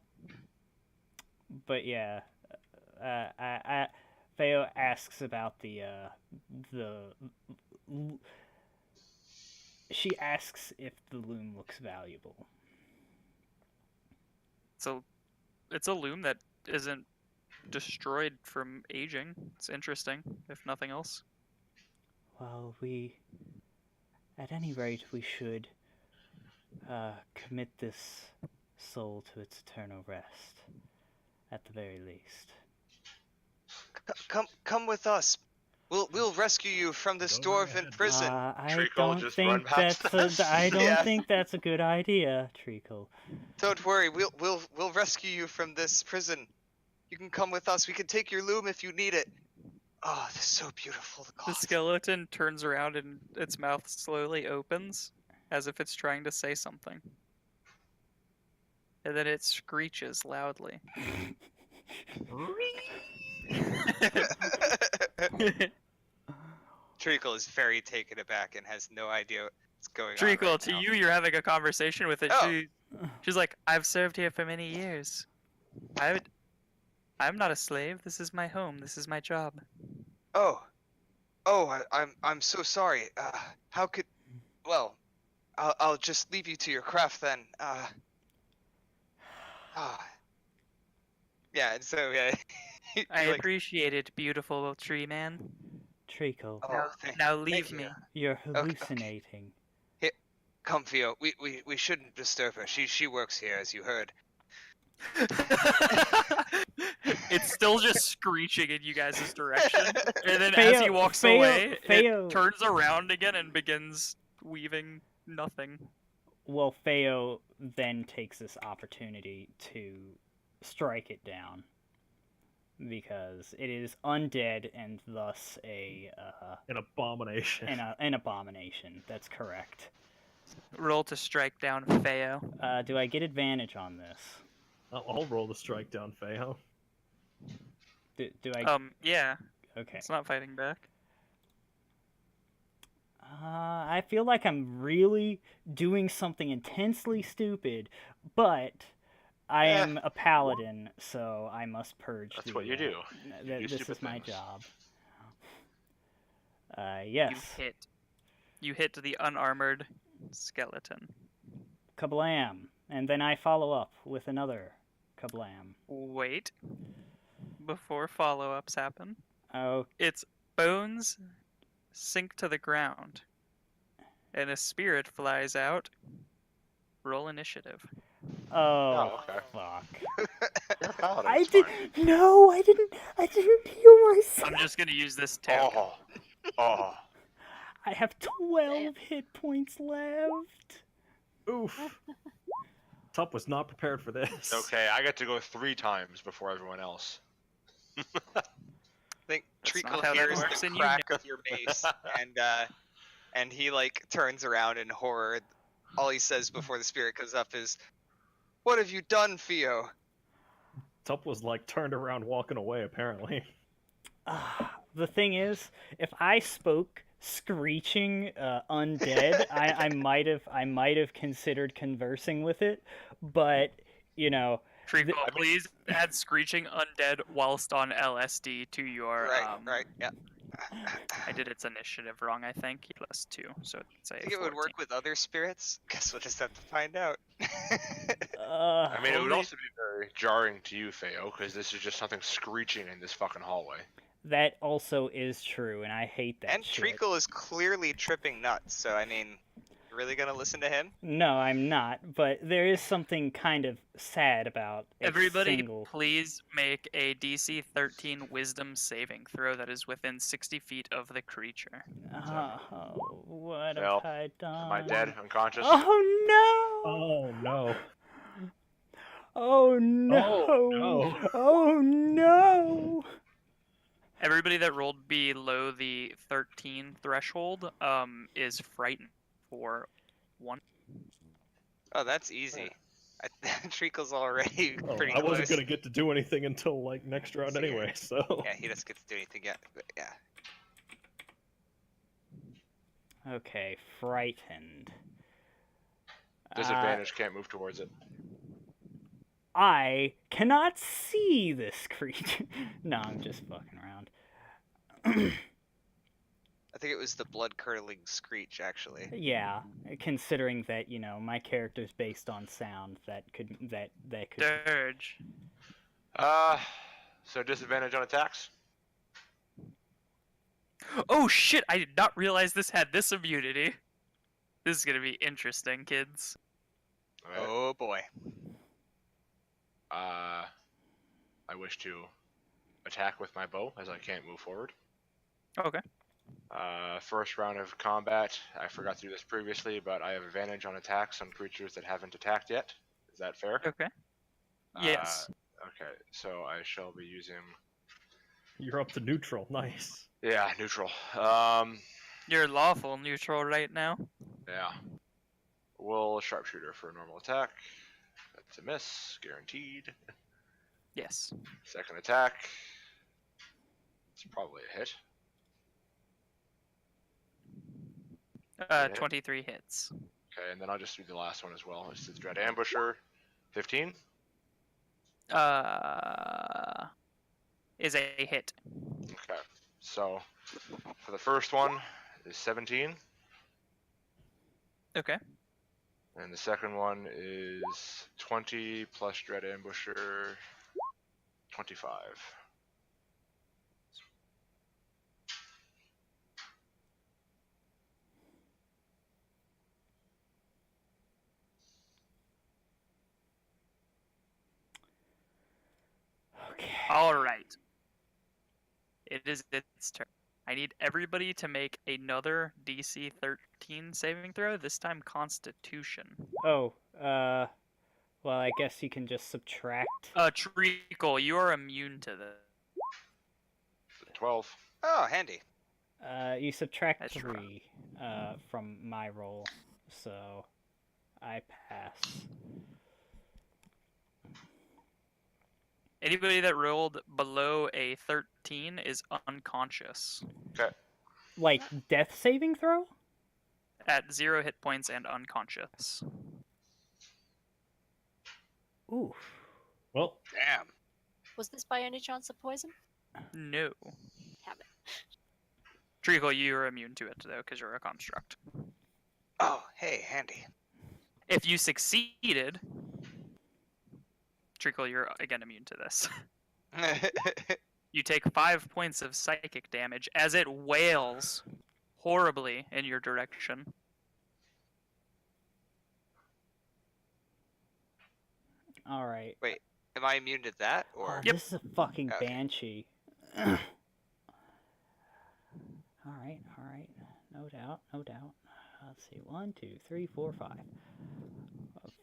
But yeah, Theo asks about she asks if the loom looks valuable. So, it's a loom that isn't destroyed from aging. It's interesting, if nothing else. Well, at any rate, we should commit this soul to its eternal rest, at the very least. Come with us. We'll rescue you from this Go dwarven ahead. prison. I Treacle don't just run think past that's us. I don't Yeah. think that's a good idea, Treacle. Don't worry. We'll rescue you from this prison. You can come with us. We can take your loom if you need it. Oh, this is so beautiful. The The cloth. skeleton turns around and its mouth slowly opens, as if it's trying to say something. And then it screeches loudly. Treacle is very taken aback and has no idea what's going on. Treacle, right to now. you, you're having a conversation with it. Oh. She's like, I've served here for many years. I'm not a slave. This is my home. This is my job. Oh, I'm so sorry. How could? Well, I'll just leave you to your craft then. Yeah, and so yeah. I you're like, appreciate it, beautiful tree man. Treacle, oh, Now leave thank me. you. you're okay. hallucinating. Come, Theo. We shouldn't disturb her. She works here, as you heard. It's still just screeching in you guys' direction. And then as he walks away, Feo. it turns around again and begins weaving nothing. Well, Feo then takes this opportunity to strike it down because it is undead and thus An abomination. an abomination. That's correct. Roll to strike down Feo. Do I get advantage on this? I'll roll the strike down, Feo. Do I? Yeah, Okay. it's not fighting back. I feel like I'm really doing something intensely stupid, but I am a paladin, so I must purge. That's what you do. You do This stupid is my things. job. Yes. You hit the unarmored skeleton. Kablam. And then I follow up with another kablam. Wait. Before follow-ups happen. Oh, Its bones sink to the ground. And a spirit flies out. Roll initiative. Oh, okay. fuck. You're a paladin, I it's did fine. no, I didn't heal myself. I'm just gonna use this token. Oh. I have 12 hit points left. Oof. Tup was not prepared for this. Okay, I get to go 3 times before everyone else. I think That's Treacle not how that hears works, the and you crack of your mace, and he like turns around in horror. All he says before the spirit goes up is, "What have you done, Theo?" Tup was like turned around walking away apparently. The thing is, if I spoke screeching undead, I might have considered conversing with it, but you know, Treacle, please add screeching undead whilst on LSD to your Right, yeah. I did its initiative wrong, I think. +2, so it's a I think it would 14. work with other spirits. Guess we'll just have to find out. I mean, it would Only- also be very jarring to you, Feo, because this is just something screeching in this fucking hallway. that also is true, and I hate that And shit. Treacle is clearly tripping nuts, so I mean, you really gonna listen to him? No, I'm not, but there is something kind of sad about a Everybody, single... please make a DC 13 Wisdom saving throw that is within 60 feet of the creature. Oh, what Well, have I done? Am I dead? Unconscious? Oh no! Oh no. Oh no! no. Oh no! Everybody that rolled below the 13 threshold is frightened for 1. Oh, that's easy. Treacle's already Oh, pretty I close. wasn't gonna get to do anything until like next round So, yeah. anyway, so Yeah, he doesn't get to do anything yet, but yeah. Okay, frightened. Disadvantage, can't move towards it. I cannot see this creature. No, I'm just fucking around. I think it was the blood-curdling screech, actually. Yeah, considering that, you know, my character's based on sound, that could Dirge. So disadvantage on attacks? Oh shit, I did not realize this had this immunity. This is gonna be interesting, kids. Alright. Oh boy. I wish to attack with my bow, as I can't move forward. Okay. First round of combat, I forgot to do this previously, but I have advantage on attacks on creatures that haven't attacked yet. Is that fair? Okay. Yes. Okay, so I shall be using You're up to neutral. Nice. Yeah, neutral. You're lawful neutral right now. Yeah. Will sharpshooter for a normal attack. That's a miss, guaranteed. Yes. Second attack. It's probably a hit. Yeah. 23 hits. Okay, and then I'll just do the last one as well. It's the Dread Ambusher. 15. Is a hit. Okay. So for the first one is 17. Okay. And the second one is 20 plus Dread Ambusher. 25. Okay. All right. It is its turn. I need everybody to make another DC 13 saving throw. This time Constitution. Oh, well, I guess you can just subtract. Treacle, you are immune to this. 12. Oh, handy. You subtract That's right. 3 from my roll, so I pass. Anybody that rolled below a 13 is unconscious Okay. Like death saving throw? at 0 hit points and unconscious. Oof. Well, Damn. Was this by any chance a poison? No. Damn it. Treacle, you are immune to it though, because you're a construct. Oh, hey, handy. If you succeeded, Treacle, you're again immune to this. You take 5 points of psychic damage as it wails horribly in your direction. All right. Am I immune to that, or? Oh, Yep. this is a fucking Okay. banshee. All right. No doubt. Let's see. 1, 2, 3, 4, 5.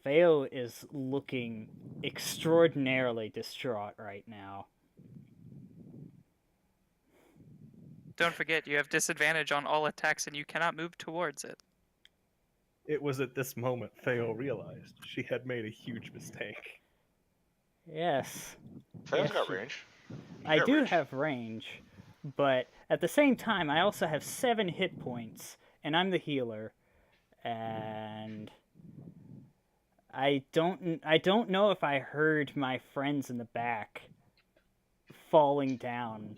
Veo is looking extraordinarily distraught right now. Don't forget, you have disadvantage on all attacks and you cannot move towards it. it was at this moment Theo realized she had made a huge mistake. Yes. Theo's Yes, got you- range. I got do range. have range, but at the same time, I also have 7 hit points, and I'm the healer, and I don't know if I heard my friends in the back falling down.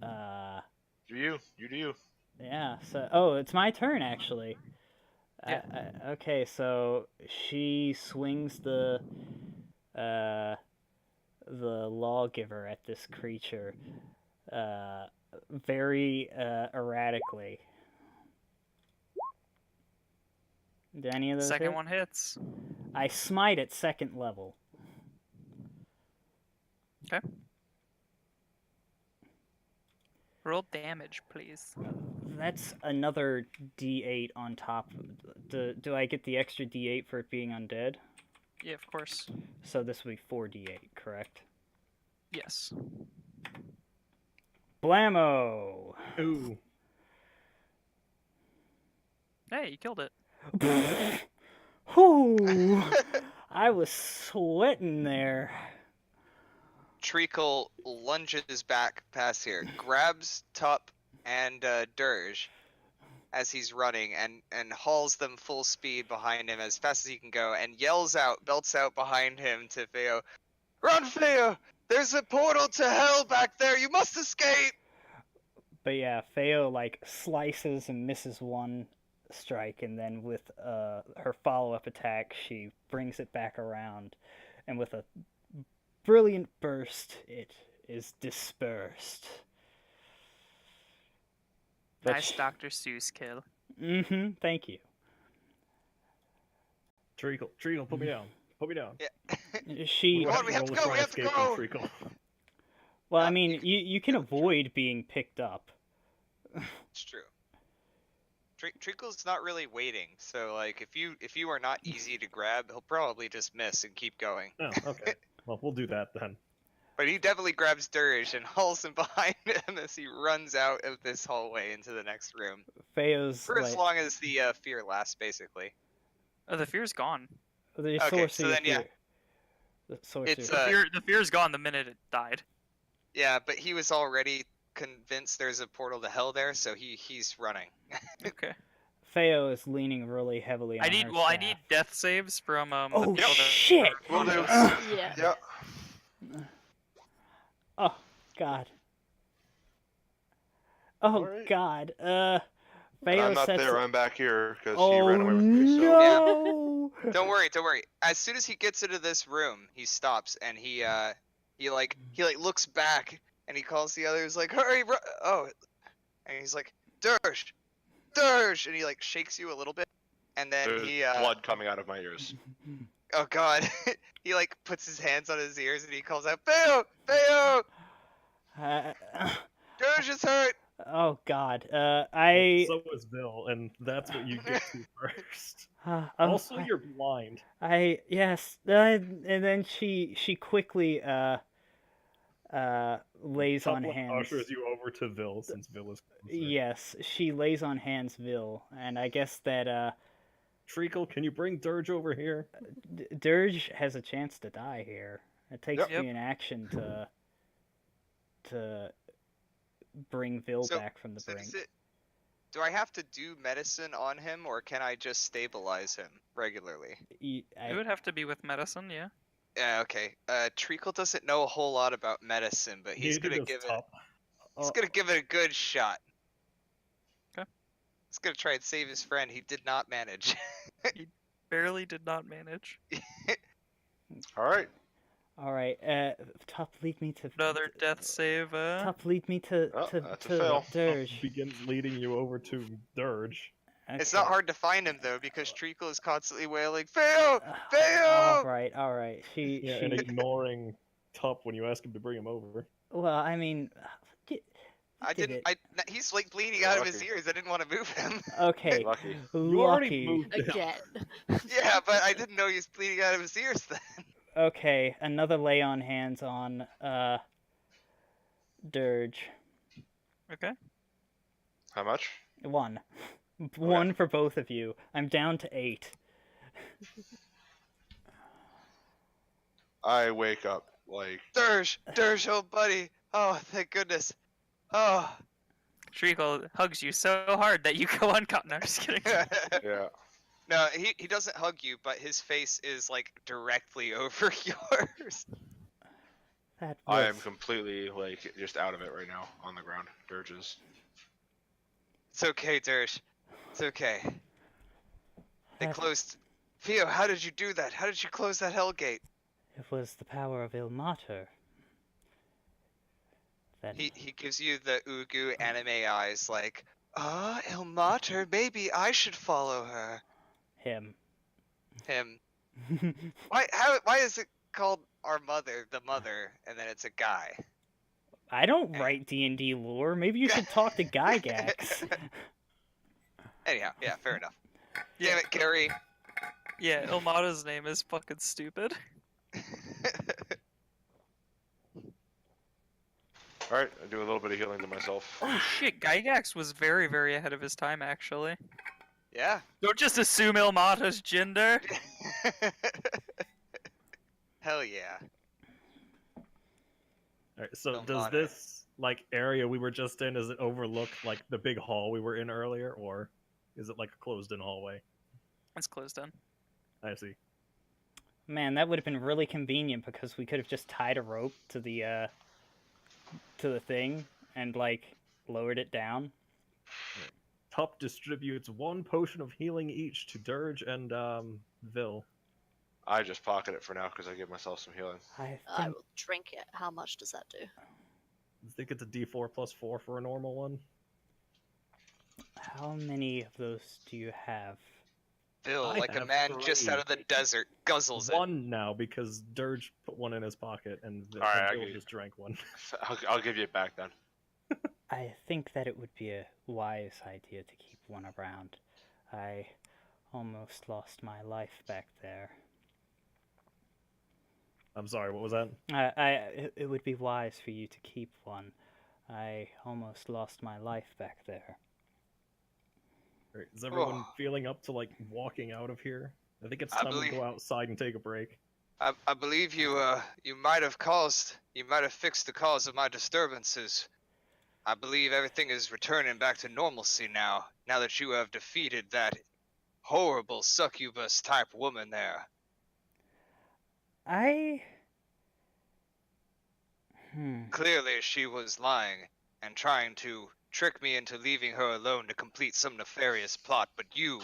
Do you? You do you. Yeah. So, it's my turn actually. Yeah. Okay, so she swings the lawgiver at this creature very erratically. Do any of those Second hit? one hits. I smite at 2nd level. Roll damage, please. That's another D8 on top. Do I get the extra D8 for it being undead? Yeah, of course. So this will be 4D8, correct? Yes. Blammo! Ooh. Hey, you killed it. Whew! I was sweating there. Treacle lunges back past here, grabs Tup and Dirge as he's running, and hauls them full speed behind him as fast as he can go, and yells out, belts out behind him to Theo, "Run, Theo! There's a portal to hell back there! You must escape!" But yeah, Theo like slices and misses one strike, and then with her follow-up attack, she brings it back around, and with a brilliant burst, it is dispersed. But Nice Dr. Seuss kill. Mm-hmm. Thank you. Treacle, put me down. Put me down. She. Come on, we have to go, we have to go! Treacle. Well, I mean, you can avoid being picked up. It's true. Treacle's not really waiting, so like if you are not easy to grab, he'll probably just miss and keep going. Oh, okay. Well, we'll do that then. But he definitely grabs Dirge and hauls him behind him as he runs out of this hallway into the next room. Theo's For as like, long as the fear lasts, basically. Oh, the fear's gone. the Okay, sorcery so then, of yeah. fear. The sorcery It's, of The fear's gone the minute it died. Yeah, but he was already convinced there's a portal to hell there, so he's running. Okay. Theo is leaning really heavily on I need her I staff. need death saves from the Oh people that shit! Will do. Yeah. Yeah. Oh god. Oh Alright. god. And Theo I'm not sets. there. I'm back here because Oh he ran away with me. So no! Don't worry. As soon as he gets into this room, he stops and he looks back and he calls the others like, "Hurry, oh!" And he's like, "Dirge, Dirge!" And he like shakes you a little bit, and then there's he blood coming out of my ears. oh god, he like puts his hands on his ears and he calls out, "Theo, Theo, Uh, Dirge is hurt." oh god. So is Vil, and that's what you get to first. Oh, Also, you're blind. yes. And then she quickly lays on Tuplet hands. ushers you over to Vil since Vil is closer. Yes, she lays on hands Vil, and I guess that Treacle, can you bring Dirge over here? Dirge has a chance to die here. It takes Yep. me an action to bring Vil So- back from the So brink. do I have to do medicine on him, or can I just stabilize him regularly? Y- I- It would have to be with medicine, yeah. Yeah, okay. Treacle doesn't know a whole lot about medicine, but he's Neither gonna does give it. Tup. He's oh, gonna give it a good shot. Okay. He's gonna try and save his friend. He did not manage. Barely did not manage. All right. all right. Top lead me to Another death save. Top lead me to Oh, to that's a to fail. Dirge. Begins leading you over to Dirge. It's Okay. not hard to find him though, because Treacle is constantly wailing, "Fail! All Fail!" right. She Yeah, she. and ignoring Tup when you ask him to bring him over. Well, I mean, y- I did didn't. it. He's like bleeding out of his Lucky. ears. I didn't want to move him. Okay. Lucky. You already Lucky. moved him. Again. Yeah, but I didn't know he was bleeding out of his ears then. Okay, another lay on hands on Dirge. Okay. How much? One. One for both of you. I'm down to 8. I wake up like Dirge, oh buddy. Oh, thank goodness. Oh. Treacle hugs you so hard that you go unconscious. No, I'm just kidding. yeah. No, he doesn't hug you, but his face is like directly over yours. That I am was- completely like just out of it right now on the ground. Dirges. It's okay, Dirge. It's okay. They that- closed. Theo, how did you do that? How did you close that hell gate? It was the power of Ilmater. That He gives you the Ugu anime eyes, like, Ilmater, maybe I should follow her. him. Him. Why is it called our mother, the mother, and then it's a guy? I don't write D&D lore. Maybe you should talk to Gygax. Anyhow, yeah, fair enough. Yeah. Damn it, Gary. Yeah, Ilmata's name is fucking stupid. All right. I do a little bit of healing to myself. Oh shit, Gygax was very, very ahead of his time, actually. Yeah. Don't just assume Ilmata's gender. Hell yeah. Alright, so Don't does bother. this like area we were just in, does it overlook like the big hall we were in earlier, or is it like a closed-in hallway? It's closed in. I see. Man, that would have been really convenient because we could have just tied a rope to the thing and like lowered it down. Tup distributes 1 potion of healing each to Dirge and Vil. I just pocket it for now because I give myself some healing. I I think will drink it. How much does that do? I think it's a D4 plus 4 for a normal one. how many of those do you have? Bill, I like a have man just 3. out of the desert, guzzles it. 1 now because Dirge put 1 in his pocket and Alright, I Vil get just drank 1. I'll give you it back then. I think that it would be a wise idea to keep one around. I almost lost my life back there. I'm sorry, what was that? It would be wise for you to keep one. I almost lost my life back there. Alright, is everyone Oh. feeling up to like walking out of here? I think it's I time believe- we go outside and take a break. I believe you might have fixed the cause of my disturbances. I believe everything is returning back to normalcy now that you have defeated that horrible succubus type woman there. Clearly she was lying and trying to trick me into leaving her alone to complete some nefarious plot, but you,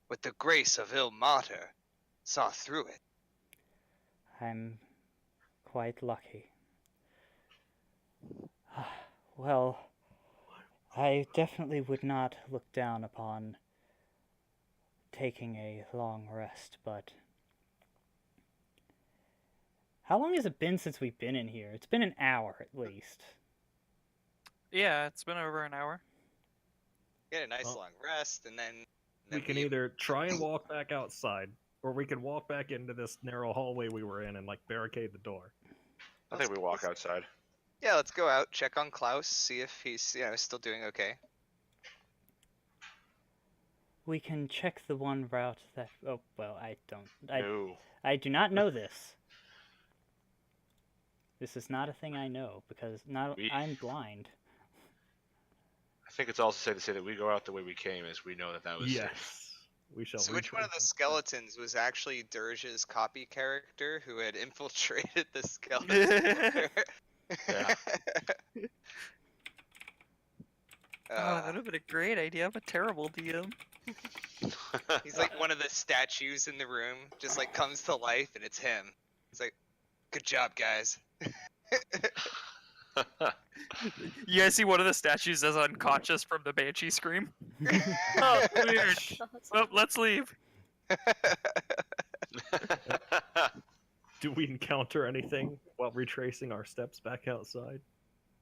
with the grace of Ilmater, saw through it. I'm quite lucky. Well, I definitely would not look down upon taking a long rest, but how long has it been since we've been in here? It's been an hour at least. Yeah, it's been over an hour. Get a nice Well, long rest, and then We can either try and walk back outside, or we can walk back into this narrow hallway we were in and like barricade the door. I think we walk outside. Yeah, let's go out, check on Klaus, see if he's still doing okay. We can check the one route that. Oh well, I don't. No. I do not know this. This is not a thing I know because I'm blind. I think it's also safe to say that we go out the way we came, as we know that that was safe. Yes, we shall. So which one of the retrace skeletons was actually Dirge's copy character who had infiltrated the skeleton? Yeah. Oh, that would have been a great idea. I'm a terrible DM. He's like one of the statues in the room, just like comes to life, and it's him. It's like, good job, guys. You guys see one of the statues as unconscious from the Banshee scream? Oh, weird. Well, let's leave. Do we encounter anything while retracing our steps back outside?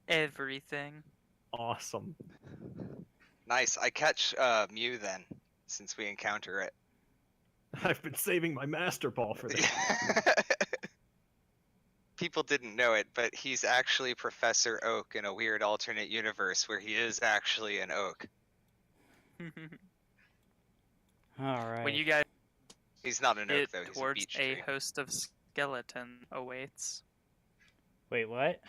Everything. Awesome. Nice. I catch Mew then, since we encounter it. I've been saving my master ball for this. People didn't know it, but he's actually Professor Oak in a weird alternate universe where he is actually an oak. All right. When you guys He's not an oak get though. He's a towards beech a tree. host of skeleton awaits. Wait, what?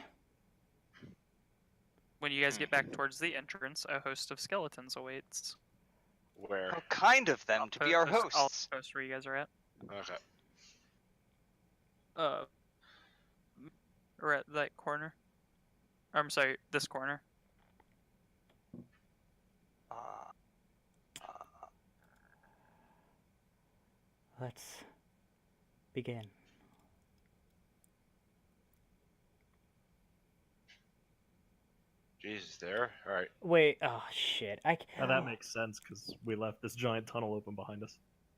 When you guys get back towards the entrance, a host of skeletons awaits. Where? How kind of them to be our I'll hosts. post where you guys are at. Okay. We're at that corner. I'm sorry, this corner. Let's begin. Jesus, there. All right. Wait. Oh shit. Now that makes sense because we left this giant tunnel open behind us.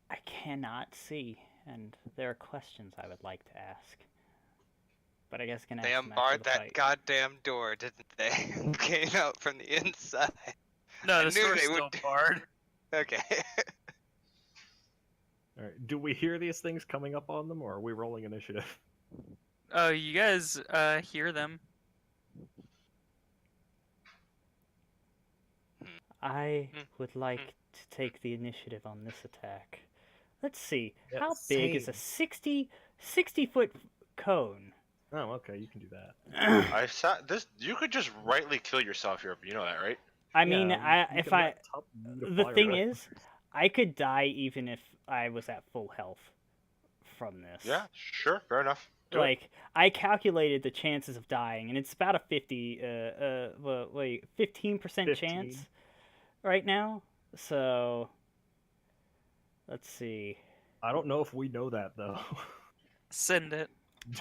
I cannot see, and there are questions I would like to ask. But I guess I can ask They them after unbarred the that fight. goddamn door, didn't they? Came out from the inside. No, I the knew door's they still would- barred. Okay. All right. Do we hear these things coming up on them, or are we rolling initiative? Oh, you guys hear them. I would like to take the initiative on this attack. Let's see. How big is a 60 foot cone? Oh, okay. You can do that. I saw this. You could just rightly kill yourself here. You know that, right? I mean, Yeah, you if can I let Tup lead a the fire thing weapon. is, I could die even if I was at full health from this. Yeah. Sure. Fair enough. Do it. Like, I calculated the chances of dying, and it's about a 15% chance right now. So, let's see. I don't know if we know that though. Send it.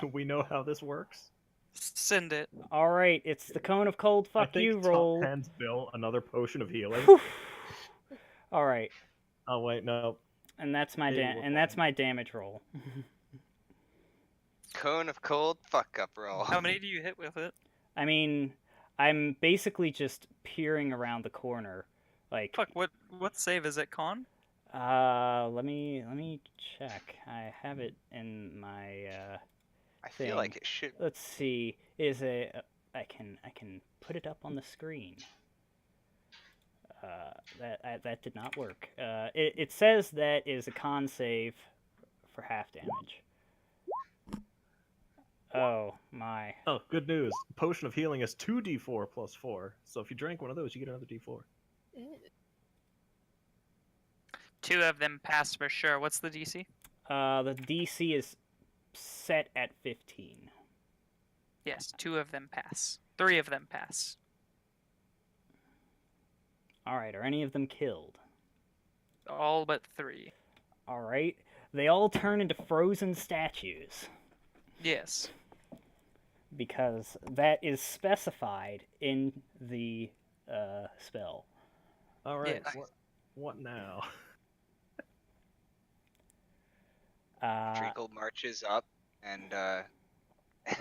Do we know how this works? Send it. All right, it's the cone of cold. I Fuck think you, Tup roll. hands Bill another potion of healing. Whew. All right, Oh wait, no. and that's my Hey, we're that's my damage roll. Cone of cold fuck up roll. How many do you hit with it? I mean, I'm basically just peering around the corner, like. Fuck, what save is it, Con? Let me check. I have it in my I feel like it should. Let's see. I can put it up on the screen. That did not work. It says that is a con save for half damage. Oh my. Oh, good news. Potion of healing is 2d4 plus 4. So if you drank one of those, you get another d4. Ew. 2 of them pass for sure. What's the DC? The DC is set at 15. Yes, 2 of them pass. 3 of them pass. Alright, are any of them killed? All but 3. Alright. They all turn into frozen statues. Yes. Because that is specified in the spell. All right. Yes. What now? Treacle marches up and Oh,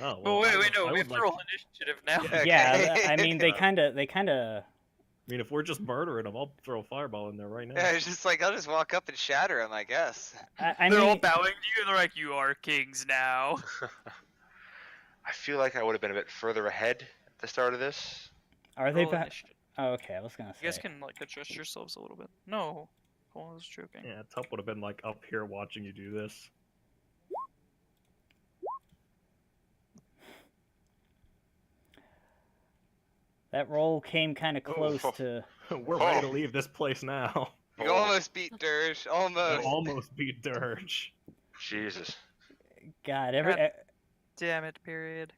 Oh well, wait, no, I we would have to like roll initiative now. Okay. Yeah, I mean they kind of I mean, if we're just murdering them, I'll throw a fireball in there right now. yeah, it's just like I'll just walk up and shatter him, I guess. I They're all mean bowing to you and they're like, "You are kings now." I feel like I would have been a bit further ahead at the start of this. are they Roll back? initiative. Oh, okay, I was gonna You guys say. can like adjust yourselves a little bit. No, Cole is joking. Yeah, Tup would have been like up here watching you do this. That roll came kind of Oh, close oh. to. We're ready to leave this place now. You Oh, almost beat Dirge, I almost. almost beat Dirge. Jesus. God, God. Damn it, period.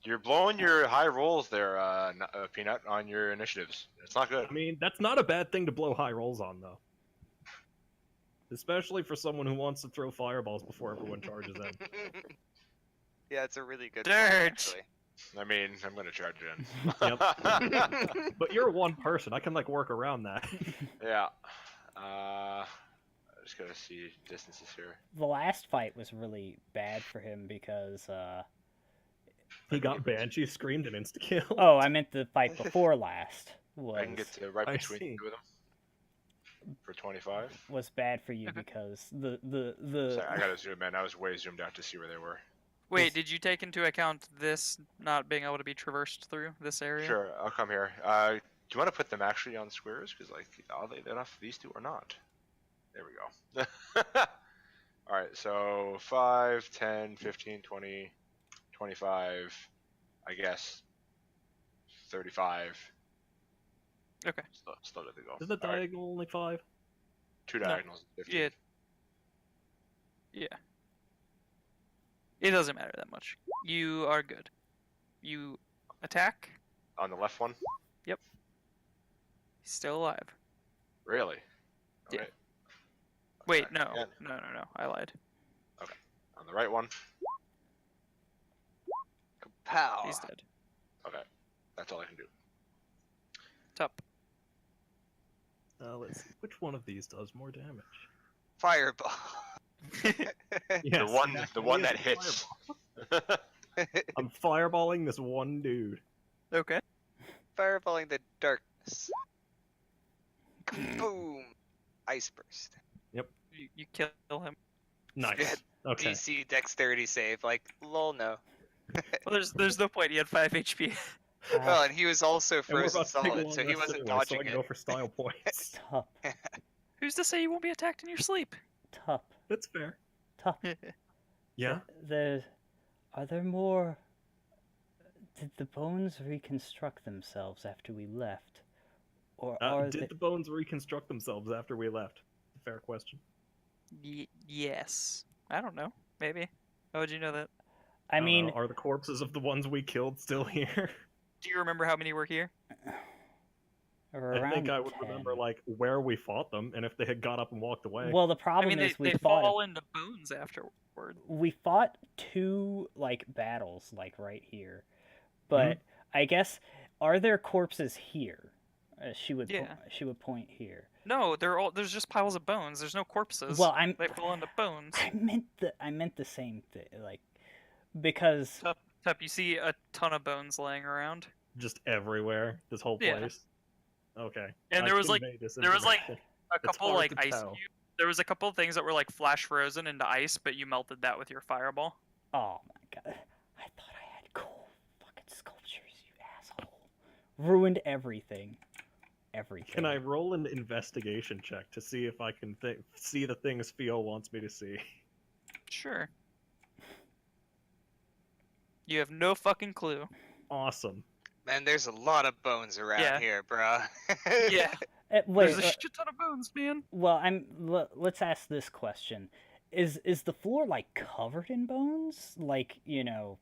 You're blowing your high rolls there, Peanut, on your initiatives. It's not good. I mean, that's not a bad thing to blow high rolls on, though. Especially for someone who wants to throw fireballs before everyone charges in. Yeah, it's a really good point, Dirge. actually. I mean, I'm gonna charge it in. But you're one person. I can like work around that. Yeah. I just gotta see distances here. The last fight was really bad for him because. He got Banshee screamed and insta kill. Oh, I meant the fight before last I can get to right I between see. two of them for 25. was bad for you Okay. because the Sorry, I gotta zoom in. I was way zoomed out to see where they were. Wait, did you take into account this not being able to be traversed through this area? Sure, I'll come here. Do you want to put them actually on squares? Because like, are they enough for these two or not? There we go. All right, so 5, 10, 15, 20, 25, I guess 35. Okay. Still good to go. Is the All right, diagonal only 5? 2 No. diagonals. 15. Yeah. Yeah. It doesn't matter that much. You are good. You attack. On the left one? He's still alive. Really? Yeah. Alright. Wait, Attack no. again. No. I lied. On the right one? Kapow. He's dead. Okay. That's all I can do. Tup. Let's see. Which one of these does more damage? Fireball. Yes, the one yes, that hits. I'm fireballing this one dude. Okay. Fireballing the darkness. Boom. Ice burst. You kill him. Nice. Okay. DC dexterity save. Like, lol, no. Well, there's no point. He had 5 HP. Well, and he was also And we're frozen about to take a solid, long so he rest wasn't anyway, so I dodging can go it. for style points. Tup, Who's to say you won't be attacked in your sleep? Tup, That's fair. Tup. Yeah. Are there more? Did the bones reconstruct themselves after we left, or are Did they? the bones reconstruct themselves after we left? Fair question. Yes. I don't know. Maybe. How would you know that? I don't mean, know, are the corpses of the ones we killed still here? Do you remember how many were here? around I think I would 10. remember like where we fought them and if they had got up and walked away. Well, the I problem mean, is they fall into bones afterward. we fought 2 like battles like right here, but I guess are there corpses here? She would Yeah. she would point here. No, there's just piles of bones. There's no corpses. Well, They fall into bones. I meant the same thing, like because Tup, you see a ton of bones laying around. Just everywhere, this whole Yeah. place. Okay. And I there was, like- convey this there was, like, information. A It's couple hard like to ice tell. cubes. There was a couple things that were like flash frozen into ice, but you melted that with your fireball. Oh my god. I thought I had cool fucking sculptures, you asshole. Ruined everything. Everything. Can I roll an investigation check to see if I can see the things Theo wants me to see? Sure. You have no fucking clue. Awesome. Man, there's a lot of bones around Yeah. here, bruh. Yeah. Wait, There's a shit ton of bones, man. well, let's ask this question. Is the floor like covered in bones? Like, you know,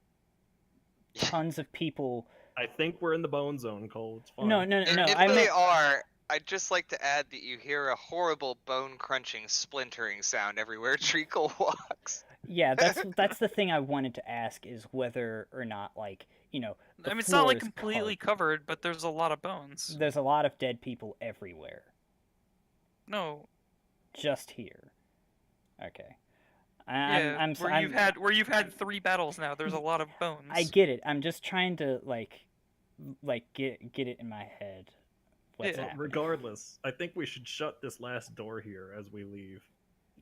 tons of people. I think we're in the bone zone, Cole. It's fine. No, If I they meant are, I'd just like to add that you hear a horrible bone-crunching, splintering sound everywhere Treacle walks. yeah, that's the thing I wanted to ask is whether or not, like, you know, the I mean, it's not like floor is completely covered. covered, but there's a lot of bones. There's a lot of dead people everywhere. No. Just here. Okay. Yeah. I'm where you've had 3 battles now. There's a lot of bones. I get it. I'm just trying to like get it in my head. What's Yeah. happening. Regardless, I think we should shut this last door here as we leave.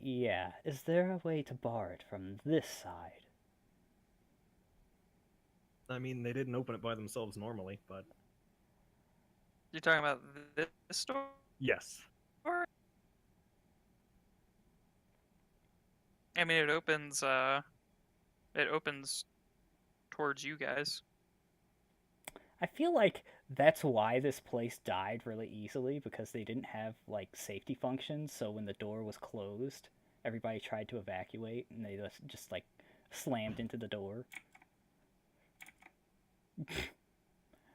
Yeah. Is there a way to bar it from this side? I mean, they didn't open it by themselves normally, but You're talking about this door? yes. I mean, it opens towards you guys. I feel like that's why this place died really easily, because they didn't have like safety functions, so when the door was closed, everybody tried to evacuate and they just like slammed into the door.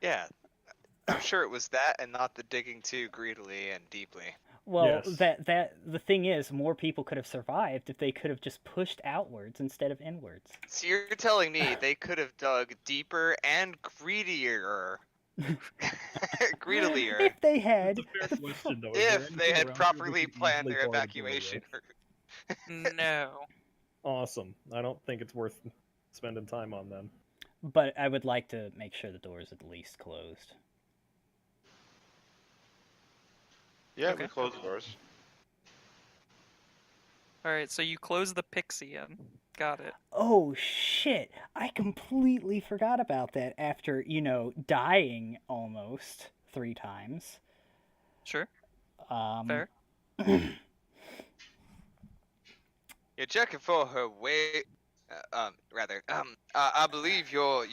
Yeah, I'm sure it was that and not the digging too greedily and deeply. Well, Yes. that the thing is, more people could have survived if they could have just pushed outwards instead of inwards. So you're telling me they could have dug deeper and greedier. Greedilier. If they had. It's a fair question, though. Is there If they anything had around here we properly could planned easily their bar the door evacuation with? route. No. Awesome. I don't think it's worth spending time on them. But I would like to make sure the door is at least closed. Yeah, Okay. we close the doors. Alright, so you close the pixie in. Got it. Oh shit! I completely forgot about that after, you know, dying almost 3 times. Sure. Fair. You're checking for her way. I believe you're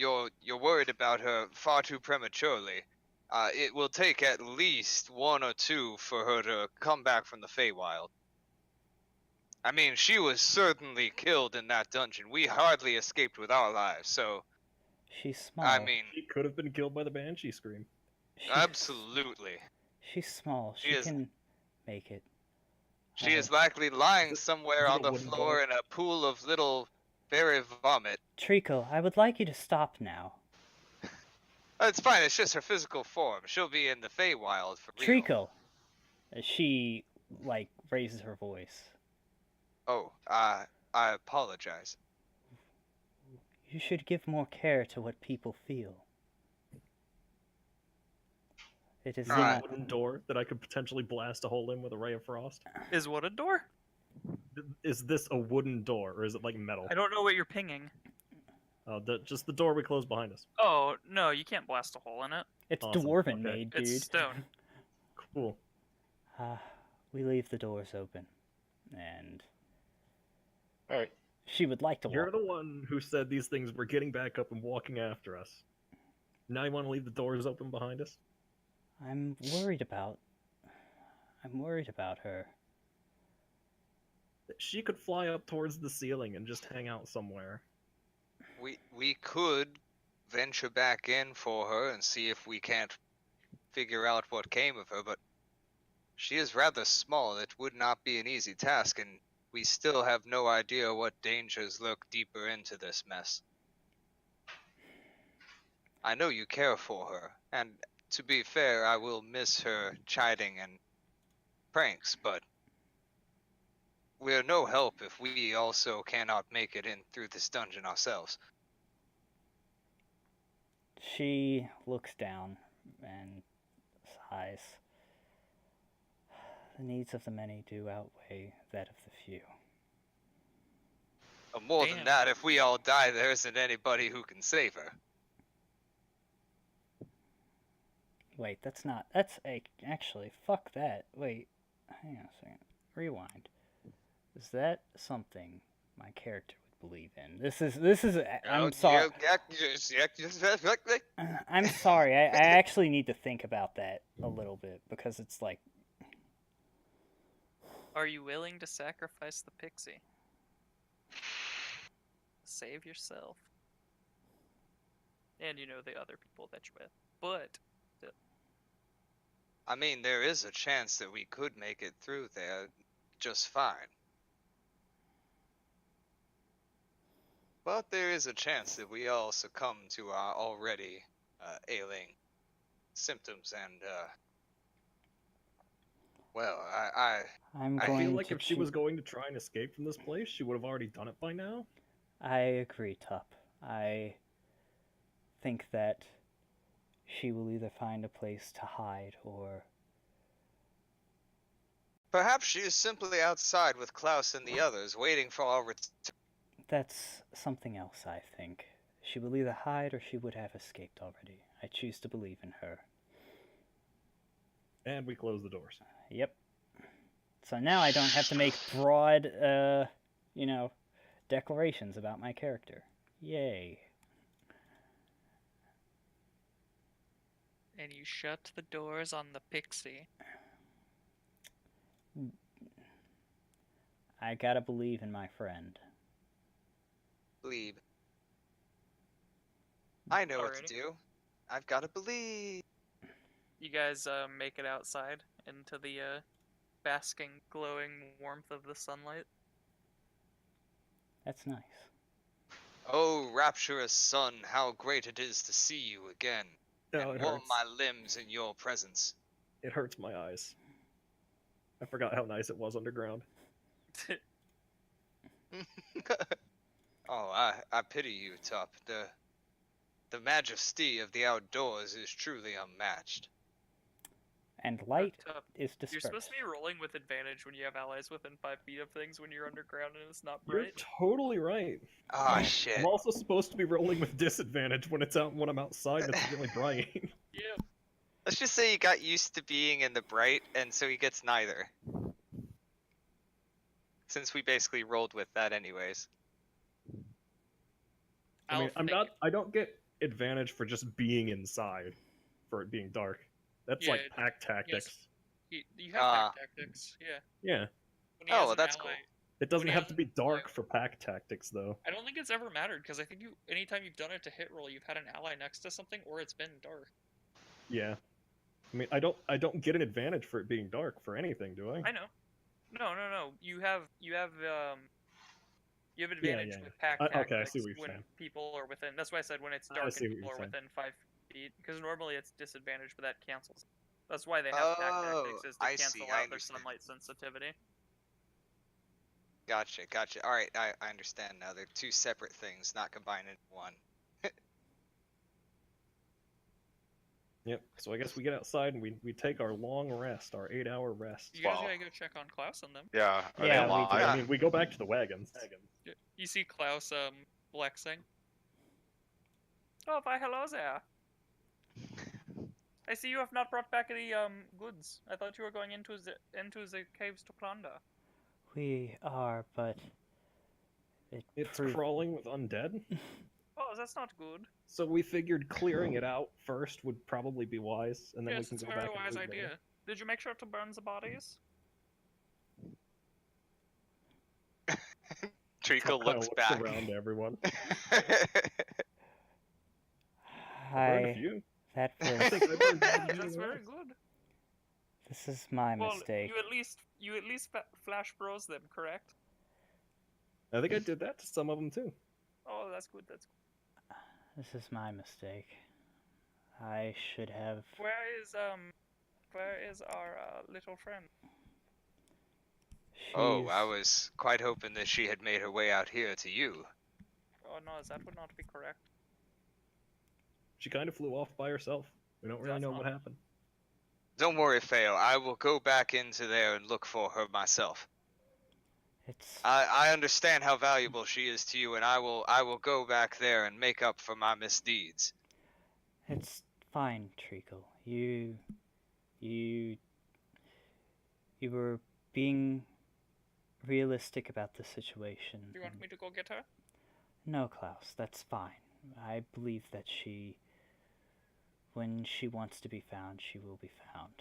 worried about her far too prematurely. It will take at least 1 or 2 for her to come back from the Feywild. I mean, she was certainly killed in that dungeon. We hardly escaped with our lives, so She's small. I mean, She could have been killed by the Banshee Scream. absolutely. She's small. She She is- can make it. She is likely lying somewhere on the Little wooden floor boy. in a pool of little berry vomit. Trico, I would like you to stop now. It's fine. It's just her physical form. She'll be in the Feywild for real. Trico! She, like, raises her voice. Oh, I apologize. You should give more care to what people feel. It is Is there a Alright. not... wooden door that I could potentially blast a hole in with a ray of frost? Is what a door? Is this a wooden door, or is it like metal? I don't know what you're pinging. Just the door we closed behind us. Oh, no, you can't blast a hole in it. It's Awesome, dwarven okay. made, It's dude. stone. Cool. We leave the doors open. And Alright. she would like to You're walk. the one who said these things were getting back up and walking after us. Now you want to leave the doors open behind us? I'm worried about her. She could fly up towards the ceiling and just hang out somewhere. We could venture back in for her and see if we can't figure out what came of her, but she is rather small. It would not be an easy task, and we still have no idea what dangers lurk deeper into this mess. I know you care for her, and to be fair, I will miss her chiding and pranks, but we're no help if we also cannot make it in through this dungeon ourselves. She looks down and sighs. The needs of the many do outweigh that of the few. More than Damn. that, if we all die, there isn't anybody who can save her. Wait, that's not. That's actually fuck that. Wait, hang on a second. Rewind. Is that something my character would believe in? This is. I'm sorry. I'm sorry. I actually need to think about that a little bit because it's like Are you willing to sacrifice the pixie? Save yourself. And you know the other people that you're with. But I mean, there is a chance that we could make it through there just fine. But there is a chance that we all succumb to our already ailing symptoms and, well, I'm I I going feel like to if she choo- was going to try and escape from this place, she would have already done it by now. I agree, Tup. I think that she will either find a place to hide or Perhaps she is simply outside with Klaus and the others, waiting for our return. that's something else, I think. She will either hide or she would have escaped already. I choose to believe in her. And we close the doors. Yep. So now I don't have to make broad, declarations about my character. Yay. and you shut the doors on the pixie. I gotta believe in my friend. Believe. I know what to Alrighty. do. I've got to believe. You guys make it outside into the basking, glowing warmth of the sunlight. That's nice. Oh, rapturous sun, how great it is to see you again, No, and it warm hurts. my limbs in your presence. It hurts my eyes. I forgot how nice it was underground. Oh, I pity you, Top. The majesty of the outdoors is truly unmatched. And light But, is you're dispersed. supposed to be rolling with advantage when you have allies within 5 feet of things when you're underground and it's not You're bright. totally right. Ah, shit. I'm also supposed to be rolling with disadvantage when I'm outside and it's really bright. Yeah. Let's just say you got used to being in the bright, and so he gets neither. Since we basically rolled with that anyways. I mean, I don't get advantage for just being inside, for it being dark. That's Yeah, like pack tactics. You have Ah. pack tactics, yeah. Yeah, When he Oh, has an that's ally- cool. it doesn't When he have has to be an dark ally- for pack tactics though. I don't think it's ever mattered because I think anytime you've done it to hit roll, you've had an ally next to something or it's been dark. Yeah, I mean, I don't get an advantage for it being dark for anything, do I? I know. No. You have advantage yeah. with pack Okay, I tactics see what you're when saying. people are within. That's why I said when it's I dark see and what people you're are saying. within 5 feet. Because normally it's disadvantage, but that cancels. That's why they have pack tactics is to I cancel see, I out their understand. sunlight sensitivity. Gotcha. Alright, I understand now. They're two separate things, not combined into one. Yep. So I guess we get outside and we take our long rest, our 8-hour rest. You guys Wow. gotta go check on Klaus and them. Yeah. Are Yeah, they we alive? do. I mean, we go back to the wagons. You see Klaus flexing. Oh, why hello there. I see you have not brought back any goods. I thought you were going into the caves to plunder. We are, but It's proved- crawling with undead. Oh, that's not good. So we figured clearing it out first would probably be wise, and then Yes, we can it's a go very back and wise loot idea. later. Did you make sure to burn the bodies? Treacle Kinda looks looks back. around to everyone. Burned a I few. that I was think I burned more than That's anyone very else. good. this is my Well, mistake. you at least flash bros them, correct? I think I did that to some of them too. Oh, that's good. That's good. This is my mistake. I should have. Where is our little friend? Oh, I She's- was quite hoping that she had made her way out here to you. Oh no, that would not be correct. She kind of flew off by herself. We don't really That's know not- what happened. Don't worry, Feo. I will go back into there and look for her myself. It's I understand how valuable she is to you, and I will go back there and make up for my misdeeds. it's fine, Treacle. You were being realistic about the situation. Do you want me to go get her? No, Klaus, that's fine. I believe that when she wants to be found, she will be found.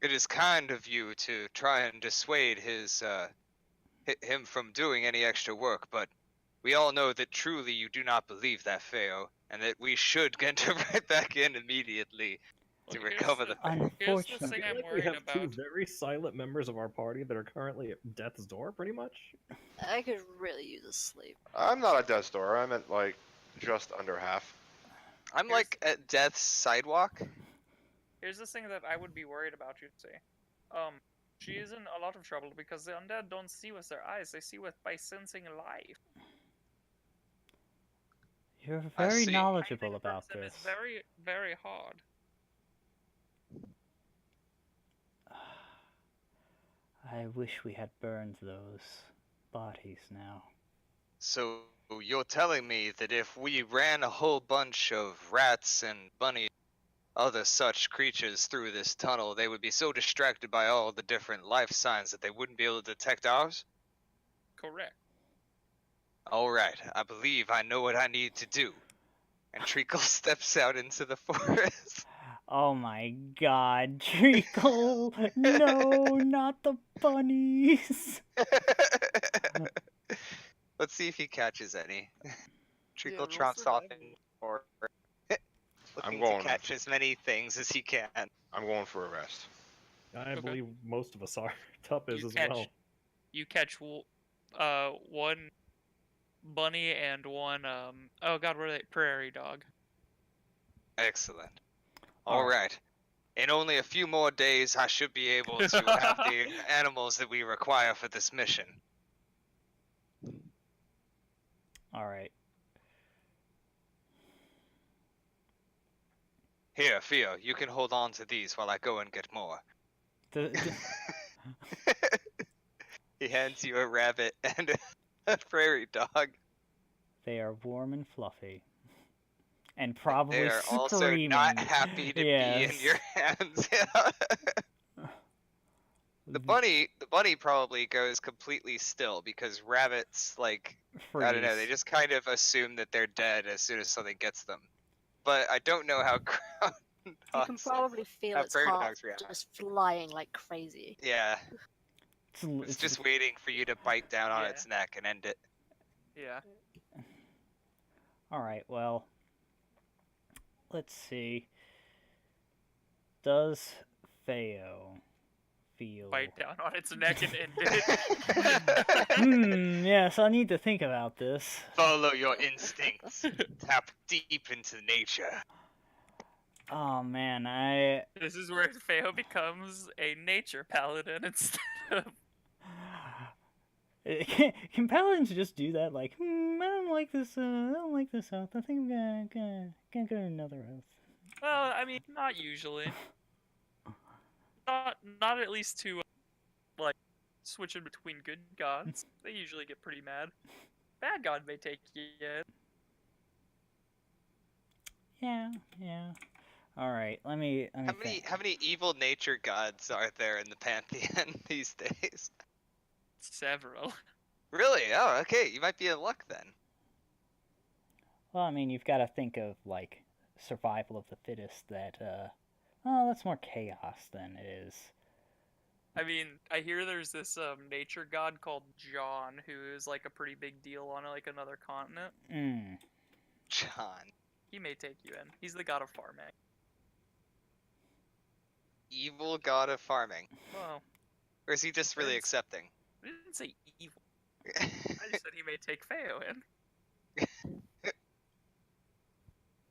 It is kind of you to try and dissuade him from doing any extra work, but we all know that truly you do not believe that, Feo, and that we should get her right back in immediately to Well, here's recover the- the. Here's the Unfortunately, thing I I'm feel like we worried have two about. very silent members of our party that are currently at death's door, pretty much. I could really use a sleep. I'm not at death's door. I'm at like just under half. I'm Here's- like at death's sidewalk. Here's the thing that I would be worried about, you see. She is in a lot of trouble because the undead don't see with their eyes; they see with by sensing life. you're I very see. knowledgeable Finding about them this. is very, very hard. I wish we had burned those bodies now. So you're telling me that if we ran a whole bunch of rats and bunny, other such creatures through this tunnel, they would be so distracted by all the different life signs that they wouldn't be able to detect ours? Correct. Alright, I believe I know what I need to do. And Treacle steps out into the forest. Oh my god, Treacle! No, not the bunnies! Let's see if he catches any. Treacle roll tromps off survival. in or looking going- to catch as many things as he can. I'm going for a rest. I Okay. believe most of us are. Tup is You as catch- well. You catch one bunny and one oh god, what are they? Prairie dog. Excellent. All Alright. In only a few more days, I should be able to have the animals that we require for this mission. Alright. Here, Theo, you can hold on to these while I go and get more. He hands you a rabbit and a prairie dog. They are warm and fluffy. And probably They are also screaming. not happy to be in Yes. your hands. The bunny probably goes completely still because rabbits, like, I don't know, they Freeze. just kind of assume that they're dead as soon as something gets them. But I don't know how You can probably feel how its prairie heart dogs react. just flying like crazy. Yeah, It's it's just waiting for you to bite down on Yeah. its neck and end it. Yeah. Alright, well. Let's see. Does Theo feel. Bite down on its neck and end it. Yes, I need to think about this. Follow your instincts. Tap deep into nature. Oh man, I. This is where Feo becomes a nature paladin instead of. Can paladins just do that? Like, I don't like this. I don't like this oath. I think I'm gonna go to another oath. Well, I mean, not usually. Not at least to like switching between good gods. They usually get pretty mad. Bad god may take you in. Yeah. All right, let me think. How many evil nature gods are there in the pantheon these days? Several. Really? Oh, okay. You might be in luck then. Well, I mean, you've got to think of like survival of the fittest. That oh, that's more chaos than it is. I mean, I hear there's this nature god called John who is like a pretty big deal on like another continent. John. He may take you in. He's the god of farming. Evil god of farming. Well, Or is he just really Yes. accepting? I didn't say evil. I just said he may take Feo in.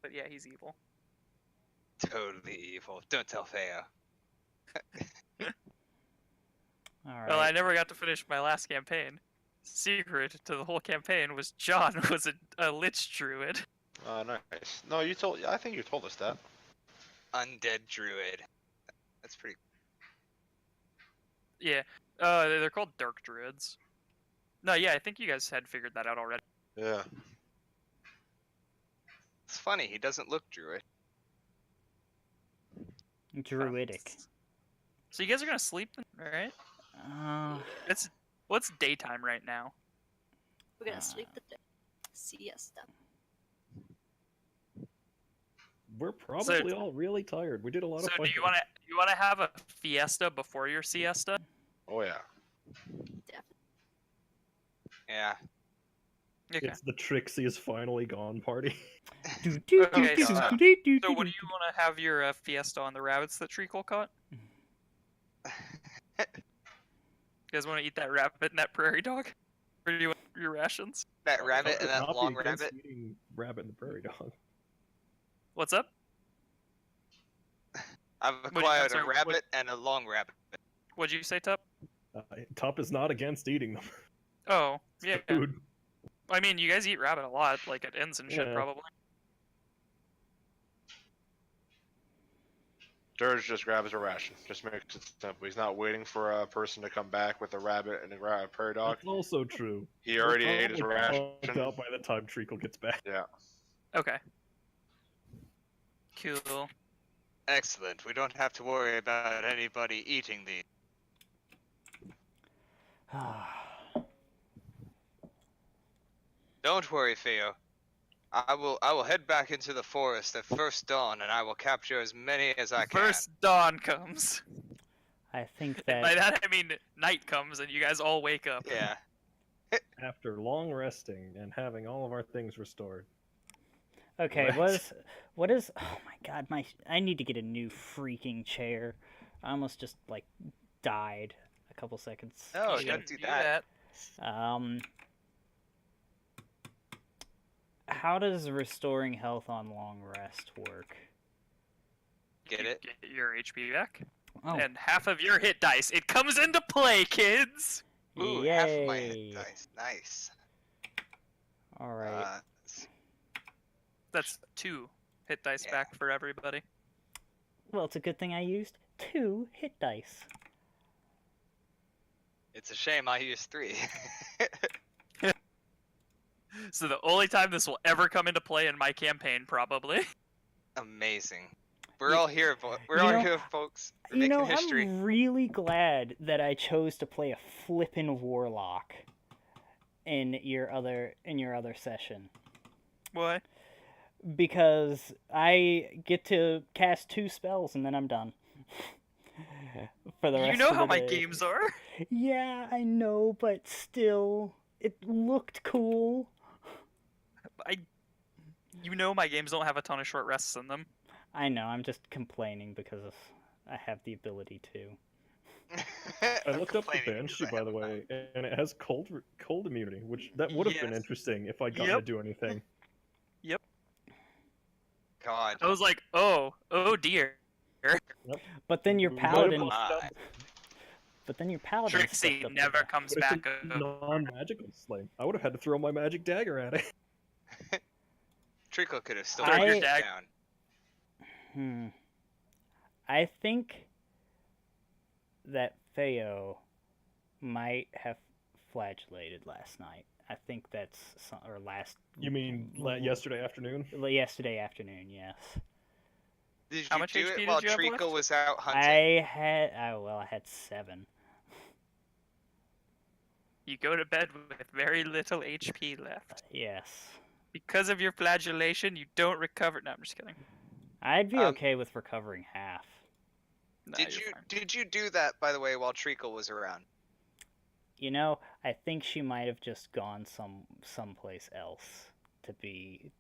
But yeah, he's evil. Totally evil. Don't tell Feo. All right. Well, I never got to finish my last campaign. Secret to the whole campaign was John was a lich druid. Oh, nice. No, I think you told us that. Undead druid. That's pretty. Yeah, they're called dark druids. No, yeah, I think you guys had figured that out already. Yeah. It's funny, he doesn't look druid. Druidic. So you guys are gonna sleep, right? It's what's daytime right now? We're gonna sleep the day. Siesta. We're probably all really tired. We did a lot So of do fighting. you wanna have a fiesta before your siesta? Oh yeah. Definitely. Yeah. Okay. It's the Trixie is finally gone party. Okay, so what do you want to have your fiesta on? The rabbits that Treacle caught? You guys want to eat that rabbit and that prairie dog? Or do you want your rations? That rabbit and I'll that be long against rabbit. eating rabbit and the prairie dog. What's up? I've do you- acquired sorry, a what- rabbit and a long rabbit. What'd you say, Tup? Top is not against eating them. Oh, yeah. Food. I mean, you guys eat rabbit a lot, like at inns and shit, Yeah. probably. Dirge just grabs a ration. Just makes it simple. He's not waiting for a person to come back with a rabbit and a prairie dog. That's also true. He already We're ate his probably ration. fucked up by the time Treacle gets back. Yeah. Okay. Cool. Excellent. We don't have to worry about anybody eating these. Don't worry, Theo. I will head back into the forest at first dawn, and I will capture as many as I can. First dawn comes. I think And by that that I mean night comes and you guys all wake up. Yeah. After long resting and having all of our things restored. okay. Right. What is? Oh my god, I need to get a new freaking chair. I almost just like died a couple seconds. No, You don't should do that. How does restoring health on long rest work? Get You it? Get your HP back. Oh, And half of your hit dice. It comes into play, kids! Ooh, yay! half of my hit dice. Nice. All right. That's 2 hit dice Yeah. back for everybody. Well, it's a good thing I used 2 hit dice. It's a shame I used 3. So the only time this will ever come into play in my campaign, probably. Amazing. We're You- all here. We're you all know- here, folks. We're You making know, history. I'm really glad that I chose to play a flippin' warlock in your other session, What? because I get to cast 2 spells and then I'm done. For the rest You know of how the my day. games are. Yeah, I know, but still, it looked cool. You know my games don't have a ton of short rests in them. I know, I'm just complaining because I have the ability to. I looked up the Banshee, by the way, and it has cold immunity, which that would have been Yes. interesting if I got to Yep. do anything. God. I was like, oh dear. But then your Might paladin, have Uh, Trixie stepped up to never that. comes But back. it's a non-magical sling. I would have had to throw my magic dagger at it. Treacle could have still Throw your brought it dag- down. I think that Theo might have flagellated last night. I think that's or last. You mean yesterday afternoon? Yesterday afternoon, yes. Did How you much do HP it did while you have Treacle left? was out hunting? I had I had 7. You go to bed with very little HP left. Yes. Because of your flagellation, you don't recover. No, I'm just kidding. I'd be Um, okay with recovering half. Nah, Did you're you fine. did you do that, by the way, while Treacle was around? You know, I think she might have just gone someplace else to be.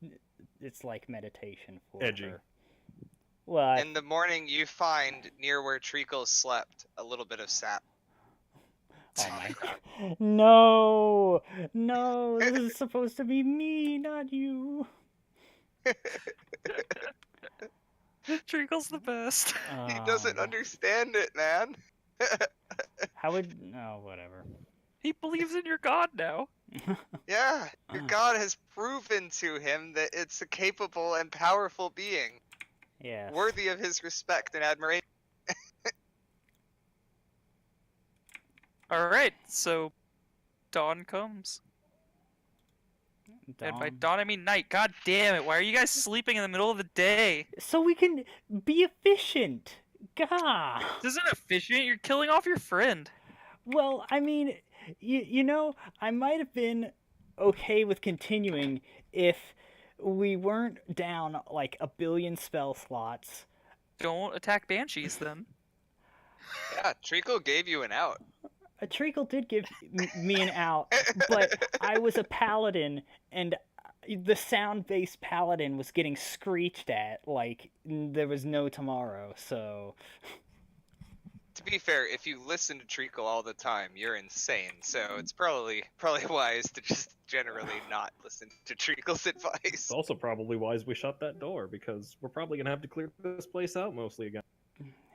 It's like meditation for Edgy. her. Well, In the morning, you find near where Treacle slept a little bit of sap. oh my god! No, no! This is supposed to be me, not you. Treacle's the best. He doesn't Oh, understand it, man. How would? Oh, whatever. He believes in your god now. Yeah, your god has proven to him that it's a capable and powerful being, Yes. worthy of his respect and admiration. All right, so dawn comes. And by Dawn. dawn I mean night. God damn it! Why are you guys sleeping in the middle of the day? So we can be efficient. Gah. This isn't efficient. You're killing off your friend. Well, I mean, you know, I might have been okay with continuing if we weren't down like a billion spell slots. Don't attack banshees then. Yeah, Treacle gave you an out. A Treacle did give me an out, but I was a paladin, and the sound-based paladin was getting screeched at like there was no tomorrow, so... To be fair, if you listen to Treacle all the time, you're insane. So it's probably wise to just generally not listen to Treacle's advice. It's also probably wise we shut that door, because we're probably gonna have to clear this place out mostly again.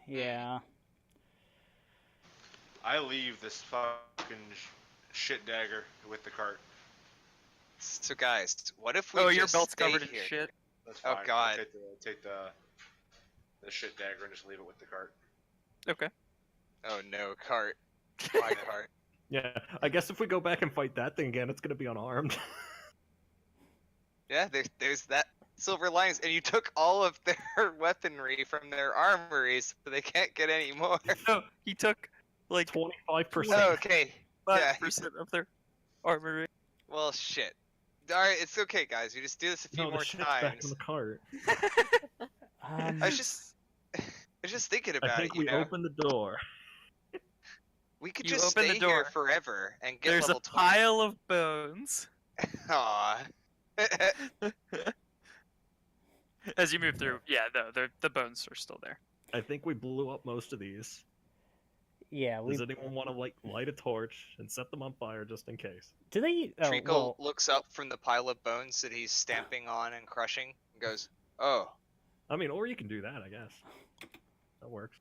Yeah. I leave this fucking shit dagger with the cart. So guys, what if we Oh, just your belt's stay covered in here? shit. That's Oh, fine. God. Take the shit dagger and just leave it with the cart. Okay. Oh no, cart. My cart. Yeah, I guess if we go back and fight that thing again, it's gonna be unarmed. Yeah, there's that silver linings, and you took all of their weaponry from their armories, so they can't get any more. No, he took like 25%. Oh, okay. 5% of their armory. Well, shit. Alright, it's okay, guys. We just do this a few No, more the shit's back in times. the cart. I was just thinking I about think it, you we know? open the door. We could You just open the stay here door. forever and get There's a level 20. pile of bones. Aw. As you move through, yeah, the bones are still there. I think we blew up most of these. Yeah, we... Does anyone want to light a torch and set them on fire just in case? Do they... Oh, Treacle well, looks up from the pile of bones that he's stamping on and crushing and goes, oh. I mean, or you can do that, I guess. That works.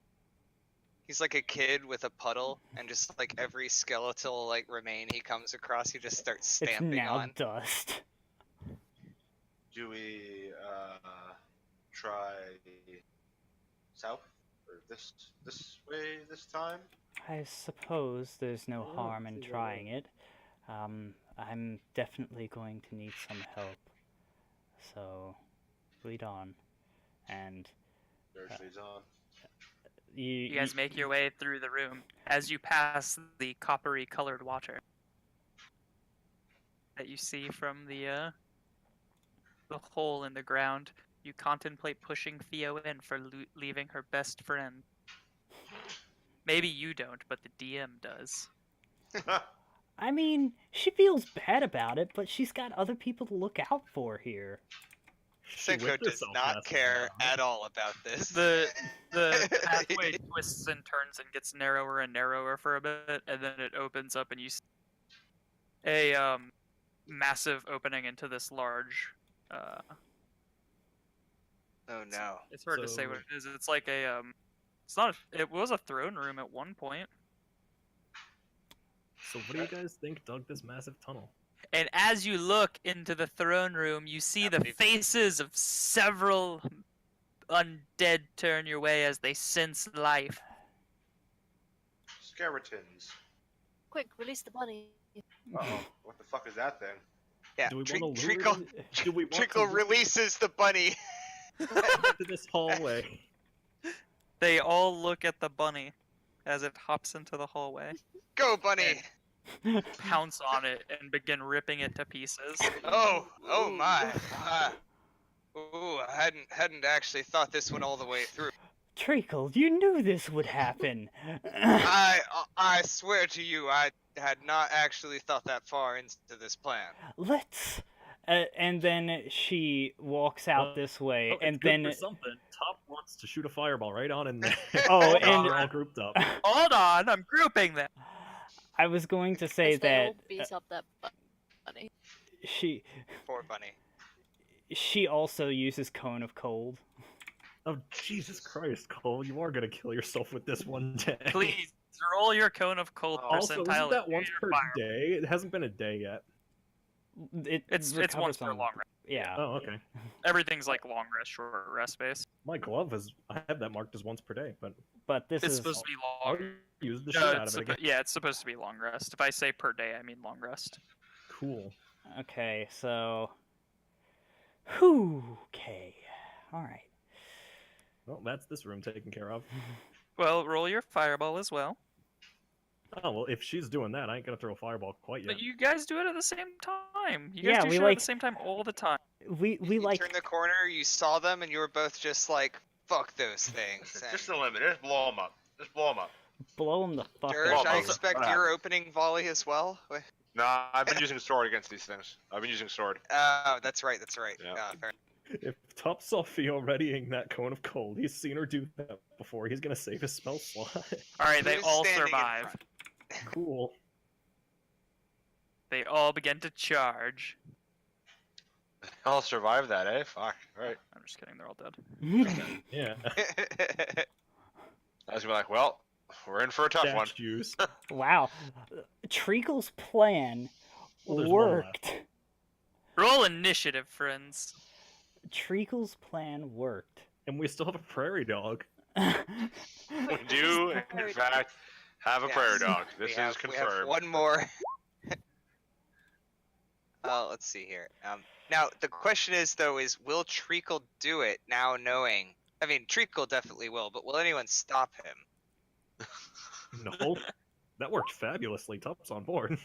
He's like a kid with a puddle, and just like every skeletal like remain he comes across, he just starts it's stamping now on. dust. Do we try south or this way this time? I suppose there's no Yeah, harm in see that. trying it. I'm definitely going to need some help. So, lead on. And There's leads on. You guys make your way through the room as you pass the coppery colored water that you see from the hole in the ground. You contemplate pushing Theo in for leaving her best friend. Maybe you don't, but the DM does. I mean, she feels bad about it, but she's got other people to look out for here. She Senko whipped does herself not last care time. at all about this. The pathway twists and turns and gets narrower and narrower for a bit, and then it opens up, and you see a massive opening into this large. Oh no. It's hard to say So- what it is. It's like a It's not. It was a throne room at one point. So what do you guys think dug this massive tunnel? And as you look into the throne room, you see the faces of several undead turn your way as they sense life. Skeletons. Quick, release the bunny. Uh-oh. What the fuck is that then? Yeah, Do we want to lure Treacle, it in? Do we want Treacle to lure it releases the bunny. into this hallway? They all look at the bunny as it hops into the hallway, Go, bunny. pounce on it, and begin ripping it to pieces. Oh my. Ooh, I hadn't actually thought this one all the way through. Treacle, you knew this would happen. I swear to you, I had not actually thought that far into this plan. Let's... and then she walks out this way, Oh, it's and good then... for something. Top wants to shoot a fireball right on in there. Oh, Now and we're all grouped up. Hold on, I'm grouping them. I was going to say As they all that beat up that bunny. Poor bunny. she also uses Cone of Cold. Oh Jesus Christ, Cole! You are gonna kill yourself with this one day. Please roll your cone of cold Also, isn't percentile. that and once your per fire. day? It hasn't been a day yet. It's recovers once per on- long rest. Yeah. Oh, okay. Everything's like long rest, short rest base. My glove is. I have that marked as once per day, but but this It's is supposed to be I'll long. use the No, shit out of it again. yeah, it's supposed to be long rest. If I say per day, I mean long rest. Cool. okay. So, whew, okay, all right. Well, that's this room taken care of. Well, roll your fireball as well. Oh, well, if she's doing that, I ain't gonna throw a fireball quite yet. But you guys do it at the same time. You guys Yeah, do we shit at like- the same time all the time. We You like turned the corner, you saw them, and you were both just like, "Fuck those things." Just the limit. Just blow them up. Just blow them up. blow them the fuck Dirge, Well, up. I also- expect what your happened? opening volley as well. Nah, I've been using sword against these things. I've been using sword. Oh, that's right. That's right. Yeah. Fair. If Top saw Theo readying that cone of cold, he's seen her do that before. He's gonna save his spell slot. All right, they Who's all standing in survive. front? Cool. They all begin to charge. I'll survive that, eh? Fuck. Alright. I'm just kidding. They're all dead. Yeah. I was gonna be like, well, we're in for a tough Dash one. juice. Wow, Treacle's plan Well, there's one left. worked. Roll initiative, friends. Treacle's plan worked. And we still have a prairie dog. We do, in Prairie fact, have a Yes. prairie dog. This we have, is we have confirmed. one more. Let's see here. Now the question is though, will Treacle do it now knowing? I mean, Treacle definitely will, but will anyone stop him? No. That worked fabulously. Top's on board.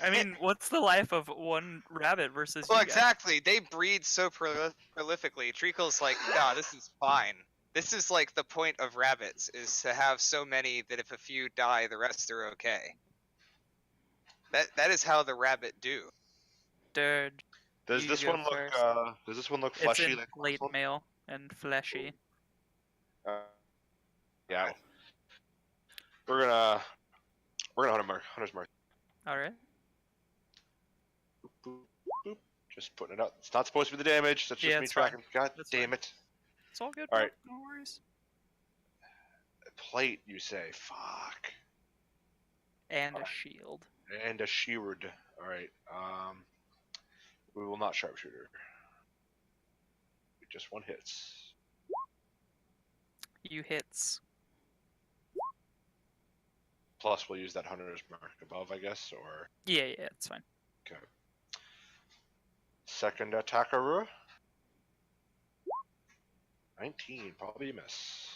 I mean, what's the life of one rabbit versus well, you guys? exactly. They breed so prolifically. Treacle's like, nah, this is fine. This is like the point of rabbits, is to have so many that if a few die, the rest are okay. That is how the rabbit do. Dirge. Does You this go one look? first. Does this one look It's fleshy? in like the late last one? male and fleshy. Yeah. We're gonna hunter's mark. All right. Boop, boop. Just putting it up. It's not supposed to be the damage. That's just Yeah, me it's fine. tracking. God That's damn fine. it! It's all good. All bro. right. No worries. Plate, you say? Fuck. And a Alright. shield. And a shield. All right. We will not sharpshooter. Just one hits. You hits. Plus, we'll use that hunter's mark above, I guess, or Yeah, it's fine. okay. Second attacker. 19, probably a miss.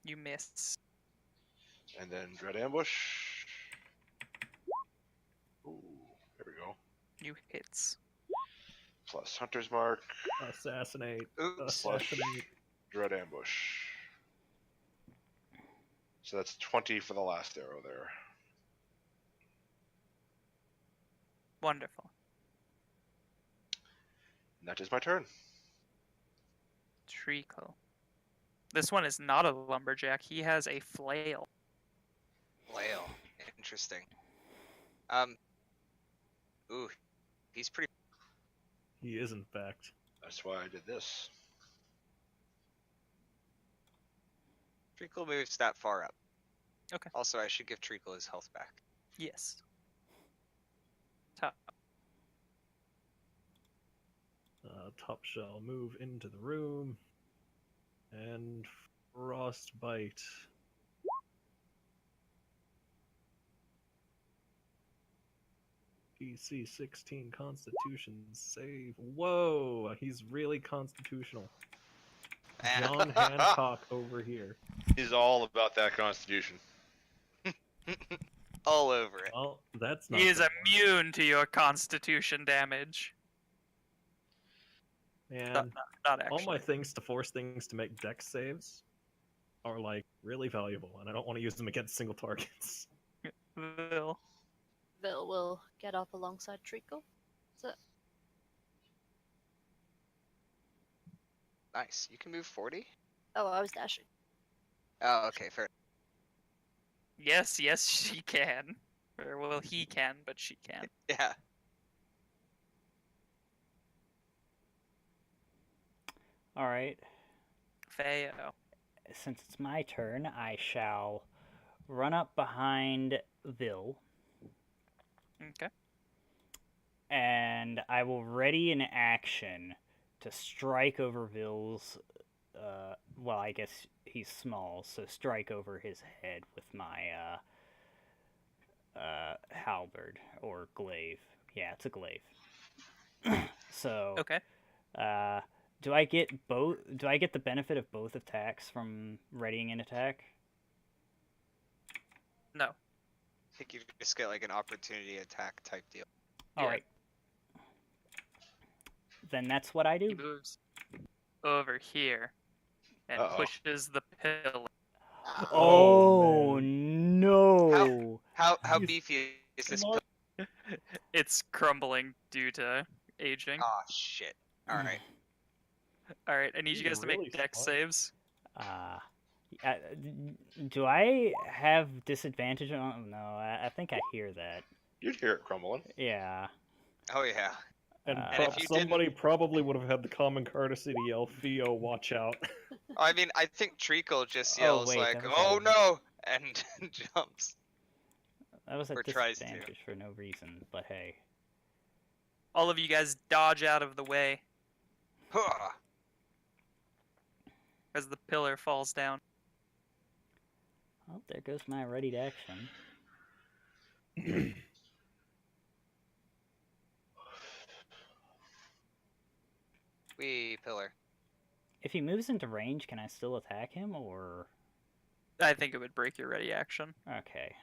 You miss. And then dread ambush. Ooh, there we go. You hits. Plus hunter's mark, Assassinate. Oops. Assassinate. dread ambush. So that's 20 for the last arrow there. Wonderful. And that is my turn. Treacle. This one is not a lumberjack. He has a flail. Flail. Interesting. Ooh, he's pretty. He is, in fact. That's why I did this. Treacle moves that far up. Okay. Also, I should give Treacle his health back. Yes. Top. Top shall move into the room. And frostbite. DC 16 Constitution save. Whoa, he's really constitutional. John Hancock over here. He's all about that constitution. All over it. Well, that's not. He is gonna work. immune to your constitution damage. And Not all actually. my things to force things to make dex saves are like really valuable, and I don't want to use them against single targets. Vil. Vil will get up alongside Treacle. Nice. You can move 40? Oh, I was dashing. Oh, okay, fair. Yes, she can. Or, well, he can, but she can. Yeah. All right. Feo. Since it's my turn, I shall run up behind Vil, Okay. and I will ready an action to strike over Vil's. Well, I guess he's small, so strike over his head with my halberd or glaive. Yeah, it's a glaive. So Okay. do I get both? Do I get the benefit of both attacks from readying an attack? No. I think you just get like an opportunity attack type deal. All Yeah. right. Then that's what I He do. moves over here and Uh-oh. pushes the pillar. Oh, man. no! How He's- beefy is this? Come on. It's crumbling due to aging. Oh shit! All right. All right, I need you He's guys to really make dex smart. saves. Uh, do I have disadvantage on? No, I think I hear that. You'd hear it crumbling. Yeah. Oh yeah. And And if you somebody probably would have had the common courtesy to yell, Theo, watch out. I mean, I think Treacle just Oh, yells wait, like, that was "Oh a- no!" and jumps. That was a Or tries to. disadvantage for no reason, but hey. All of you guys dodge out of the way Huh. as the pillar falls down. Well, there goes my readied action. Wee pillar. If he moves into range, can I still attack him, or... I think it would break your ready action. Okay.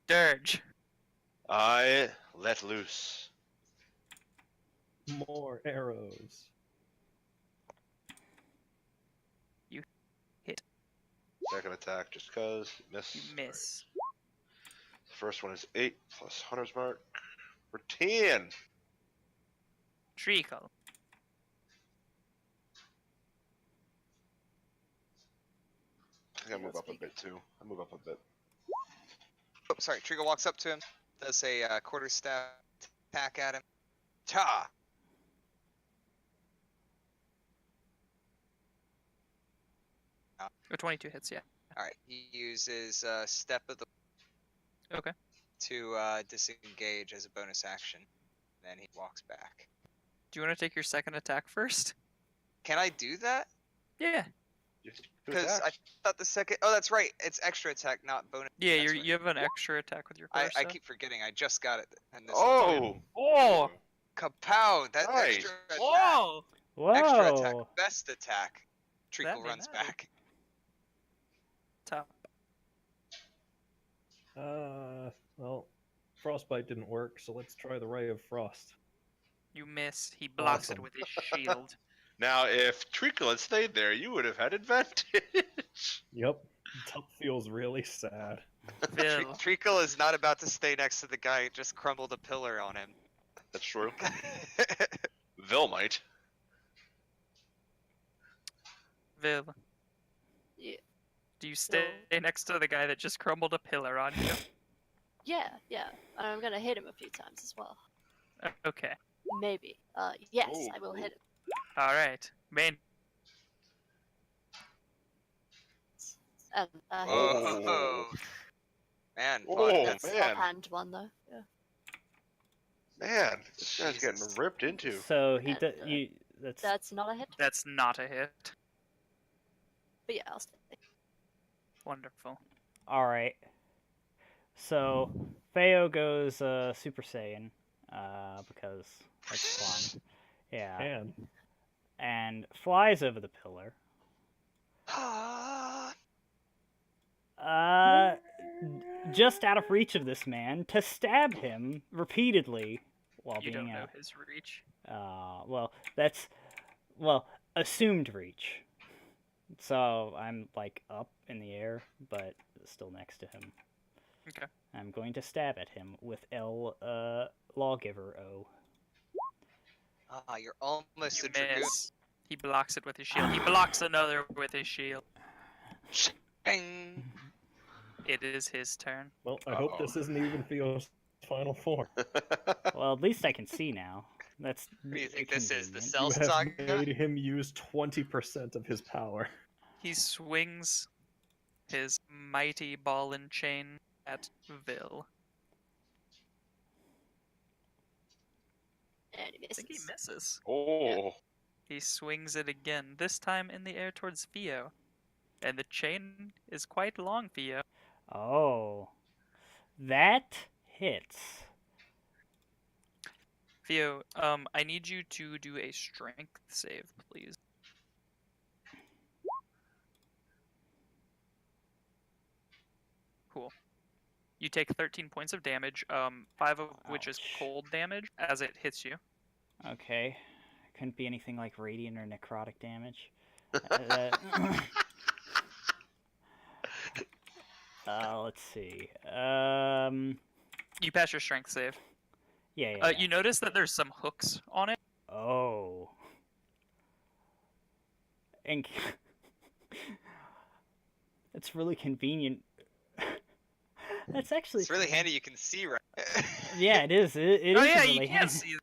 Dirge. I let loose. More arrows. Second attack, just cause. Miss. You miss. The first one is 8 plus Hunter's Mark for 10. Treacle. I think I move up a bit too. I move up a bit. Oh, sorry. Treacle walks up to him, does a quarter staff attack at him. Ta! Oh, 22 hits, yeah. All right. He uses step of the Okay. to disengage as a bonus action. Then he walks back. Do you want to take your second attack first? Can I do that? Yeah. You have two Because I attacks. thought the second. Oh, that's right. It's extra attack, not bonus. Yeah, That's you right. you have an extra attack with your I quarterstaff. keep forgetting. I just got it. And this Oh! Oh! Kapow! That Nice. extra attack. Whoa! Extra attack. Whoa! Best attack. Treacle That'd be runs nice. back. Top. Well, Frostbite didn't work, so let's try the Ray of Frost. You miss. He blocks it Awesome. with his shield. Now, if Treacle had stayed there, you would have had advantage. Yep. That feels really sad. Vil. Treacle is not about to stay next to the guy who just crumbled a pillar on him. That's true. Vil might. Vil. Yeah. Do you stay next to the guy that just crumbled a pillar on you? Yeah, yeah. And I'm gonna hit him a few times as well. Okay. Maybe. Yes, Ooh. I will hit him. All right. Main. And Oh. Man, Oh, that's man. offhand one though. Yeah. Man, this guy's getting Jesus. ripped into. So he And, does. You. That's. That's not a hit. That's not a hit. But yeah, I'll stay. Wonderful. All right. So Feo goes Super Saiyan, because that's fun. Yeah. And And flies over the pillar. Just out of reach of this man to stab him repeatedly while You being don't know out. his reach. Well, that's assumed reach. So I'm like up in the air, but still next to him. Okay. I'm going to stab at him with Lawgiver O. You're almost You a dragoon. miss. He blocks it with his shield. He blocks another with his shield. Bang. It is his turn. well, I hope this isn't even Theo's final form. Well, at least I can see now. That's. What do you think this is? The convenient. Cell You have Saga? made him use 20% of his power. He swings his mighty ball and chain at Vil. And he I think he misses. misses. Oh. He swings it again, this time in the air towards Theo. And the chain is quite long, Theo. Oh. That hits. Theo, I need you to do a strength save, please. Cool. You take 13 points of damage, 5 of which is Ouch. cold damage as it hits you. Okay. Couldn't be anything like radiant or necrotic damage. That- let's see. You pass your strength save. Yeah. You notice that there's some hooks on it. Oh. And it's really convenient. That's actually It's really handy. You can see right. Yeah, it is. It Oh is yeah, really you can handy. see.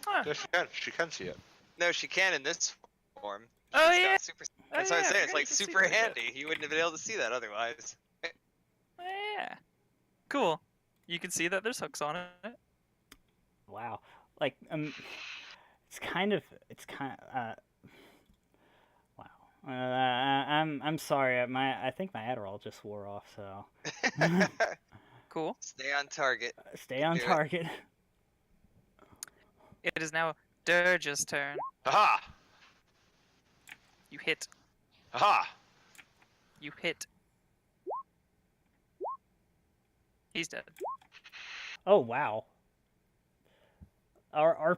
Huh. Yes, she can see it. No, she can in this form. Oh She's got yeah. Super... Oh, That's what I'm yeah, I saying. It's forgot like you can see super through that. handy. You wouldn't have been able to see that otherwise. Yeah. Cool. You can see that there's hooks on it. Wow. Like it's kind of wow. I'm sorry. I think my Adderall just wore off, so Cool. Stay on target. stay on Do it. target. It is now Dirge's turn. Aha! You hit. Aha! You hit. He's dead. Oh wow. Our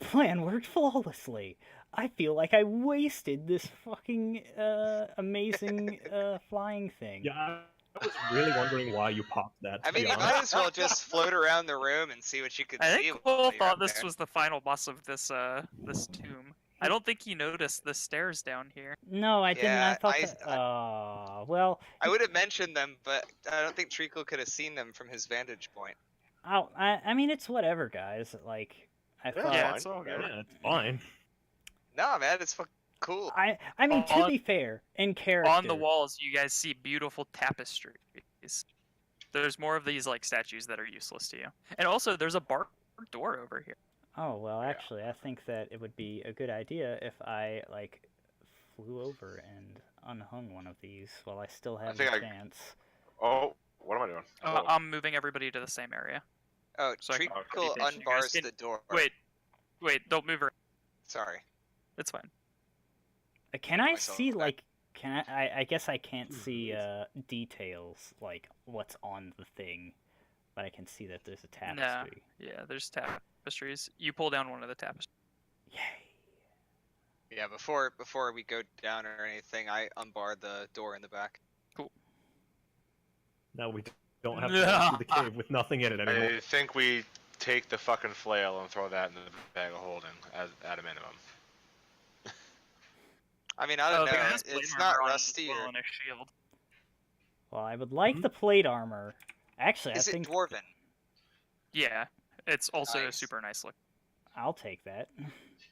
plan worked flawlessly. I feel like I wasted this fucking amazing flying thing. Yeah, I was really wondering why you popped that. I to mean, be you honest. might as well just float around the room and see what you can I see. think while Cole you're thought up this there. was the final boss of this this tomb. I don't think he noticed the stairs down here. No, I didn't. I Yeah, thought I- that. Well, I would have mentioned them, but I don't think Treacle could have seen them from his vantage point. I mean, it's whatever, guys. Like, I Yeah, thought. Yeah, fine. it's all good. Yeah, it's fine. No, man, it's fucking cool. I mean, to On- be fair, in character. On the walls, you guys see beautiful tapestries. There's more of these like statues that are useless to you. And also, there's a barred door over here. Oh well, Yeah. actually, I think that it would be a good idea if I like flew over and unhung one of these while I still have the think I- chance. Oh, what am I doing? Oh, I'm moving everybody to the same area. Oh, So I can Treacle copy paste. You guys unbars can- the door. Wait, don't move her. Sorry. It's fine. Can I myself see back. like? Can I guess I can't see details like what's on the thing, but I can see that there's a tapestry. Yeah, there's tapestries. You pull down one of the tapestries. Yay! Yeah, before we go down or anything, I unbarred the door in the back. Now we don't have to go through the cave with nothing in it anymore. I think we take the fucking flail and throw that in the bag of holding at a minimum. I mean, I don't the know. guy has It's plate not armor on as rusty well or and a shield. Well, I would like Mhm. the plate armor. Actually, is I it think dwarven? Yeah, it's also Nice. super nice look. I'll take that.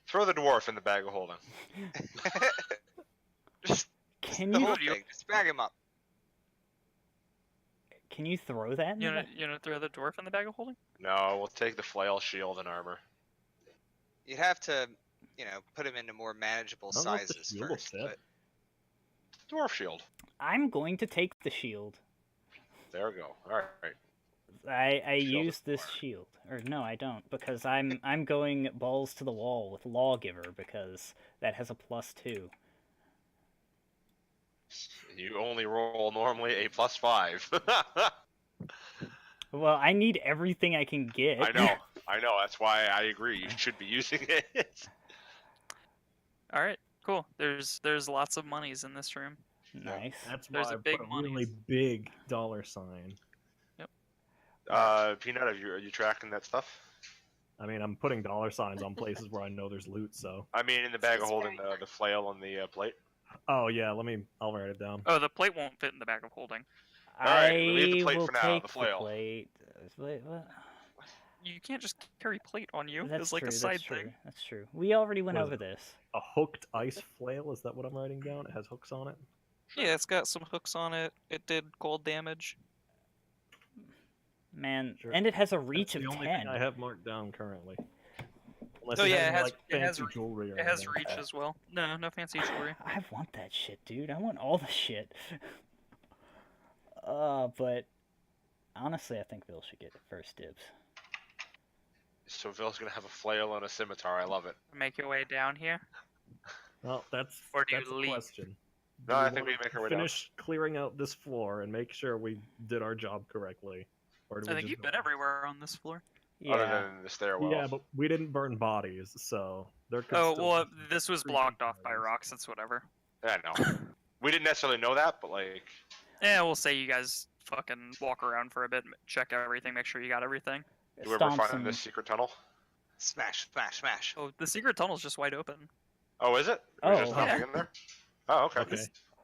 Throw the dwarf in the bag of holding. Just Can the you whole thing. Just bag him up. throw that? In You the wanna, you wanna throw the dwarf in the bag of holding? No, we'll take the flail, shield, and armor. You'd have to, put him into more manageable I don't know if the sizes shield will first. fit. But Dwarf shield. I'm going to take the shield. There we go. All right. I Shield use is this smart. shield, or no, I don't, because I'm going balls to the wall with Lawgiver because that has a +2. You only roll normally a +5. Well, I need everything I can get. I know. That's why I agree. You should be using it. All right, cool. There's lots of monies in this room. Nice. That's There's why a I big put a really monies. big dollar sign. Peanut, are you tracking that stuff? I mean, I'm putting dollar signs on places where I know there's loot, so. I mean, in the bag of It's holding very the flail and the plate. Oh, yeah, I'll write it down. Oh, the plate won't fit in the bag of holding. Alright, I leave the plate will for now, take the flail. plate. Wait, what? You can't just carry plate on you. That's It's like true. a side That's true. thing. That's true. We already went What is over it? this. A hooked ice flail, is that what I'm writing down? It has hooks on it? Yeah, it's got some hooks on it. It did cold damage. Man, Sure. and it has a reach That's of the only 10. thing I have marked down currently. Unless Oh you yeah, have it any, has like, it has fancy jewelry or it has anything. reach as well. No fancy jewelry. I want that shit, dude. I want all the shit. But honestly, I think Bill should get first dibs. So Ville's gonna have a flail and a scimitar. I love it. Make your way down here. Well, that's Or do you that's a leap? question. No, Do I think wanna we make our way down. finish clearing out this floor and make sure we did our job correctly, or do we I think just you've go been on? everywhere on this floor. Other Yeah. than the stairwell. Yeah, but we didn't burn bodies, so there could Oh still well, be some this was creepy blocked off by areas. rocks. It's whatever. Yeah, no. We didn't necessarily know that, but like, Yeah, we'll say you guys fucking walk around for a bit, check everything, make sure you got everything. do we ever Stomp find some. this secret tunnel? Smash, smash, smash. Oh, the secret tunnel's just wide open. Oh, is it? There's just Oh. nothing Yeah. in there. Oh, okay. Okay.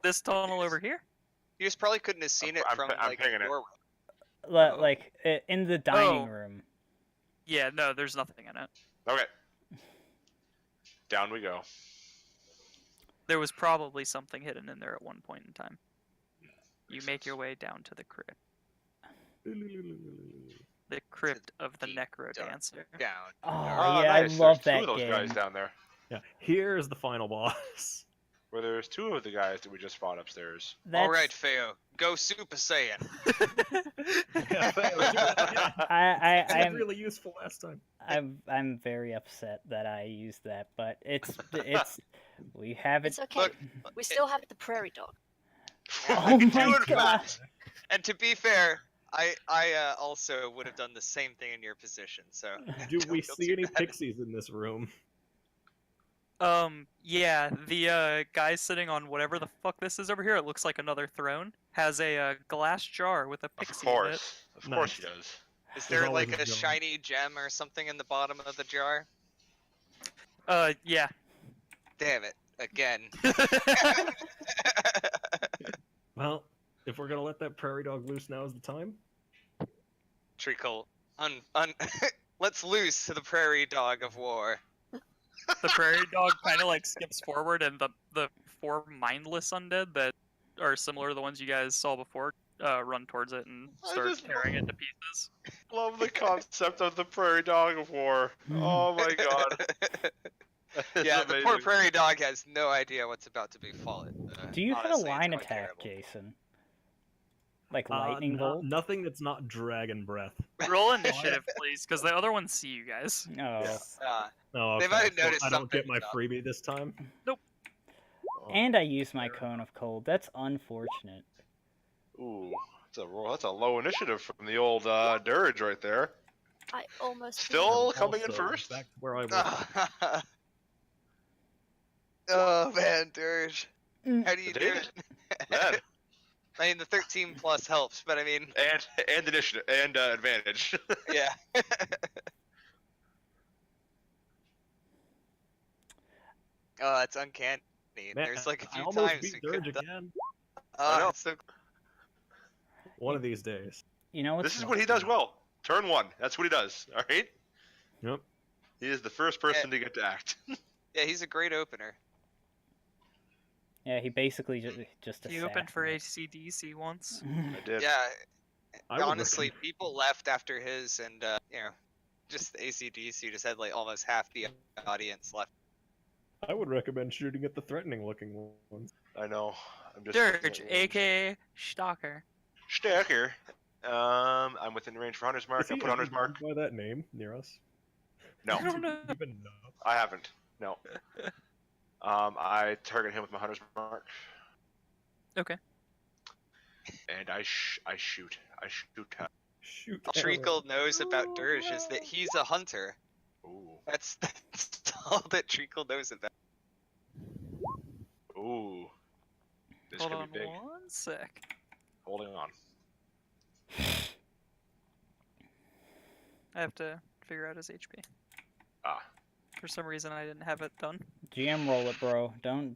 This tunnel over here. You just probably couldn't have seen it I'm from I'm like pinging a it. doorway. Like in the dining Oh. room. Yeah, no, there's nothing in it. Okay. Down we go. There was probably something hidden in there at one point in time. You make your way down to the crypt. The crypt of the deep Necro dark Dancer. Down. Oh, Oh, yeah, nice. I love There's that two of those game. guys down there. Yeah, here's the final boss. Where there's two of the guys that we just fought upstairs. That's, All right, Feo, go Super Saiyan. I That was I'm really useful last time. I'm very upset that I used that, but it's we have it. It's okay. Look, We still have the prairie dog. Oh You my and god! Matt. And to be fair, I also would have done the same thing in your position. So Do don't we feel see too any bad. pixies in this room? Yeah, the guy sitting on whatever the fuck this is over here, it looks like another throne, has a glass jar with a Of pixie in it. course. Of course he Nice. does. Is There's there always like a a jar. shiny gem or something in the bottom of the jar? Yeah. Damn it! Again. Well, if we're gonna let that prairie dog loose, now is the time. Treacle. Let's loose to the prairie dog of war. The prairie dog kind of like skips forward, and the four mindless undead that are similar to the ones you guys saw before run towards it and I start just- tearing it to pieces. Love the concept of the prairie dog of war. Oh my god. That's Yeah, the poor amazing. prairie dog has no idea what's about to befall it. Do you have a Honestly, it's line quite attack, terrible. Jason? Like lightning bolt? Nothing that's not dragon breath. Roll initiative, please, because the other ones see you guys. Oh. Oh, They okay, might have so noticed I don't get something, my though. freebie this time. Oh, And I use my cone of cold. That's unfortunate. Ooh, that's a low initiative from the old Dirge right there. I almost beat Still him. coming in Also, first. Back to where I was. Oh man, Dirge. How do you do Did it? Man. I mean, the 13 plus helps, but I mean, And initiative and advantage. yeah. Oh, that's uncanny. Man, There's like a I few almost times beat we could Dirge have done. again. I know. It's so One of these days. You know what's This is what he does well. Turn one. That's what he does. All right. Yep. He is the first person to get to act. yeah, he's a great opener. Yeah, he basically just You opened for assassinated. ACDC once. I did. Yeah, I would honestly, recommend- people left after his, and just ACDC just had like almost half the audience left. I would recommend shooting at the threatening looking ones. I know. I'm just. Dirge, aka Stalker. Stacker. I'm within range for Hunter's Mark. Is I he put Hunter's ever Mark. by that name near us? No, I don't know. Even know. I haven't. No. I target him with my Hunter's Mark. Okay. And I shoot. I shoot. Shoot. All Treacle knows about Dirge is that he's a hunter. Ooh. That's all that Treacle knows about. Ooh. This Hold could on be big. one sec. Holding on. I have to figure out his HP. Ah. For some reason, I didn't have it done. GM roll it, bro. Don't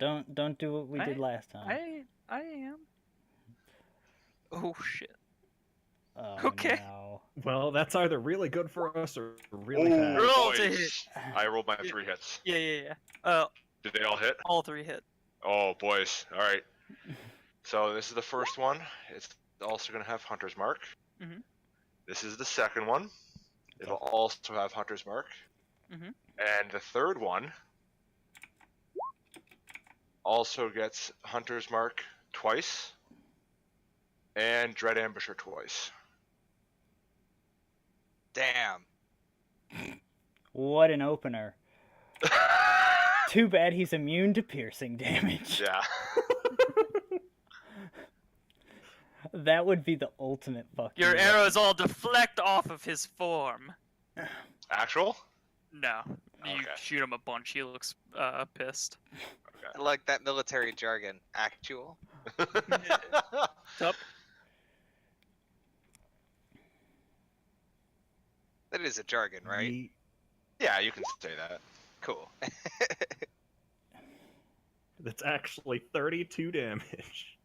do what we did last time. I am. Oh shit. Oh, Okay. no. Well, that's either really good for us or really Ooh, bad. Roll to boys. hit. I rolled my 3 hits. Yeah. Did they all hit? All three hit. Oh, boys. All right. So this is the first one. It's also going to have Hunter's Mark. Mhm. This is the second one. It'll also have Hunter's Mark. Mhm. And the third one also gets Hunter's Mark twice and Dread Ambusher twice. Damn. What an opener. Too bad he's immune to piercing damage. Yeah. That would be the ultimate fucking. Your arrows all deflect off of his form. Actual? No. You Okay. shoot him a bunch, he looks pissed. I like that military jargon. Actual. Tup. That is a jargon, right? Yeet. Yeah, you can say that. Cool. That's actually 32 damage.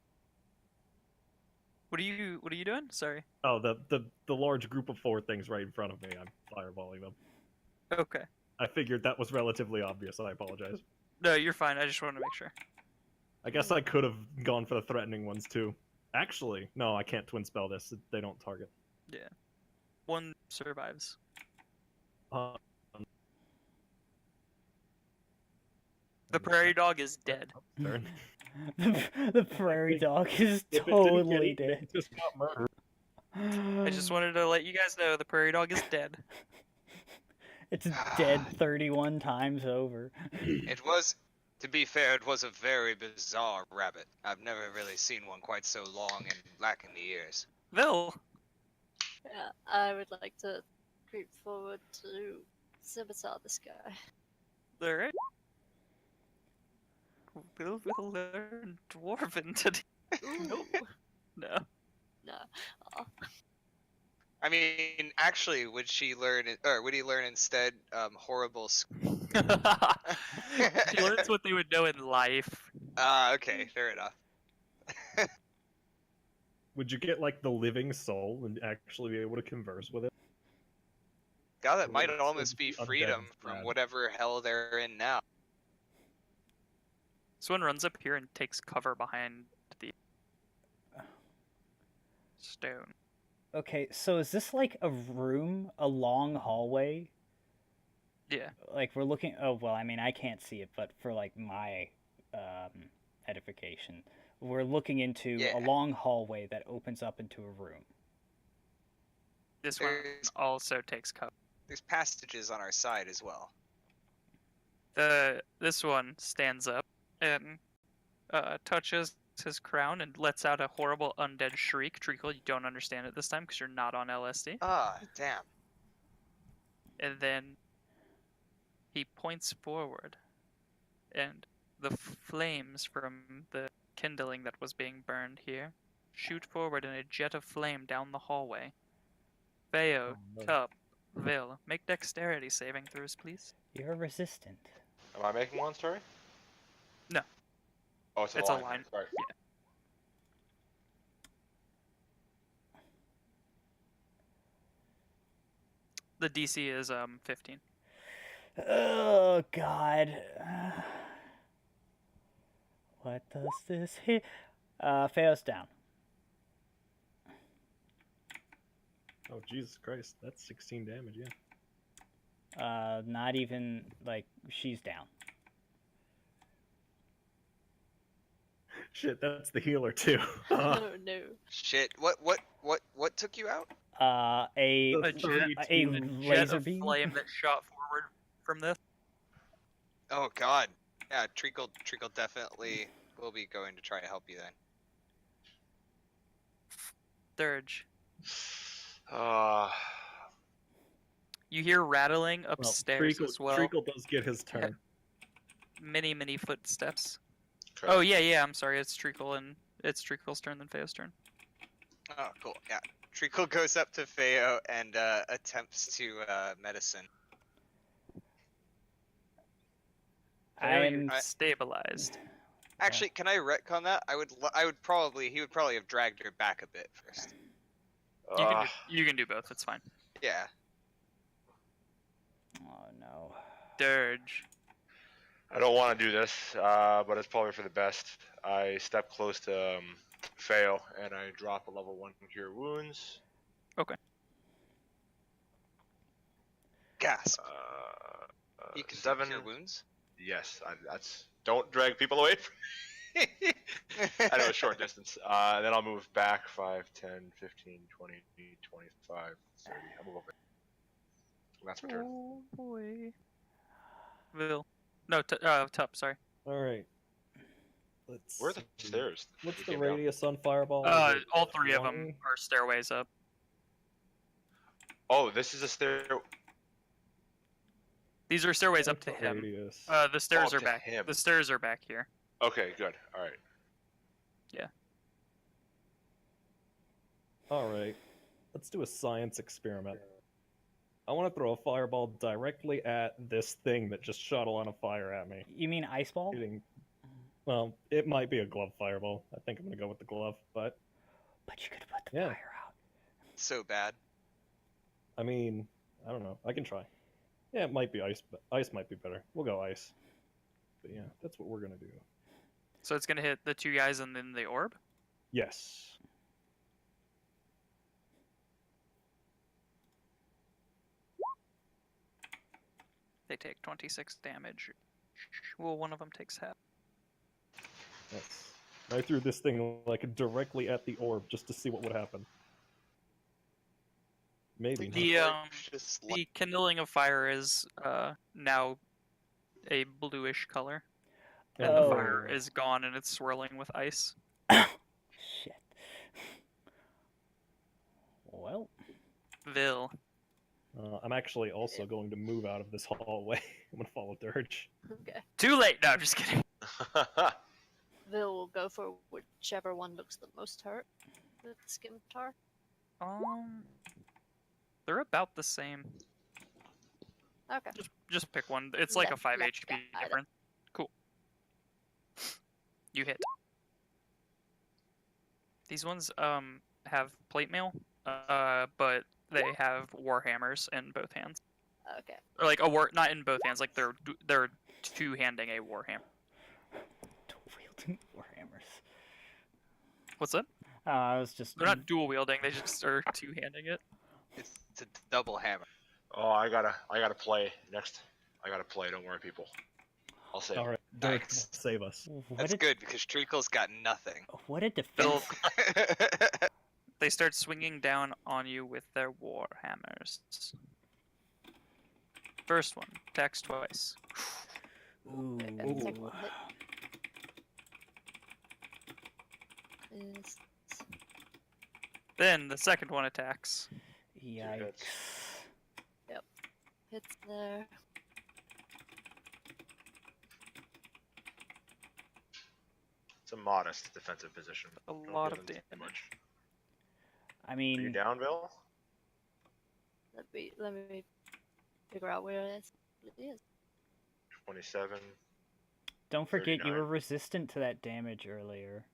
What are you doing? Sorry. Oh, the large group of 4 things right in front of me. I'm fireballing them. Okay. I figured that was relatively obvious. I apologize. No, you're fine. I just wanted to make sure. I guess I could have gone for the threatening ones too. Actually, no, I can't twin spell this. They don't target. One survives. Uh, The prairie dog is dead. turn. The prairie dog is If it didn't get totally eaten, dead. it just got murdered. I just wanted to let you guys know the prairie dog is dead. It's dead 31 times over. It was, to be fair, it was a very bizarre rabbit. I've never really seen one quite so long and lacking the ears. Vil. Yeah, I would like to creep forward to scimitar this guy. Alright. Will learn Dwarven today. Ooh, No. no. Aw. I mean, actually, would he learn instead horrible? She learns what they would know in life. Okay, fair enough. Would you get like the living soul and actually be able to converse with it? God, that Or might it's almost be undead freedom from instead. whatever hell they're in now. This one runs up here and takes cover behind the stone. Okay, so is this like a room, a long hallway? Yeah. Like we're looking. Oh well, I mean I can't see it, but for like my edification, we're looking into Yeah. a long hallway that opens up into a room. This one There's, also takes cover. there's passages on our side as well. This one stands up and touches his crown and lets out a horrible undead shriek. Treacle, you don't understand it this time because you're not on LSD. Ah, damn. And then he points forward, and the flames from the kindling that was being burned here shoot forward in a jet of flame down the hallway. Feo, Oh, no. Tup, Vil, make dexterity saving throws, please. You're resistant. Am I making one, sorry? No. Oh, it's a It's a line. line. Sorry. The DC is 15. Oh God. What does this hit? Feo's down. Oh Jesus Christ, that's 16 damage. Yeah. Not even like she's down. Shit, that's the healer too. Oh no. Shit. What took you out? A The A jet, 32 a a jet laser of beam. flame that shot forward from this. Oh God. Yeah, Treacle definitely will be going to try to help you then. Dirge. You hear rattling Well, upstairs Treacle, as well. Treacle does get his turn. Many footsteps. Okay. Oh yeah, I'm sorry. It's Treacle and it's Treacle's turn then Feo's turn. Oh, cool. Yeah. Treacle goes up to Feo and attempts to medicine. I am. Stabilized. Actually, can I retcon that? He would probably have dragged her back a bit first. You can do both. It's fine. Yeah. Oh no. Dirge. I don't want to do this, but it's probably for the best. I step close to Feo, and I drop a level 1 Cure Wounds. Gasp. You can 7. cure wounds. Yes, that's. Don't drag people away from me. I know a short distance. Then I'll move back 5, 10, 15, 20, 25, 30. I'll move over. That's my turn. Oh boy. Vil. No, Tup, sorry. All right. Let's. Where are the see. stairs? What's You the came down? radius on fireball? All Is it 3 of them 20? are stairways up. Oh, this is a stair. These are stairways up What's to the him. radius? The stairs up are to back. him. The stairs are back here. Okay, good. All right. All right. Let's do a science experiment. I want to throw a fireball directly at this thing that just shot a lot of fire at me. You mean ice ball? Shooting. Well, it might be a glove fireball. I think I'm gonna go with the glove, but But you could put the Yeah. fire out. So bad. I mean, I don't know. I can try. Yeah, it might be ice, but ice might be better. We'll go ice. But yeah, that's what we're gonna do. So it's gonna hit the 2 guys and then the orb. Yes. They take 26 damage. Well, one of them takes half. Yes. I threw this thing like directly at the orb just to see what would happen. Maybe. not. The Just the kindling of fire is now a bluish color, and the fire Oh. is gone and it's swirling with ice. Shit. Well, Vil. I'm actually also going to move out of this hallway. I'm gonna follow Dirge. Okay. Too late. No, I'm just kidding. Vil will go for whichever one looks the most hurt. The Skimtar. They're about the same. Okay. Just pick one. It's like Yeah, a 5 yeah, HP got it. difference. Cool. You hit. These ones have plate mail, but they have war hammers in both hands. Okay. Or like not in both hands. Like they're two-handing a war hammer. dual wielding warhammers. What's that? I was just. They're not dual wielding. They just are two-handing it. It's a double hammer. Oh, I gotta play next. I gotta play. Don't worry, people. I'll say. All right, Dirge, Nice. save us. That's good because Treacle's got nothing. What a They'll- defense! They start swinging down on you with their war hammers. First one attacks twice. Ooh. And the second one hit. Is Then the second one attacks. Yikes. hits there. It's a modest defensive position. A Don't lot give of them too damage. much. I Are you mean, down, Bill? Let me figure out where it is. 27. don't forget you 39. were resistant to that damage earlier.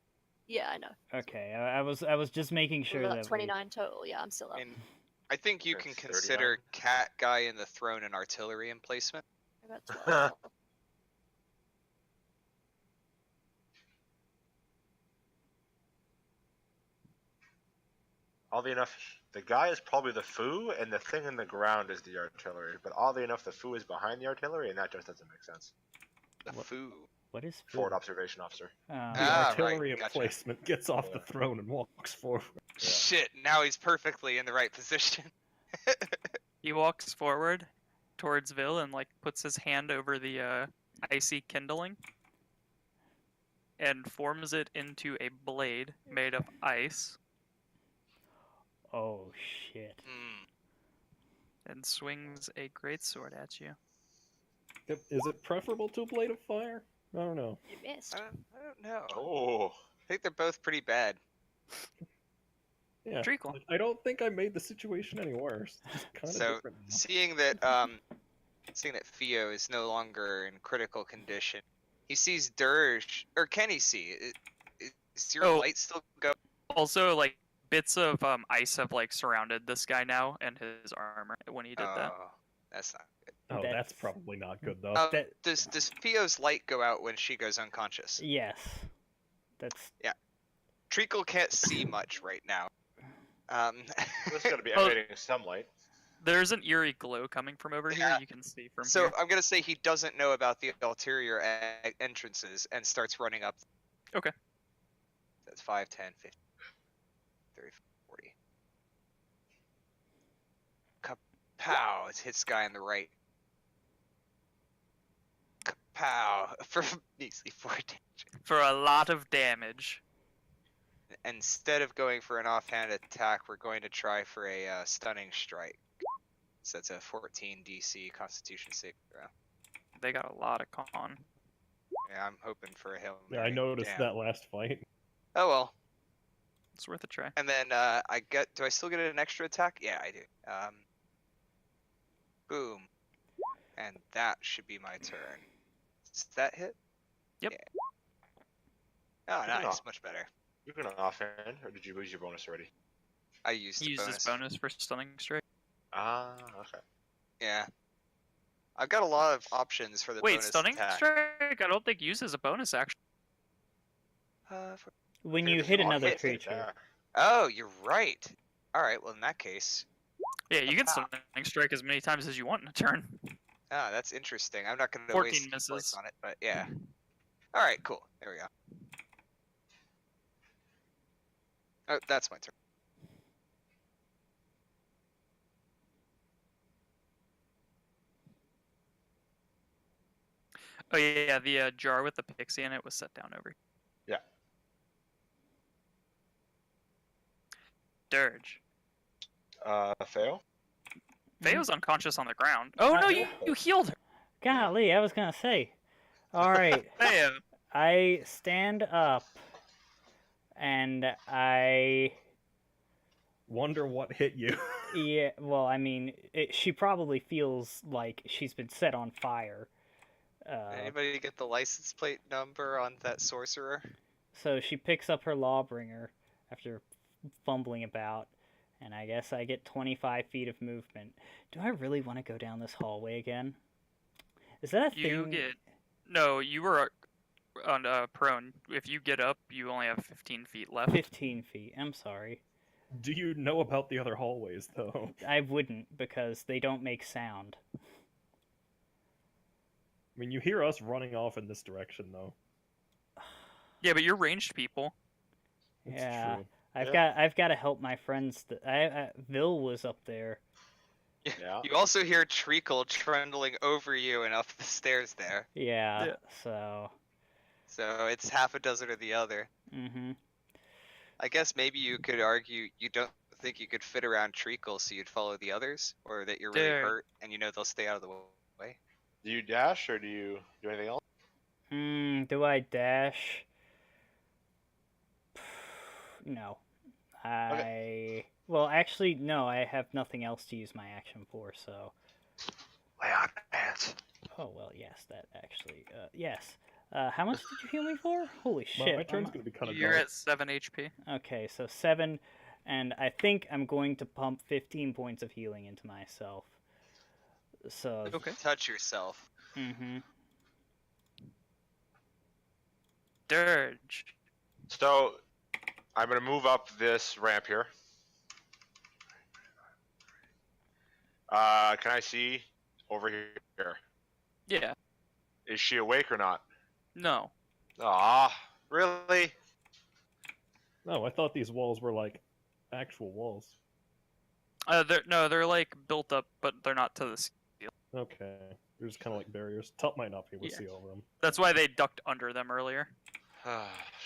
Yeah, I know. Okay, I was just making sure We're that at 29 total. Yeah, I'm still up. And I think you That's can 39. consider Cat Guy in the throne and artillery emplacement. I got 12. Oddly enough, the guy is probably the foo, and the thing in the ground is the artillery. But oddly enough, the foo is behind the artillery, and that just doesn't make sense. The What? foo. What is Forward observation officer. The Ah, right, artillery gotcha. emplacement gets off the Yeah. throne and walks forward. Shit, now he's perfectly in the right position. He walks forward towards Vil and like puts his hand over the icy kindling and forms it into a blade made of ice Oh shit. Hmm. and swings a greatsword at you. Is it preferable to a blade of fire? I don't know. You missed. I don't know. Oh. I think they're both pretty bad. Yeah. Treacle. I don't think I made the situation any worse. It's just kind of So, different now. seeing that Theo is no longer in critical condition, he sees Dirge, or can he see? Is your Oh. light still go? Also, like bits of ice have like surrounded this guy now and his armor when he did that. Oh, that's not good. Oh, That's- that's probably not good though. That- Does Theo's light go out when she goes unconscious? Yes. That's Treacle can't see much right now. This is gonna be Oh. emitting some light. There's an eerie glow coming from over Yeah. here. You can see from So here. I'm gonna say he doesn't know about the ulterior entrances and starts running up. Okay. That's 5, 10, 15, 30, 40. Kapow! It hits guy on the right. Kapow! For measly 4 damage. For a lot of damage. Instead of going for an offhand attack, we're going to try for a stunning strike. So that's a 14 DC Constitution save throw. They got a lot of con. Yeah, I'm hoping for a Hail Yeah, I Mary. noticed Damn. that last fight. Oh well. It's worth a try. And then do I still get an extra attack? Yeah, I do. Boom. And that should be my turn. Does that hit? Yep. Yeah. Oh, Good nice. enough. Much better. You're gonna offhand, or did you lose your bonus already? I used He the used bonus. his bonus for stunning strike. Ah, okay. Yeah. I've got a lot of options for the Wait, bonus stunning attack. strike? I don't think uses a bonus actually. When you There's hit one another hit creature. there. Oh, you're right. All right. Well, in that case, Yeah, you can stunning strike as many times as you want in a turn. ah, that's interesting. I'm not going to 14 waste misses. points on it, but yeah. All right. Cool. There we go. Oh, that's my turn. Oh yeah, the jar with the pixie in it was set down over. Yeah. Dirge. Fail. Feo's unconscious on the ground. Oh no, you healed her. Golly, I was gonna say. All right, Feo. I stand up, and I. Wonder what hit you. Yeah, well, I mean, she probably feels like she's been set on fire. Anybody get the license plate number on that sorcerer? So she picks up her Lawbringer after fumbling about, and I guess I get 25 feet of movement. Do I really want to go down this hallway again? Is that a thing? You get no. You were on prone. If you get up, you only have 15 feet left. 15 feet. I'm sorry. Do you know about the other hallways, though? I wouldn't, because they don't make sound. I mean, you hear us running off in this direction, though. Yeah, but you're ranged people. It's Yeah. true. I've got to help my friends. Vil was up there. Yeah. You also hear treacle trundling over you and up the stairs there. Yeah. Yeah. So. So it's half a dozen or the other. Mm-hmm. I guess maybe you could argue you don't think you could fit around treacle, so you'd follow the others, or that you're really Dude. hurt and you know they'll stay out of the way. Do you dash or do you do anything else? Do I dash? No. Well, actually, no. I have nothing else to use my action for. So. Lay on hands. Oh well, yes. That actually. Yes. How much did you heal me for? Holy Well, shit! my turn's gonna be kind of You're dark. at 7 HP. Okay, so 7, and I think I'm going to pump 15 points of healing into myself. So. Okay. Touch yourself. Mm-hmm. Dirge. So, I'm gonna move up this ramp here. Can I see over here? Yeah. Is she awake or not? No. Ah, really? No, I thought these walls were like actual walls. They're like built up, but they're not to the. Okay, they're just kind of like barriers. Tup might not be able to Yeah. see over them. That's why they ducked under them earlier.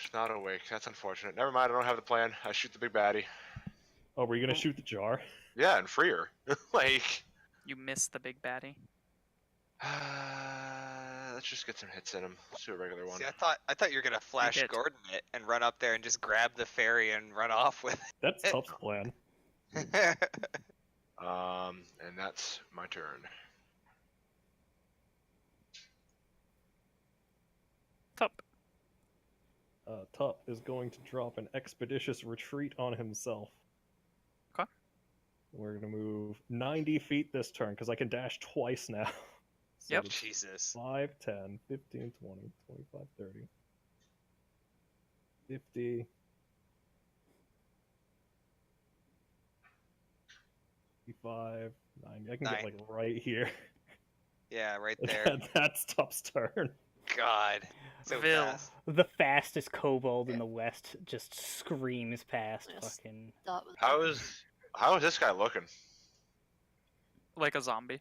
She's not awake. That's unfortunate. Never mind. I don't have the plan. I shoot the big baddie. Oh, were you gonna shoot the jar? Yeah, and free her. Like, You missed the big baddie. let's just get some hits in him. Let's do a regular one. See, I thought you were gonna flash hit. Gordon it and run up there and just grab the fairy and run off with That's Tup's plan. it. And that's my turn. Tup. Tup is going to drop an expeditious retreat on himself. Okay. We're gonna move 90 feet this turn because I can dash twice now. So Yep. it's Jesus. 5, 10, 15, 20, 25, 30, 50. 55, 90. I can 9. get like right here. Yeah, right there. That's Top's turn. God. So Vil. fast. The fastest kobold in the west just screams past Yes. fucking. Start with How is this guy looking? Like a zombie.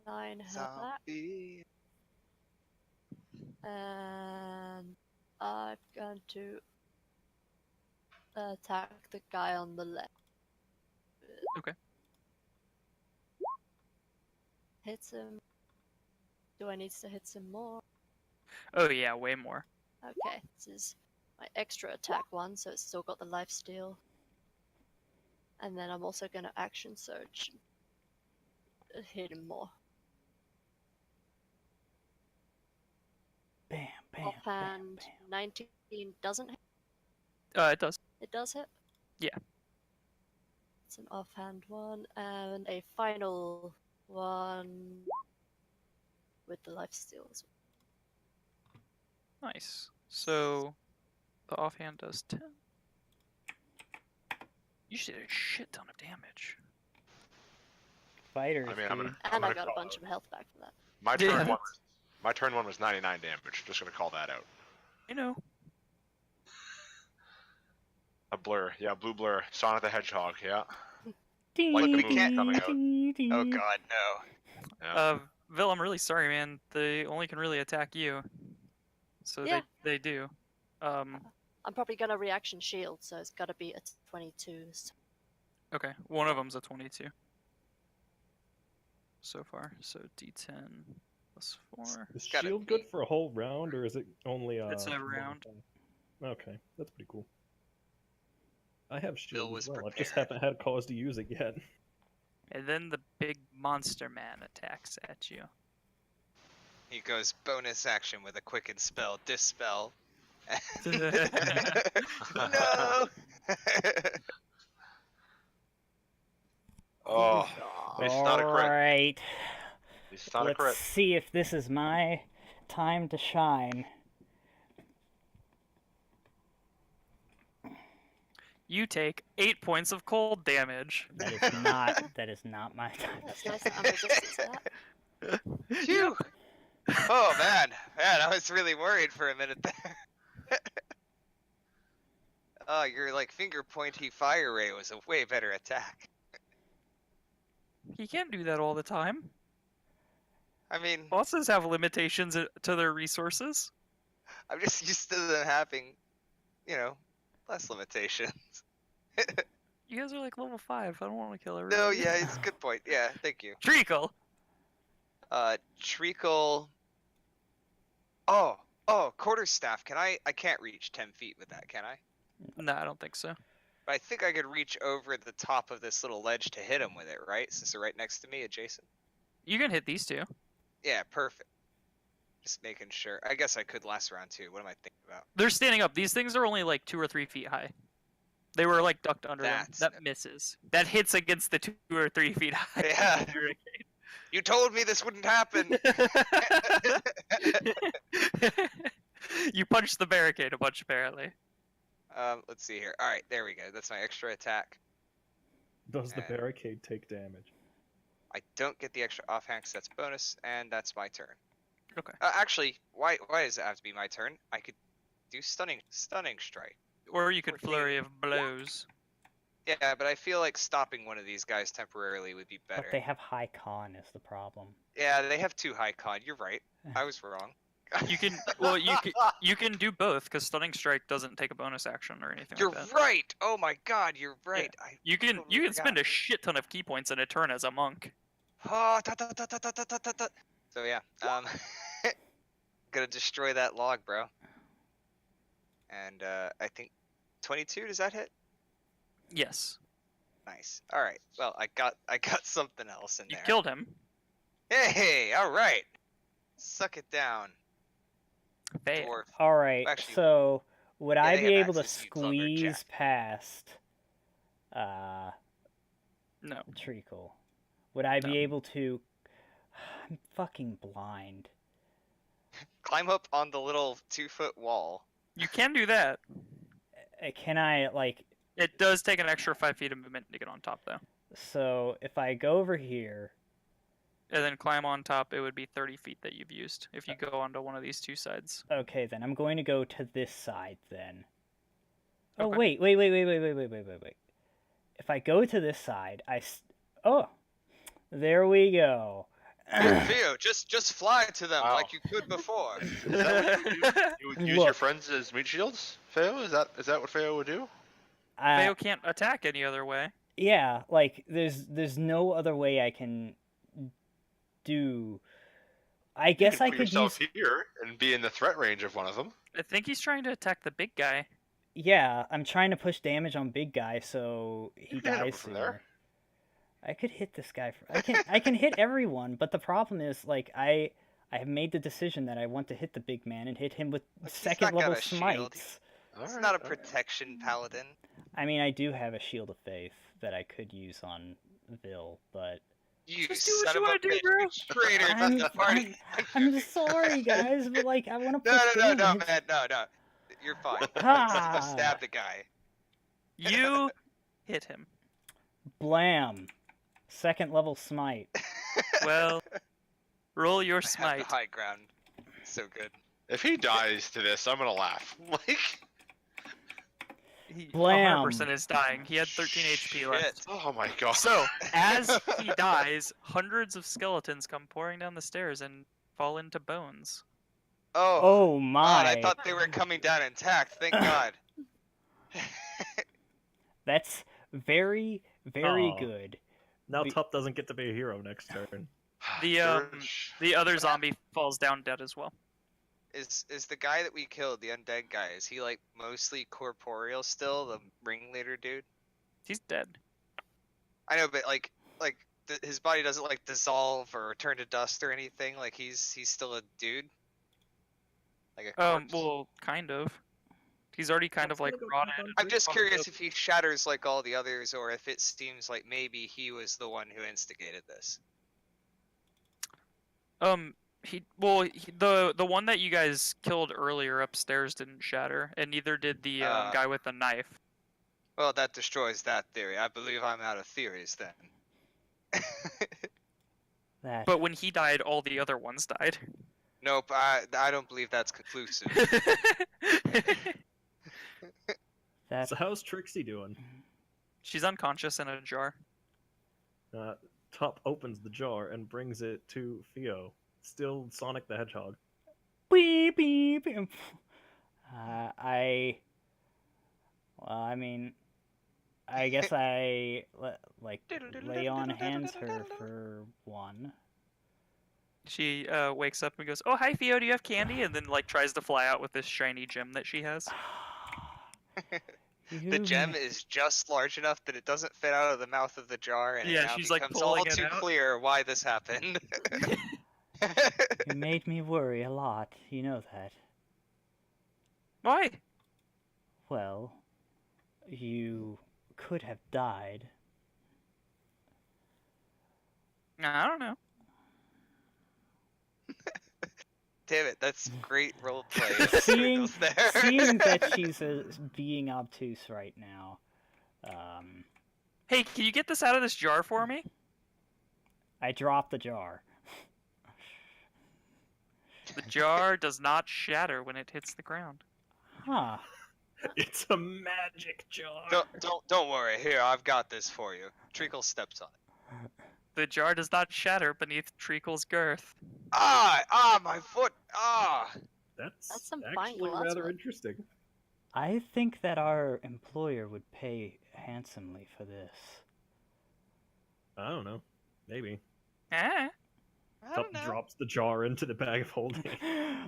9 health back. Zombie. And I'm going to attack the guy on the left. Okay. Hits him. Do I need to hit him more? Oh yeah, way more. Okay, this is my extra attack one, so it's still got the life steal. And then I'm also going to action surge. Hit him more. Bam, bam, Offhand, bam, 19 doesn't hit. It does. It does hit? Yeah. It's an offhand one, and a final one with the life steal as Nice. So the offhand does 10. You should do a shit ton of damage. Fighters, I mean, I'm dude. gonna. well. I'm And I gonna got a call bunch it. of health back for that. My turn Yeah. one. My turn one was 99 damage. Just gonna call that out. You know. A blur. Yeah, blue blur. Sonic the Hedgehog. Yeah. Ding, the movie coming out. ding, ding. Oh god, no. Yeah. Vil, I'm really sorry, man. They only can really attack you. So Yeah. they do. I'm probably going to reaction shield, so it's got to be a 22. Okay. One of them's a 22. So far. So D10 plus 4. Is gotta shield be. good for a whole round, or is it only It's a one round. time? Okay, that's pretty cool. I have shield was as well. I just prepared. haven't had cause to use it yet. And then the big monster man attacks at you. He goes bonus action with a quicken spell, dispel. no. Oh, it's not a crit. Alright, It's not a let's crit. see if this is my time to shine. You take 8 points of cold damage. That is not. That is not my time. That's nice that I'm resistant to that. Phew. Oh man, I was really worried for a minute there. Oh, your like finger pointy fire ray was a way better attack. He can't do that all the time. I mean, Bosses have limitations to their resources. I'm just used to them having, less limitations. You guys are like level 5. I don't want to kill everyone. No, yeah, it's a good point. Yeah, thank you. Treacle! Treacle. Oh, quarterstaff. I can't reach 10 feet with that, can I? No, I don't think so. But I think I could reach over the top of this little ledge to hit him with it, right? Since they're right next to me, adjacent. You can hit these two. Yeah, perfect. Just making sure. I guess I could last round too. What am I thinking about? They're standing up. These things are only like 2 or 3 feet high. They were like ducked under That's them. That misses. That hits against the 2 or 3 feet high. Yeah. You told me this wouldn't happen. You punched the barricade a bunch, apparently. Let's see here. All right, there we go. That's my extra attack. Does the And- barricade take damage? I don't get the extra offhand because that's bonus, and that's my turn. Okay. Actually, why does it have to be my turn? I could do stunning strike. Or you could 14. flurry of blows. Yeah, but I feel like stopping one of these guys temporarily would be better. But they have high con is the problem. Yeah, they have 2 high con. You're right. I was wrong. You can you can do both because stunning strike doesn't take a bonus action or anything You're like that. right. Oh my God, you're right. You can totally spend forgot. a shit ton of key points in a turn as a monk. Oh, So yeah, gonna destroy that log, bro. And I think 22. Does that hit? Yes. Nice. All right. Well, I got something else in You there. killed him. Hey, all right. Suck it down, Fail. dwarf. Alright, Actually, so would yeah, I they be have able to access to you, lumberjack. squeeze past No. Treacle? Would I No. be able to I'm fucking blind. Climb up on the little 2-foot wall. You can do that. Can I It does take an extra 5 feet of movement to get on top, though. So if I go over here, And then climb on top, it would be 30 feet that you've used if you go onto one of these two sides. okay, then I'm going to go to this side then. Oh, Okay. wait. If I go to this side, oh, there we go. Theo, just fly to them Wow. like you could before. Is that what you do? You would use your Look. friends as meat shields, Feo? Is that what Feo would do? Theo can't attack any other way. Yeah, like there's no other way I can do. I guess you can I put could yourself use. here and be in the threat range of one of them. I think he's trying to attack the big guy. Yeah, I'm trying to push damage on big guy so he You can hit him dies from sooner. there. I could hit this guy. I can hit everyone, but the problem is like I have made the decision that I want to hit the big man and hit him with He's second not got level a shield. smites. It's Alright, not a alright. protection paladin. I mean, I do have a shield of faith that I could use on Vil, but You Just do what son you of a wanna do, bitch, bro. you traitor to I'm, the party. I'm sorry, guys, but like I want to No, push no, damage. man, no. You're fine. Ha! Go stab the guy. You hit him. Blam! Second level smite. Well, roll your I have the smite. high ground. So good. If he dies to this, I'm gonna laugh. Like, He Blam. 100% is dying. He had 13 HP Shit. left. oh my god. So, as he dies, hundreds of skeletons come pouring down the stairs and fall into bones. Oh, Oh God, my! I thought they were coming down intact. Thank God. That's very, very Aw. good. Now Be- Tup doesn't get to be a hero next turn. The other zombie falls down dead as well. Is the guy that we killed, the undead guy, is he like mostly corporeal still, the ringleader dude? He's dead. I know, but his body doesn't like dissolve or turn to dust or anything. Like he's still a dude. Like a corpse. Well, kind of. He's already kind of like Let's go rotted. back on I'm just Fuck curious up. if he shatters like all the others, or if it seems like maybe he was the one who instigated this. The one that you guys killed earlier upstairs didn't shatter, and neither did the guy with the knife. Well, that destroys that theory. I believe I'm out of theories then. That But when he died, all the other ones died. Nope, I don't believe that's conclusive. that So how's Trixie doing? She's unconscious in a jar. Tup opens the jar and brings it to Theo. Still Sonic the Hedgehog. beep beep. Beep. I mean, I guess I lay on hands her for one. She wakes up and goes, "Oh, hi Theo, do you have candy?" And then like tries to fly out with this shiny gem that she has. The gem is just large enough that it doesn't fit out of the mouth of the jar, and Yeah, it now she's, like, becomes pulling all it too out. clear why this happened. You made me worry a lot. You know that. Why? Well, you could have died. I don't know. Damn it, that's great roleplay. Seeing- Circles there. Seeing that she's being obtuse right now, Hey, can you get this out of this jar for me? I dropped the jar. The jar does not shatter when it hits the ground. Huh. It's a magic jar. Don't worry. Here, I've got this for you. Treacle steps on it. The jar does not shatter beneath Treacle's girth. My foot. That's That's some fine actually glass rather work. interesting. I think that our employer would pay handsomely for this. I don't know. Maybe. Eh? I Tup don't know. drops the jar into the bag of holding.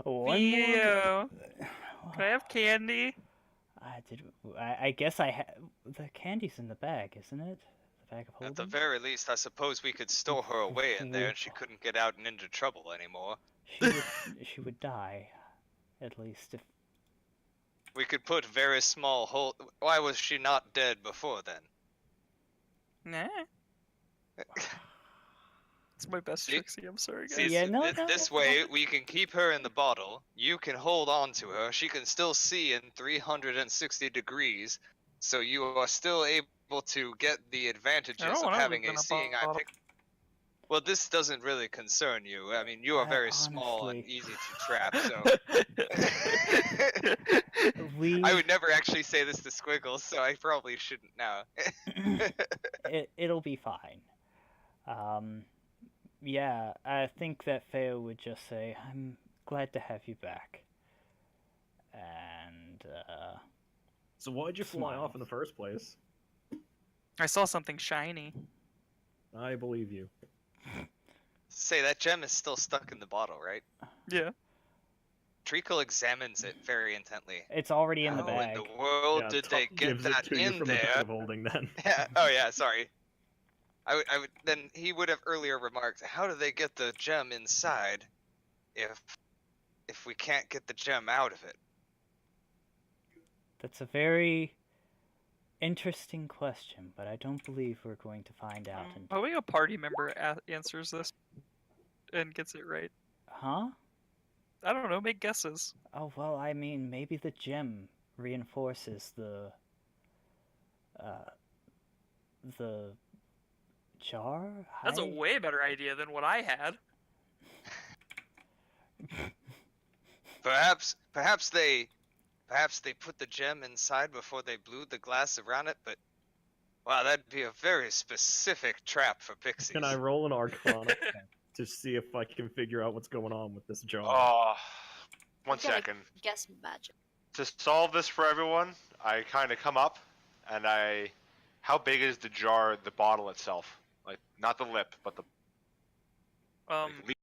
One more. Theo, can I have candy? I guess I have. The candy's in the bag, isn't it? The bag of holding. At the very least, I suppose we could store her away in there, and she couldn't get out and into trouble anymore. She would die, at least if. We could put very small hole. Why was she not dead before then? Nah. It's my best See? Trixie, I'm sorry guys. See, Yeah, no, this, no, this no, way no. we can keep her in the bottle. You can hold on to her. She can still see in 360 degrees, So you are still able to get the advantages I don't of wanna having live in a a seeing eye bottle. pick. Well, this doesn't really concern you. I mean, you are I very small and honestly- easy to trap, so. We I would never actually say this to Squiggles, so I probably shouldn't now. it'll be fine. Yeah, I think that Feo would just say, "I'm glad to have you back." And So why'd you fly Smile. off in the first place? I saw something shiny. I believe you. Say, that gem is still stuck in the bottle, right? Yeah. Treacle examines it very intently. it's already in the How bag. in the world Yeah, did Tuck they get gives it that to you in from the bag there? of holding then. Yeah. Oh yeah, sorry. I would then he would have earlier remarked, how do they get the gem inside if we can't get the gem out of it? That's a very interesting question, but I don't believe we're going to find out. Hoping a party member answers this and gets it right. Huh? I don't know. Make guesses. Oh, well, I mean, maybe the gem reinforces the jar? That's a way better idea than what I had. Perhaps they put the gem inside before they blew the glass around it, but wow, that'd be a very specific trap for pixies. Can I roll an Arcana to see if I can figure out what's going on with this jar? Oh, one You gotta second. Guess magic. To solve this for everyone, I kind of come up and how big is the jar, the bottle itself? Like, not the lip, but the Um, like,